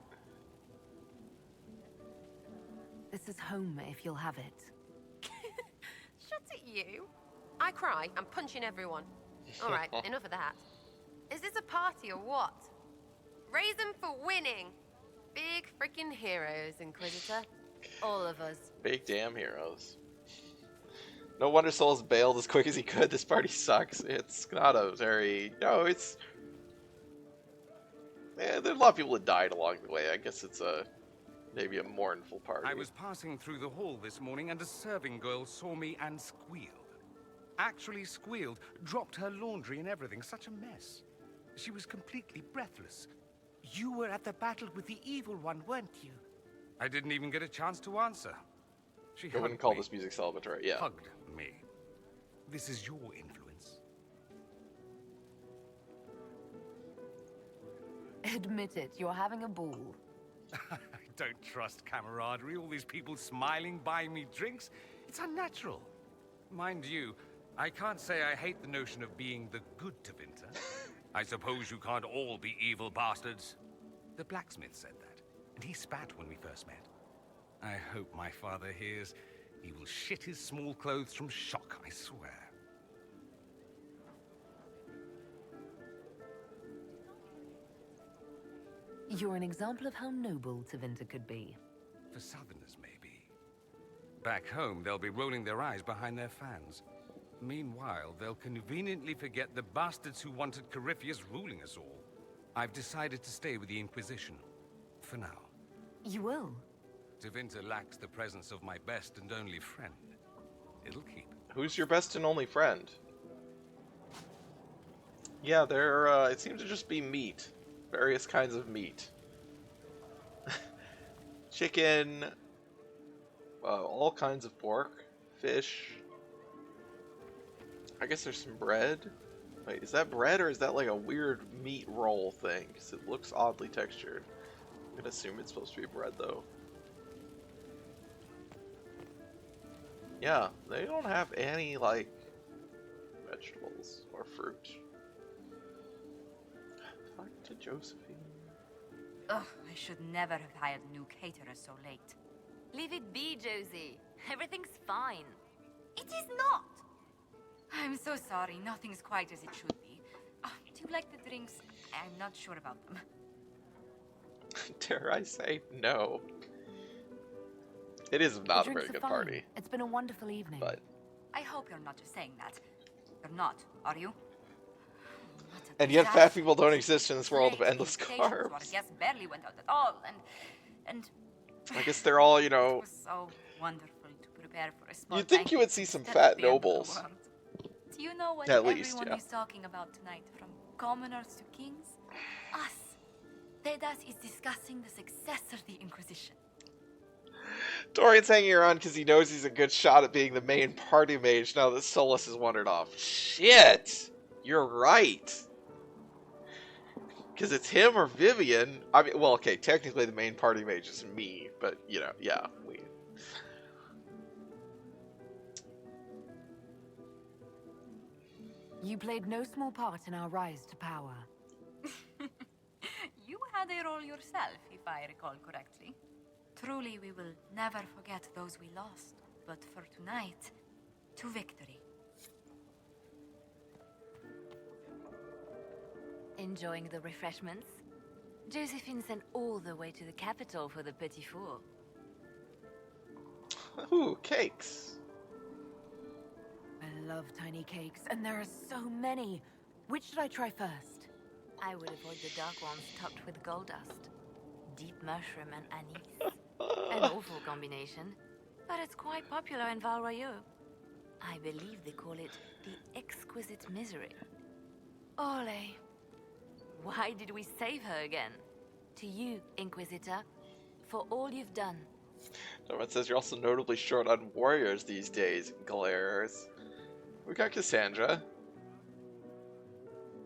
This is home if you'll have it. Shut it, you. I cry, I'm punching everyone. All right, enough of that. Is this a party or what? Raise them for winning. Big freaking heroes, Inquisitor. All of us. Big damn heroes. No wonder Soul's bailed as quick as he could. This party sucks. It's not a very... No, it's... Yeah, there are a lot of people that died along the way. I guess it's a... maybe a mournful party. I was passing through the hall this morning and a serving girl saw me and squealed. Actually squealed, dropped her laundry and everything. Such a mess. She was completely breathless. You were at the battle with the evil one, weren't you? I didn't even get a chance to answer. She I wouldn't hugged call me. this music celebratory, yeah. Hugged me. This is your influence. Admit it, you're having a ball. I don't trust camaraderie. All these people smiling, buying me drinks. It's unnatural. Mind you, I can't say I hate the notion of being the good Tevinter. I suppose you can't all be evil bastards. The blacksmith said that, and he spat when we first met. I hope my father hears. He will shit his small clothes from shock, I swear. You're an example of how noble Tevinter could be. For Southerners, maybe. Back home, they'll be rolling their eyes behind their fans. Meanwhile, they'll conveniently forget the bastards who wanted Corypheus ruling us all. I've decided to stay with the Inquisition. For now. You will? Tevinter lacks the presence of my best and only friend. It'll keep. Who's your best and only friend? Yeah, it seems to just be meat. Various kinds of meat. Chicken, all kinds of pork, fish. I guess there's some bread. Wait, is that bread or is that like a weird meat roll thing? Because it looks oddly textured. I'm gonna assume it's supposed to be bread though. Yeah, they don't have any like vegetables or fruit. Talk to Josephine. Ugh, I should never have hired a new caterer so late. Leave it be, Josie. Everything's fine. It is not! I'm so sorry, nothing's quite as it should be. Do you like the drinks? I'm not sure about them. Dare I say no? It is not a very good party. It's been a wonderful evening. But I hope you're not just saying that. You're not, are you? and yet fat people don't exist in this world of endless carbs. Our guests barely went out at all, and I guess they're all, you know. It was so wonderful to prepare for a small You'd think you would see some fat nobles. Do you know what At everyone least, yeah. is talking about tonight, from commoners to kings? Us. Dedas is discussing the successor of the Inquisition. Dorian's hanging around because he knows he's a good shot at being the main party mage now that Solus has wandered off. Shit! You're right! Because it's him or Vivian. I mean, well, okay, technically the main party mage is me, but, you know, yeah. You played no small part in our rise to power. You had a role yourself, if I recall correctly. Truly, we will never forget those we lost. But for tonight, to victory. Enjoying the refreshments? Josephine sent all the way to the capital for the petit four. Ooh, cakes. I love tiny cakes, and there are so many. Which should I try first? I would avoid the dark ones topped with gold dust. Deep mushroom and anise. An awful combination, but it's quite popular in Val Royeaux. I believe they call it the exquisite misery. Ole. Why did we save her again? To you, Inquisitor, for all you've done. Someone says you're also notably short on warriors these days, glares. We got Cassandra.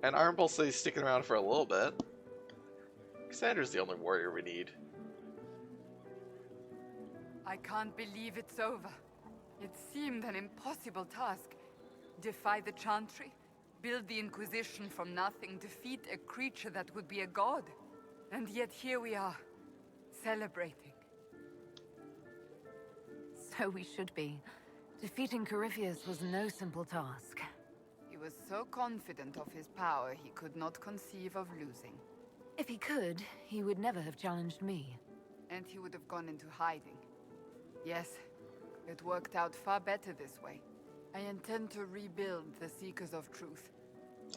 And Iron Pulse says he's sticking around for a little bit. Cassandra's the only warrior we need. I can't believe it's over. It seemed an impossible task. Defy the Chantry, build the Inquisition from nothing, defeat a creature that would be a god. And yet here we are, celebrating. So we should be. Defeating Corypheus was no simple task. He was so confident of his power, he could not conceive of losing. If he could, he would never have challenged me. And he would have gone into hiding. Yes, it worked out far better this way. I intend to rebuild the Seekers of Truth.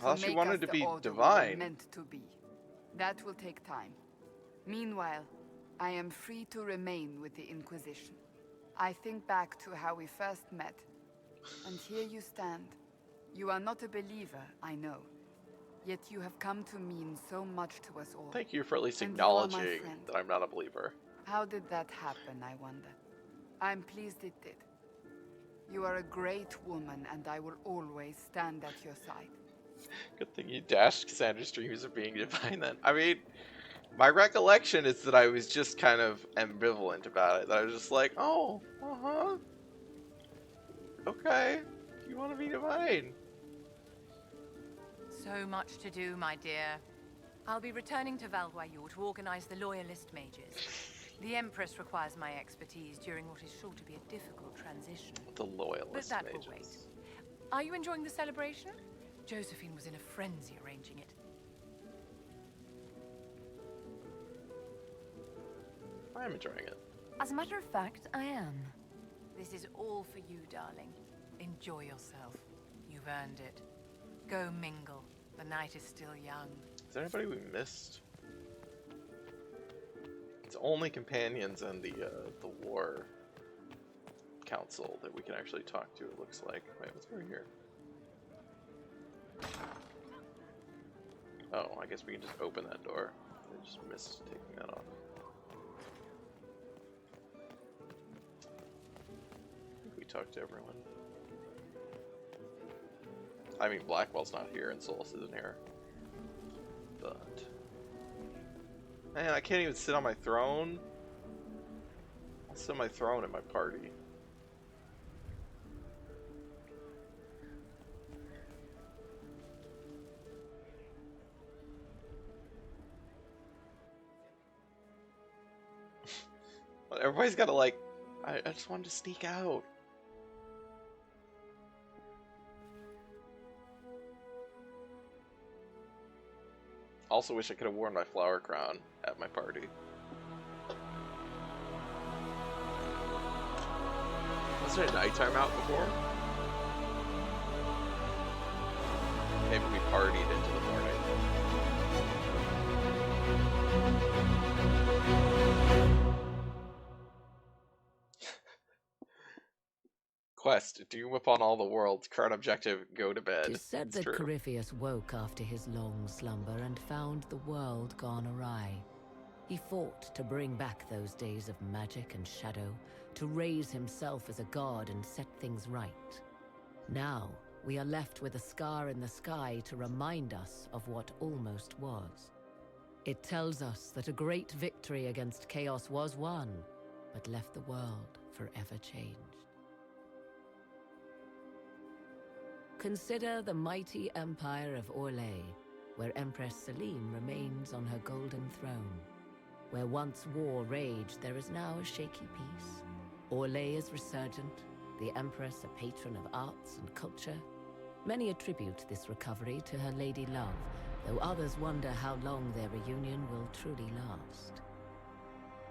Well, she make wanted us to the be order we were divine. meant to be. That will take time. Meanwhile, I am free to remain with the Inquisition. I think back to how we first met, and here you stand. You are not a believer, I know. Yet you have come to mean so much to us all. Thank you for at least And you are my acknowledging friend. that I'm not a believer. How did that happen, I wonder? I'm pleased it did. You are a great woman, and I will always stand at your side. Good thing you dashed Cassandra's dreams of being divine then. I mean, my recollection is that I was just kind of ambivalent about it. That I was just like, oh, uh-huh. Okay, you want to be divine. So much to do, my dear. I'll be returning to Val Royeaux to organize the Loyalist mages. The Empress requires my expertise during what is sure to be a difficult transition. The loyalist But that mages. will wait. Are you enjoying the celebration? Josephine was in a frenzy arranging it. I am enjoying it. As a matter of fact, I am. This is all for you, darling. Enjoy yourself. You've earned it. Go mingle. The night is still young. Is there anybody we missed? It's only companions and the war council that we can actually talk to, it looks like. Wait, what's over here? Oh, I guess we can just open that door. I just missed taking that off. I think we talked to everyone. I mean, Blackwell's not here and Solus isn't here. But... man, I can't even sit on my throne. I'll sit on my throne at my party. Everybody's gotta like... I just wanted to sneak out. Also wish I could have worn my flower crown at my party. Was there a nighttime out before? Maybe we partied into the morning. Quest, doom upon all the worlds. Current objective, go to bed. It is said It's that true. Corypheus woke after his long slumber and found the world gone awry. He fought to bring back those days of magic and shadow, to raise himself as a god and set things right. Now, we are left with a scar in the sky to remind us of what almost was. It tells us that a great victory against chaos was won, but left the world forever changed. Consider the mighty empire of Orlais, where Empress Celine remains on her golden throne. Where once war raged, there is now a shaky peace. Orlais is resurgent, the Empress a patron of arts and culture. Many attribute this recovery to her lady love, though others wonder how long their reunion will truly last.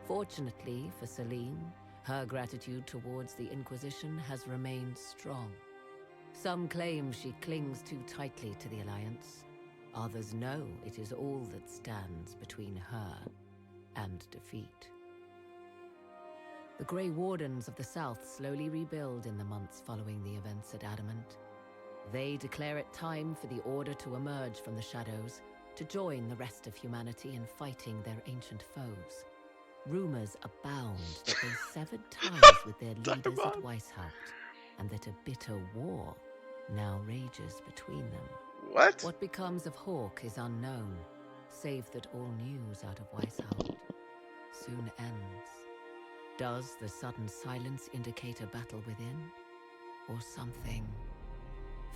Fortunately for Celine, her gratitude towards the Inquisition has remained strong. Some claim she clings too tightly to the Alliance. Others know it is all that stands between her and defeat. The Grey Wardens of the South slowly rebuild in the months following the events at Adamant. They declare it time for the Order to emerge from the shadows, to join the rest of humanity in fighting their ancient foes. Rumors abound that they severed ties with their leaders at Weishaupt, and that a bitter war now rages between them. What? What becomes of Hawke is unknown, save that all news out of Weishaupt soon ends. Does the sudden silence indicate a battle within, or something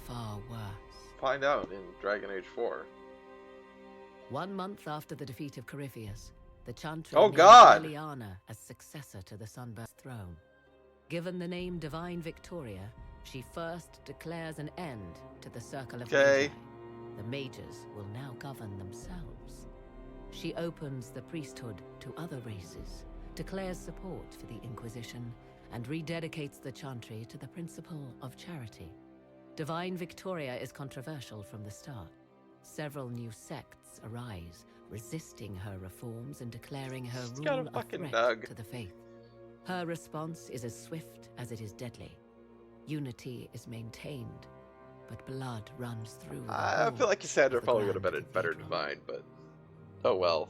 far worse? Find out in Dragon Age 4. 1 month after the defeat of Corypheus, the Chantry Oh named God! Leliana as successor to the Sunburst throne. Given the name Divine Victoria, she first declares an end to the Circle of Magi. The mages will now govern themselves. She opens the priesthood to other races, declares support for the Inquisition, and rededicates the Chantry to the principle of charity. Divine Victoria is controversial from the start. Several new sects arise, resisting her reforms and declaring her got a rule a fucking threat dog. to the faith. Her response is as swift as it is deadly. Unity is maintained, but blood runs through the I whole feel like Cassandra of the probably would have Grand been a better divine, but oh well.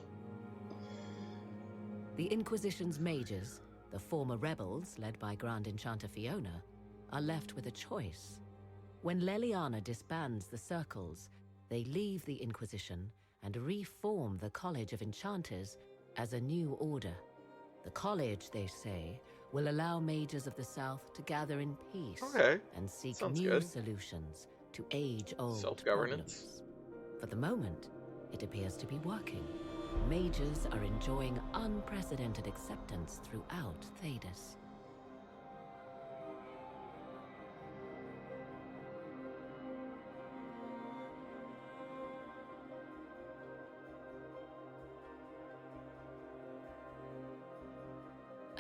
The Inquisition's mages, the former rebels led by Grand Enchanter Fiona, are left with a choice. When Leliana disbands the circles, they leave the Inquisition and reform the College of Enchanters as a new order. The college, they say, will allow mages of the South to gather in peace and seek Sounds new good. solutions to age-old Self-governance. problems. For the moment, it appears to be working. mages are enjoying unprecedented acceptance throughout Thedas.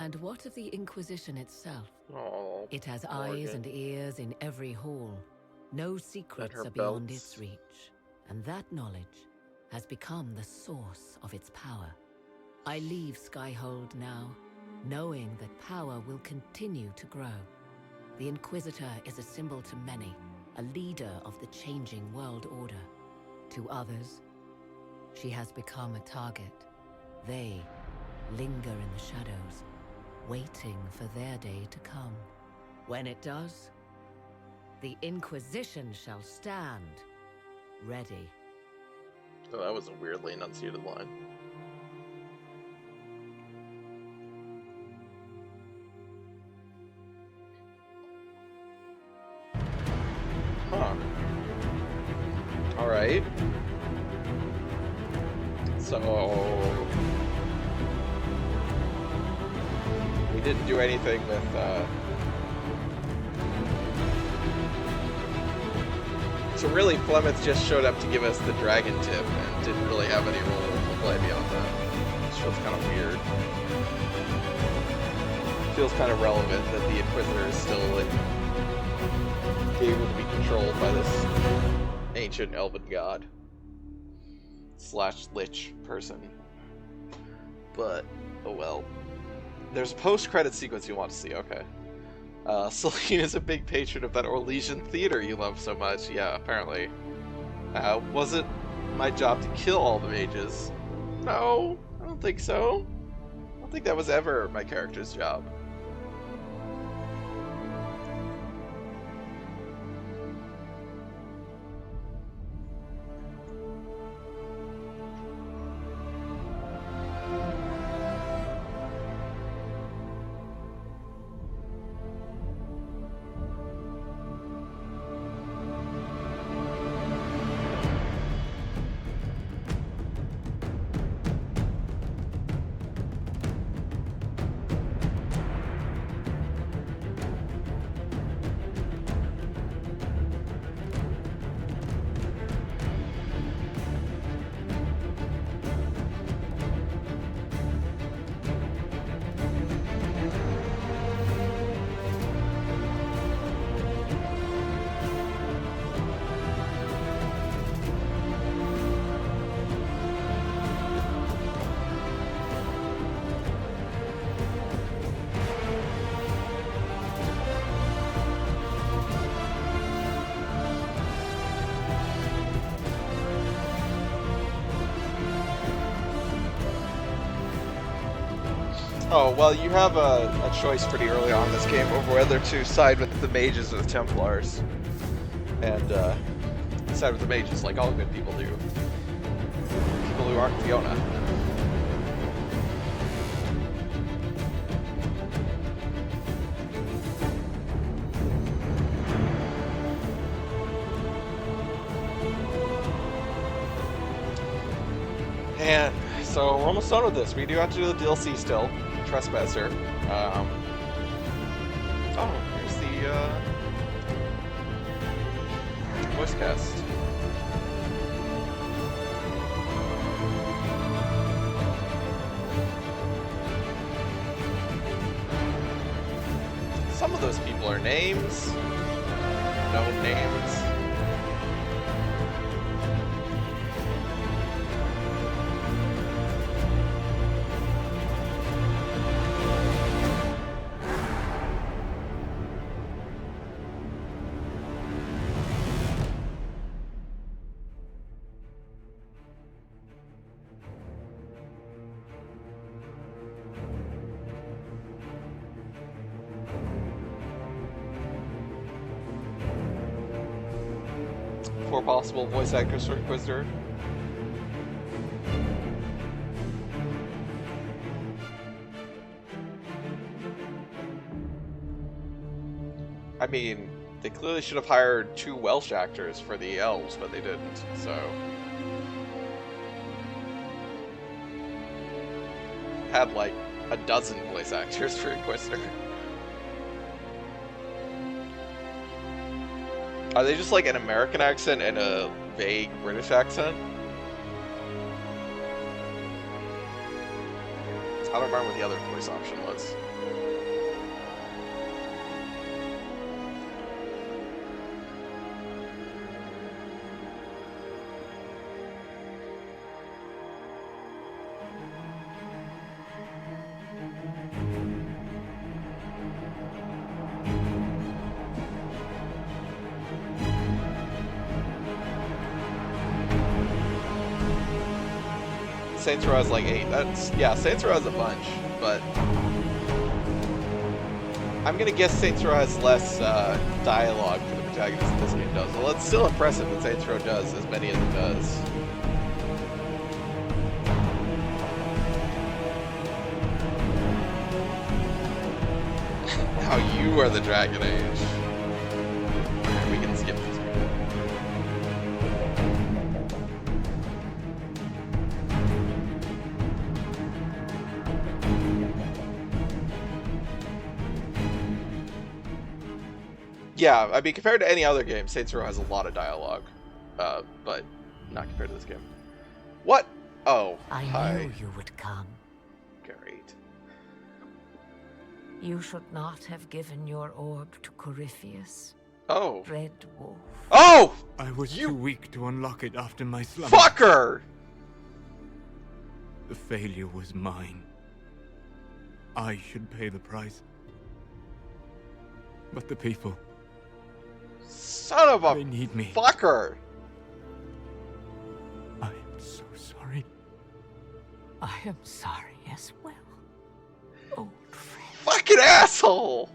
And what of the Inquisition itself? Oh, it has Morgan. eyes and ears in every hall. No secrets her are beyond belts. its reach. And that knowledge has become the source of its power. I leave Skyhold now, knowing that power will continue to grow. The Inquisitor is a symbol to many, a leader of the changing world order. To others, she has become a target. They linger in the shadows, waiting for their day to come. When it does, the Inquisition shall stand, ready. Oh, that was a weirdly enunciated line. Huh. Alright. So... we didn't do anything with, So really, Flemeth just showed up to give us the dragon tip and didn't really have any role to play beyond that. Which feels kind of weird. Feels kind of relevant that the Inquisitor is still like, able to be controlled by this ancient elven god. / lich person. But, oh well. There's a post-credit sequence you want to see, okay. Celine is a big patron of that Orlesian theater you love so much. Yeah, apparently. Was it my job to kill all the mages? No, I don't think so. I don't think that was ever my character's job. Oh, well, you have a choice pretty early on in this game over whether to side with the mages or the Templars. And, side with the mages, like all good people do. People who aren't Fiona. And so we're almost done with this. We do have to do the DLC still. Trespasser. Oh, here's the voice cast. Some of those people are names. Known names. Four possible voice actors for Inquisitor. I mean, they clearly should have hired 2 Welsh actors for the elves, but they didn't, so... had like a dozen voice actors for Inquisitor. Are they just like an American accent and a vague British accent? I don't remember what the other voice option was. Saints Row has like 8. That's, yeah, Saints Row has a bunch, but I'm gonna guess Saints Row has less dialogue for the protagonist than this game does. Well, it's still impressive that Saints Row does as many as it does. Now you are the Dragon Age. Okay, we can skip this. Yeah, I mean, compared to any other game, Saints Row has a lot of dialogue, but not compared to this game. What? Oh, I hi. knew you would come. Great. You should not have given your orb to Corypheus. Oh. Red Wolf. Oh! I was too weak to unlock it after my slumber. Fucker! The failure was mine. I should pay the price. But the people... Son of a they need me. fucker! I am so sorry. I am sorry as well. Old friend. Fucking asshole!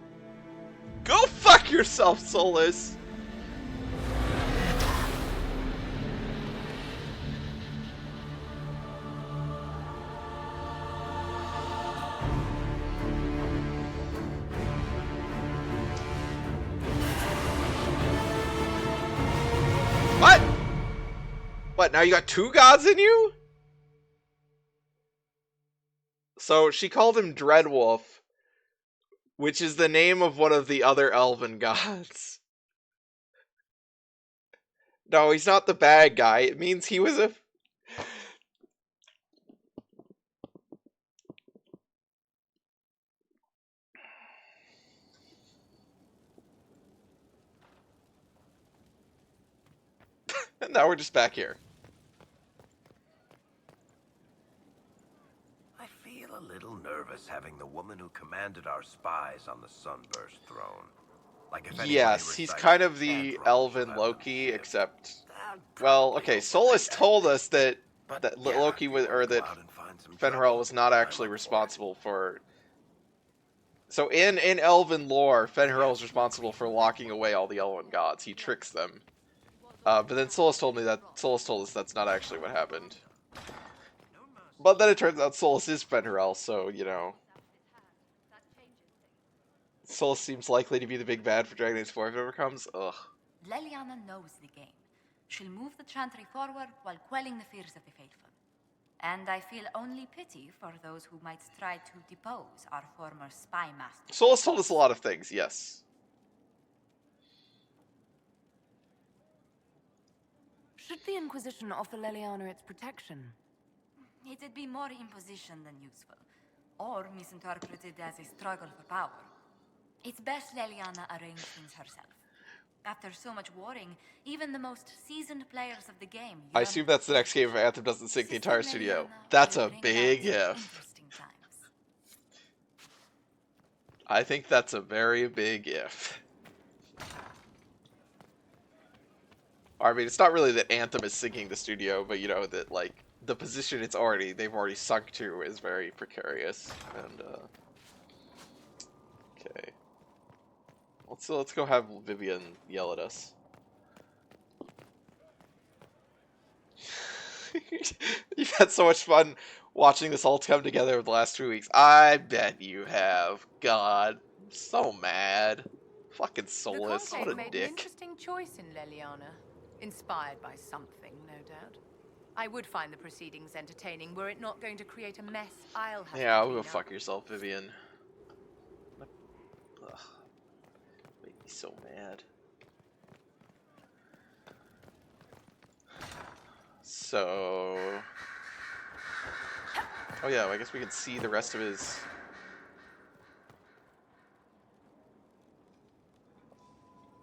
Go fuck yourself, Solus! What? What, now you got 2 gods in you? So she called him Dreadwolf, which is the name of one of the other elven gods. No, he's not the bad guy. It means he was a... And now we're just back here. I feel a little nervous having the woman who commanded our spies on the Sunburst throne. Like if Yes, he's kind of the elven Loki, except... Well, okay, Solus told us that Loki was, or that Fenrirel was not actually responsible for... So in elven lore, Fenrirel is responsible for locking away all the elven gods. He tricks them. But then Solus told us that's not actually what happened. But then it turns out Solus is Fenrirel, so, you know. Solus seems likely to be the big bad for Dragon Age 4 if it ever comes. Ugh. Leliana knows the game. She'll move the Chantry forward while quelling the fears of the faithful. And I feel only pity for those who might try to depose our former spy master. Solus told us a lot of things, yes. Should the Inquisition offer Leliana its protection? It'd be more imposition than useful, or misinterpreted as a struggle for power. It's best Leliana arrange things herself. After so much warring, even the most seasoned players of the game... I assume that's the next game if Anthem doesn't sync the entire studio. That's a big if. I think that's a very big if. I mean, it's not really that Anthem is syncing the studio, but you know that like the position they've already sunk to is very precarious. And okay, let's go have Vivian yell at us. You've had so much fun watching this all come together over the last 2 weeks. I bet you have. God, I'm so mad. Fucking Solus, what a made dick. an interesting choice in Leliana. Inspired by something, no doubt. I would find the proceedings entertaining were it not going to create a mess I'll have Yeah, to I'll clean go up. fuck yourself, Vivian. Ugh. Make me so mad. So... Oh yeah, I guess we can see the rest of his...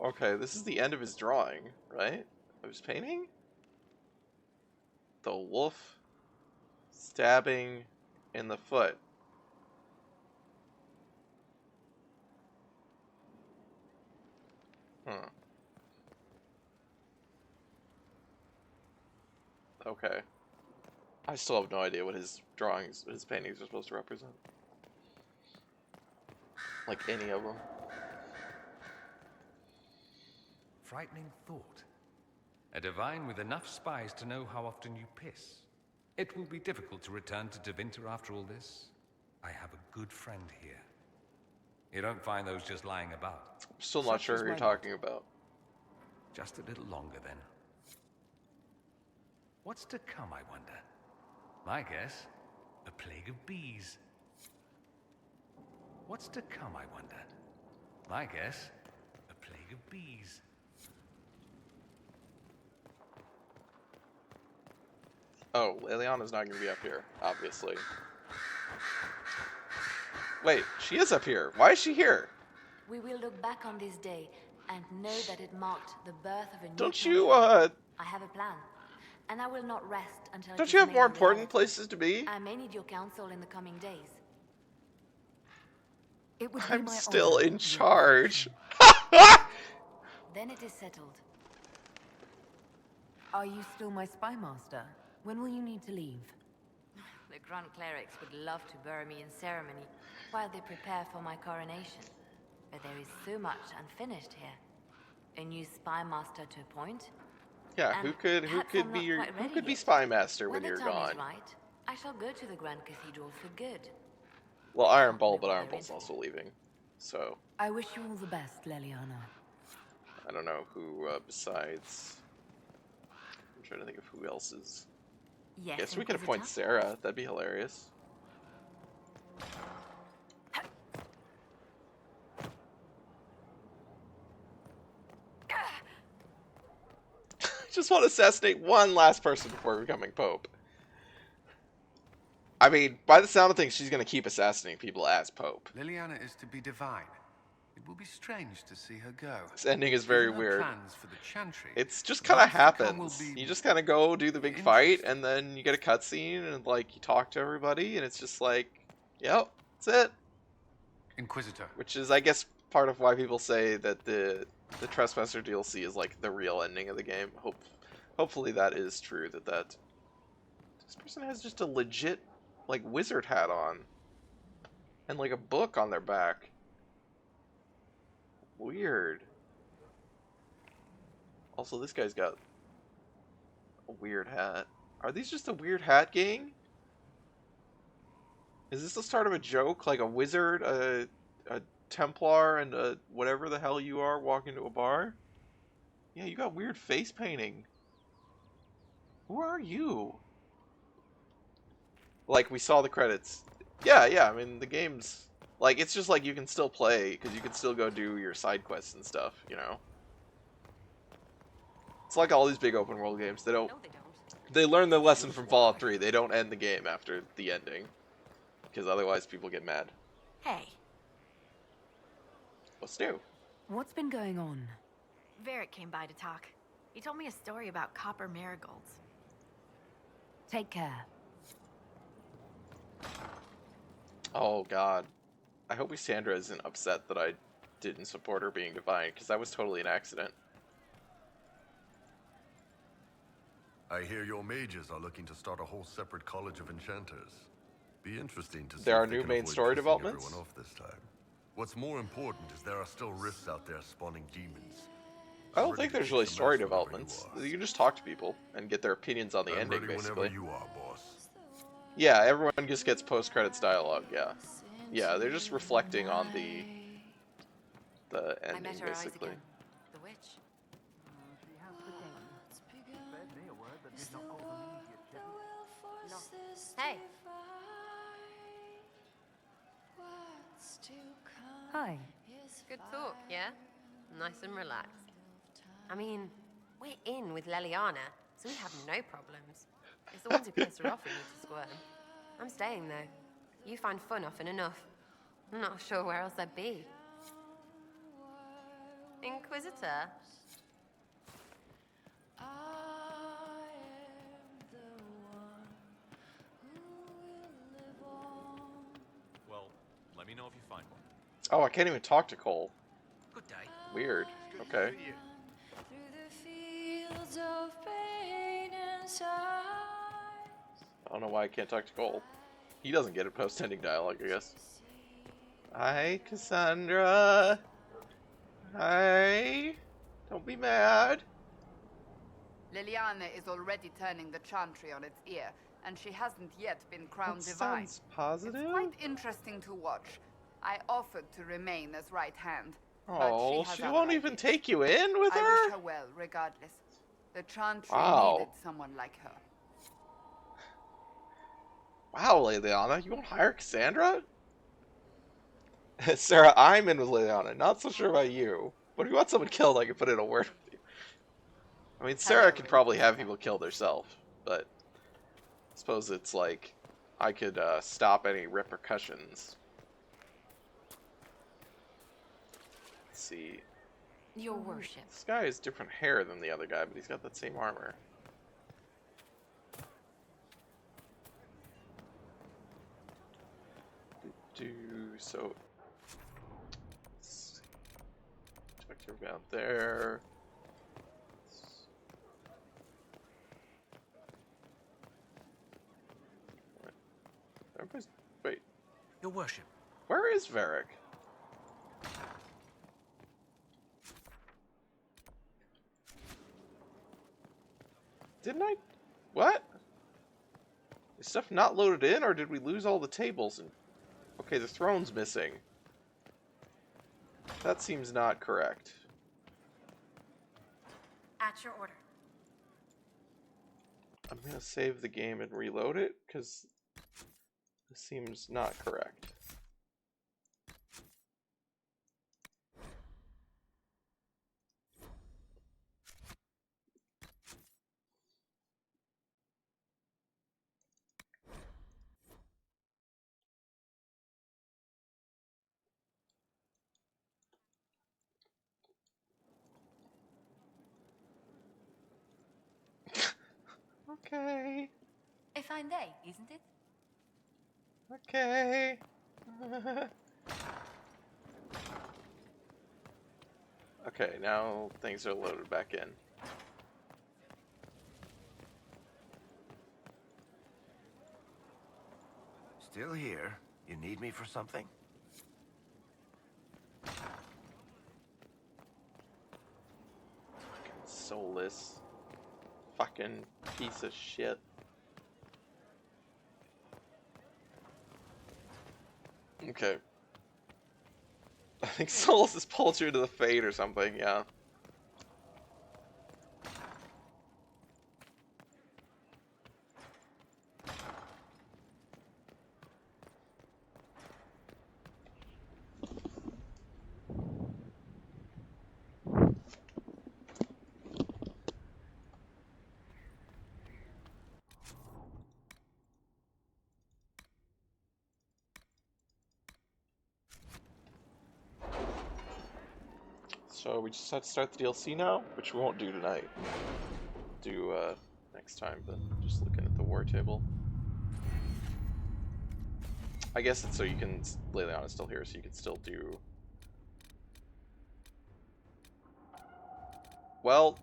Okay, this is the end of his drawing, right? Of his painting? The wolf stabbing in the foot. Huh. Okay. I still have no idea what his drawings, his paintings are supposed to represent. Like any of them. Frightening thought. A divine with enough spies to know how often you piss. It will be difficult to return to Tevinter after all this. I have a good friend here. You don't find those just lying about. I'm still not sure who you're talking about. Just a little longer then. What's to come, I wonder? My guess, a plague of bees. What's to come, I wonder? My guess, a plague of bees. Oh, Liliana's not going to be up here, obviously. Wait, she is up here. Why is she here? We will look back on this day and know that it marked the birth of a new Don't you, country. I have a plan, and I will not rest until Don't you have more important places to be? I may need your counsel in the coming days. It would be I'm my still honor. in charge. Then it is settled. Are you still my spy master? When will you need to leave? The Grand Clerics would love to bury me in ceremony while they prepare for my coronation. But there is so much unfinished here. A new spy master to appoint. Yeah, And who could perhaps be I'm not your quite who ready could be yet. spy master when the you're time gone? is right, I shall go to the Grand Cathedral for good. Well, Iron Ball, but Iron Ball's also leaving, so I wish you all the best, Leliana. I don't know who besides. I'm trying to think of who else is. Yes, Guess we could appoint Inquisitor? Sarah. That'd be hilarious. Just want to assassinate one last person before becoming Pope. I mean, by the sound of things, she's going to keep assassinating people as Pope. Liliana is to be divine. It will be strange to see her go. This ending is very Given her weird. plans for the Chantry, It's just kind of what's to come happens. will be You just kind of go do the big fight, and then you get a cutscene, and like you talk to everybody, and it's just like, yep, that's it. Inquisitor. Which is, I guess, part of why people say that the Trespasser DLC is like the real ending of the game. Hopefully that is true. That this person has just a legit like wizard hat on, and like a book on their back. Weird. Also, this guy's got a weird hat. Are these just a weird hat gang? Is this the start of a joke? Like a wizard, a Templar, and a whatever the hell you are walk into a bar? Yeah, you got weird face painting. Who are you? Like, we saw the credits. Yeah, I mean, the game's... Like, it's just like you can still play, because you can still go do your side quests and stuff, you know? It's like all these big open world games. They don't... They learn their lesson from Fallout 3. They don't end the game after the ending. Because otherwise people get mad. Hey. What's new? What's been going on? Varric came by to talk. He told me a story about copper marigolds. Take care. Oh, God. I hope Sandra isn't upset that I didn't support her being divine, because that was totally an accident. I hear your mages are looking to start a whole separate college of enchanters. Be interesting to see There are if they new can main avoid story pissing developments? everyone off this time. What's more important is there are still rifts out there spawning demons. I don't think there's really story developments. You can just talk to people and get their opinions on the I'm ending, ready basically. whenever you are, boss. Yeah, everyone just gets post-credits dialogue, yeah. Yeah, they're just reflecting on the ending, basically. The witch. Hi. Good talk, yeah? Nice and relaxed. I mean, we're in with Leliana, so we have no problems. It's the ones who piss her off who need to squirm. I'm staying, though. You find fun often enough. I'm not sure where else I'd be. Inquisitor? Well, let me know if you find one. Oh, I can't even talk to Cole. Good day. Weird. Okay. I don't know why I can't talk to Cole. He doesn't get a post-ending dialogue, I guess. Hi, Cassandra. Hi. Don't be mad. Liliana is already turning the chantry on its ear, and she hasn't yet been crowned That divine. sounds positive. It's quite interesting to watch. I offered to remain as right hand. Oh, but she won't even take you in with I her? wish her well, regardless. The chantry Wow. needed someone like her. Wow, Liliana, you won't hire Cassandra? Sarah, I'm in with Liliana. Not so sure about you. But if you want someone killed, I can put in a word with you. I mean, Sarah could probably have people killed herself, but I suppose it's like I could stop any repercussions. Let's see. Your worship. This guy has different hair than the other guy, but he's got that same armor. So check out there. Everybody's, wait. Your worship. Where is Varric? Didn't I? What? Is stuff not loaded in, or did we lose all the tables? And okay, the throne's missing. That seems not correct. At your order. I'm gonna save the game and reload it, because this seems not correct. Okay. A fine day, isn't it? Okay. Okay, now things are loaded back in. Still here? You need me for something? Soulless. Fucking piece of shit. Okay. I think Solus has pulled you to the fate or something, yeah. So we just have to start the DLC now, which we won't do tonight. Do next time, but just looking at the war table. I guess it's so you can, Liliana's still here, so you can still do. Well,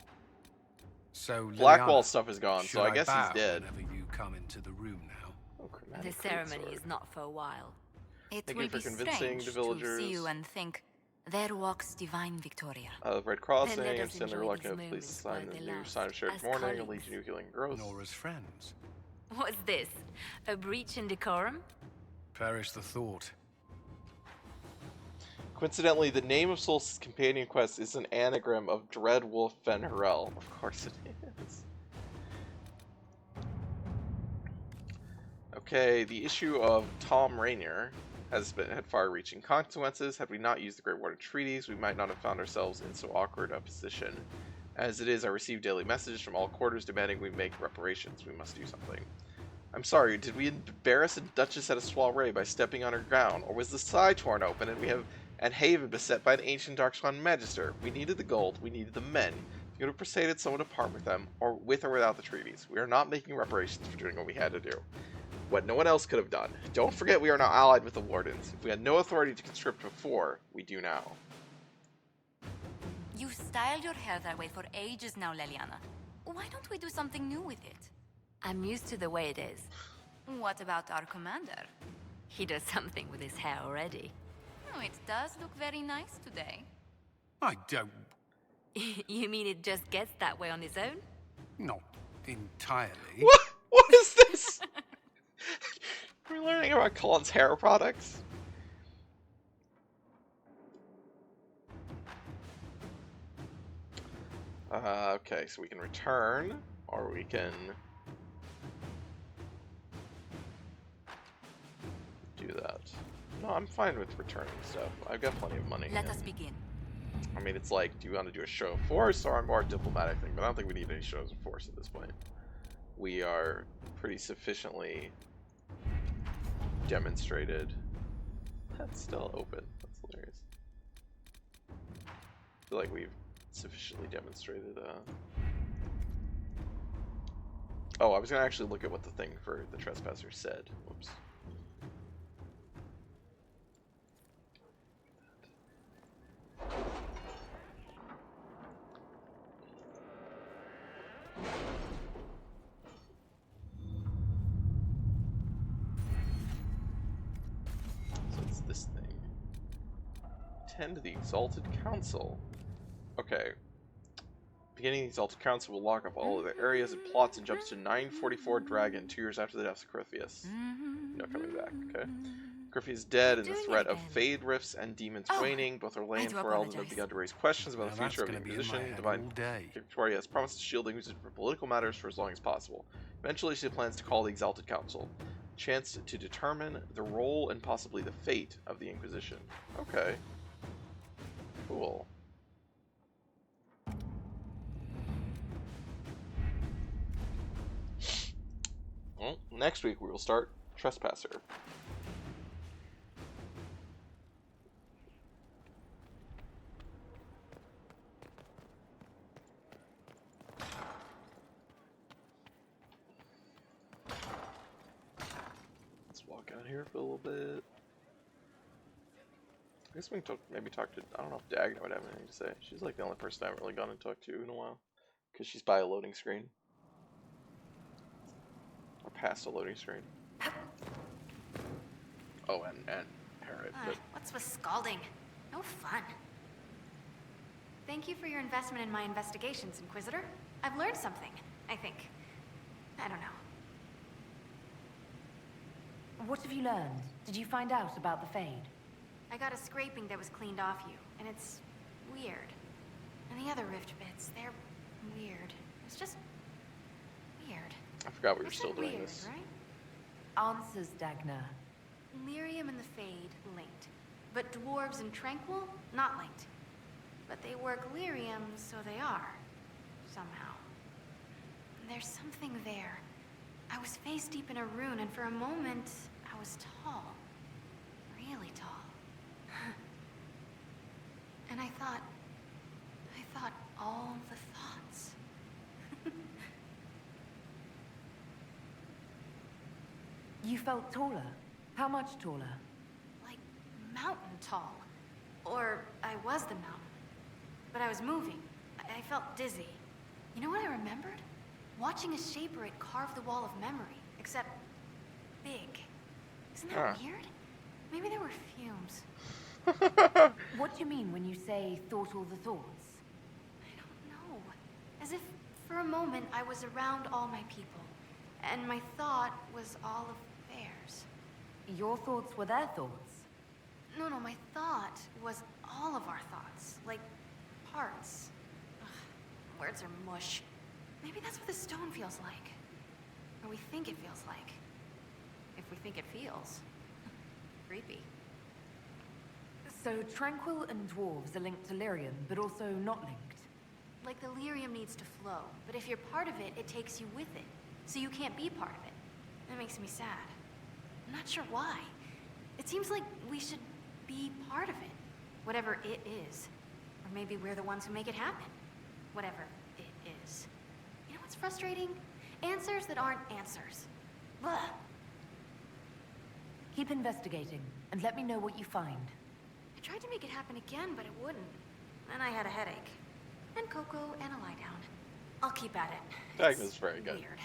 so Blackwall Liliana, stuff is gone, so should I guess bow he's dead. Whenever you come into the room now. Oh, The ceremony is not for a while. It Thank will you for be convincing strange the to villagers. see you and think, there walks divine Victoria. Red Crossing, Then let us understand the enjoy reluctant these please moments sign while the they new last, sign of shared as mourning, a colleagues. Legion of Healing Growth. Nora's friends. What's this? A breach in decorum? Perish the thought. Coincidentally, the name of Solstice's companion quest is an anagram of Dread Wolf Fen Harel. Of course it is. Okay, the issue of Tom Rainier. had far-reaching consequences. Had we not used the Great Warden treaties, we might not have found ourselves in so awkward a position. As it is, I receive daily messages from all quarters demanding we make reparations. We must do something. I'm sorry, did we embarrass a Duchess at a soiree by stepping on her gown, or was the sky torn open and we have at Haven beset by the ancient Darkspawn Magister? We needed the gold, we needed the men. You would have persuaded someone to part with them, or with or without the treaties. We are not making reparations for doing what we had to do. What no one else could have done. Don't forget we are now allied with the Wardens. If we had no authority to conscript before, we do now. You've styled your hair that way for ages now, Leliana. Why don't we do something new with it? I'm used to the way it is. What about our commander? He does something with his hair already. Oh, it does look very nice today. I don't... You mean it just gets that way on its own? Not entirely. What is this? We're learning about Colin's hair products. Okay, so we can return, or we can do that. No, I'm fine with returning stuff. I've got plenty of money. Let us begin. I mean, it's like, do you want to do a show of force or a more diplomatic thing? But I don't think we need any shows of force at this point. We are pretty sufficiently demonstrated. That's still open. That's hilarious. I feel like we've sufficiently demonstrated. Oh, I was gonna actually look at what the thing for the trespasser said. Whoops. So it's this thing. Attend the Exalted Council. Okay. Beginning the Exalted Council will lock up all of their areas and plots and jumps to 944 Dragon, 2 years after the death of Corypheus. No coming back, okay? Corypheus is dead, and the threat of Fade Rifts and Demons waning. Both Orlais and Ferelden have begun to raise questions about the future of the Inquisition. Divine Victoria has promised to shield the Inquisition for political matters for as long as possible. Eventually, she plans to call the Exalted Council. Chance to determine the role and possibly the fate of the Inquisition. Okay. Cool. Well, next week we will start Trespasser. Let's walk out here for a little bit. I guess we can maybe talk to, I don't know if Dagna would have anything to say. She's like the only person I haven't really gone and talked to in a while. Because she's by a loading screen. Or past a loading screen. Oh, and Harriet. But... What's with scalding? No fun. Thank you for your investment in my investigations, Inquisitor. I've learned something, I think. I don't know. What have you learned? Did you find out about the Fade? I got a scraping that was cleaned off you, and it's weird. And the other rift bits, they're weird. It's just weird. I forgot we were still doing this. Right? Answers, Dagna. Lyrium and the Fade linked, but dwarves and Tranquil not linked. But they work Lyrium, so they are. Somehow. There's something there. I was face deep in a rune, and for a moment, I was tall. Really tall. And I thought all the thoughts. You felt taller? How much taller? Like mountain tall. Or I was the mountain. But I was moving. I felt dizzy. You know what I remembered? Watching a shaper it carve the wall of memory, except big. Isn't that weird? Maybe there were fumes. What do you mean when you say thought all the thoughts? I don't know. As if for a moment I was around all my people, and my thought was all of theirs. Your thoughts were their thoughts? No, my thought was all of our thoughts, like parts. Ugh, words are mush. Maybe that's what the stone feels like. Or we think it feels like. If we think it feels. Creepy. So Tranquil and Dwarves are linked to Lyrium, but also not linked. Like the lyrium needs to flow, but if you're part of it, it takes you with it. So you can't be part of it. That makes me sad. I'm not sure why. It seems like we should be part of it. Whatever it is. Or maybe we're the ones who make it happen. Whatever it is. You know what's frustrating? Answers that aren't answers. Blah. Keep investigating, and let me know what you find. I tried to make it happen again, but it wouldn't. Then I had a headache. And cocoa and a lie down. I'll keep at it. Dagna's very good. Weird.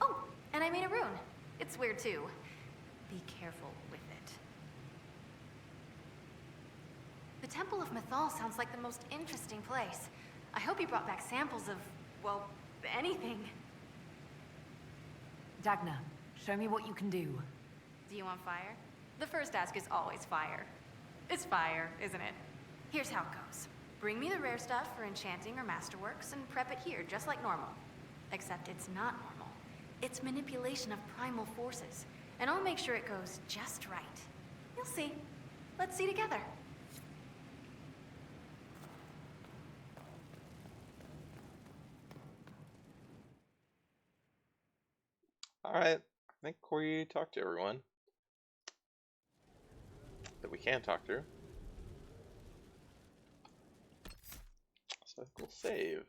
Oh, and I made a rune. It's weird too. Be careful with it. The Temple of Mythal sounds like the most interesting place. I hope you brought back samples of, well, anything. Dagna, show me what you can do. Do you want fire? The first ask is always fire. It's fire, isn't it? Here's how it goes. Bring me the rare stuff for enchanting or masterworks and prep it here, just like normal. Except it's not normal. It's manipulation of primal forces. And I'll make sure it goes just right. You'll see. Let's see together. Alright, I think we talked to everyone that we can talk to. So we'll save.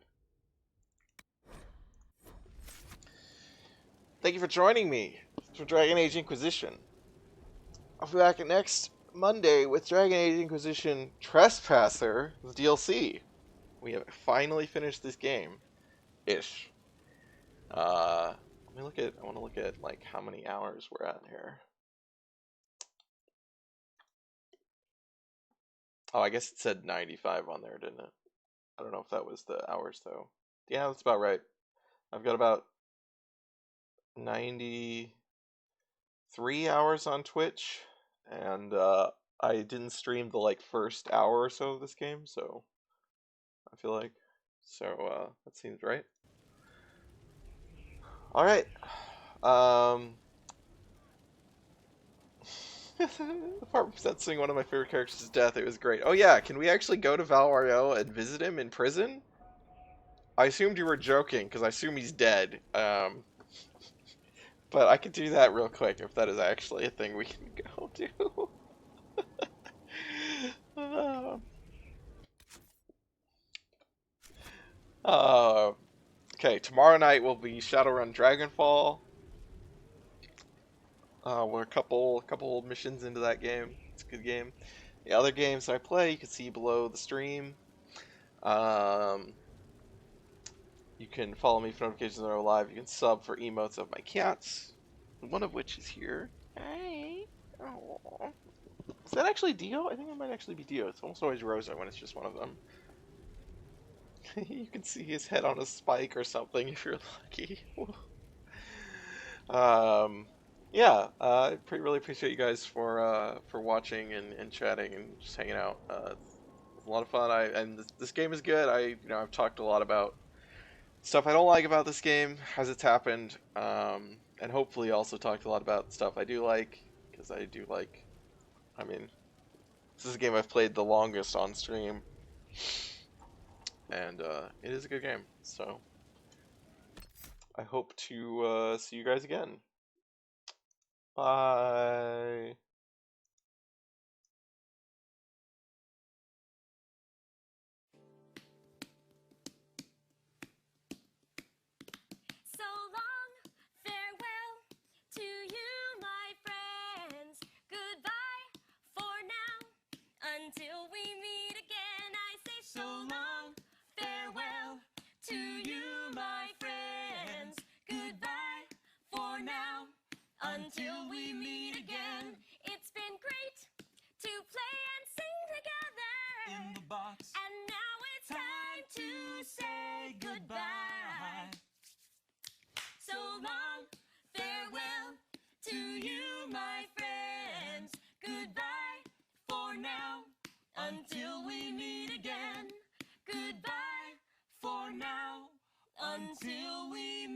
Thank you for joining me for Dragon Age Inquisition. I'll be back next Monday with Dragon Age Inquisition Trespasser, the DLC. We have finally finished this game. Ish. I want to look at like how many hours we're at here. Oh, I guess it said 95 on there, didn't it? I don't know if that was the hours though. Yeah, that's about right. I've got about 93 hours on Twitch, and I didn't stream the like first hour or so of this game, so I feel like that seems right. All right. Apart from sensing one of my favorite characters' death, it was great. Oh yeah, can we actually go to Val Ariel and visit him in prison? I assumed you were joking, because I assume he's dead. But I could do that real quick if that is actually a thing we can go do. Okay, tomorrow night will be Shadowrun Dragonfall. We're a couple missions into that game. It's a good game. The other games I play, you can see below the stream. You can follow me for notifications when I'm live. You can sub for emotes of my cats, one of which is here. Hi. Aww. Is that actually Dio? I think it might actually be Dio. It's almost always Rosa when it's just one of them. You can see his head on a spike or something if you're lucky. Yeah, I really appreciate you guys for watching and chatting and just hanging out. It's a lot of fun. And this game is good. I've talked a lot about stuff I don't like about this game as it's happened, and hopefully also talked a lot about stuff I do like, because I do like. I mean, this is a game I've played the longest on stream, and it is a good game. So I hope to see you guys again. Bye. So long, farewell to you, my friends. Goodbye for now, until we meet again. I say so long, farewell to you, my friends. Goodbye for now, until we meet again. It's been great to play and sing together in the box, and now it's time to say goodbye. So long, farewell to you, my friends. Goodbye for now, until we meet again. Goodbye for now, until we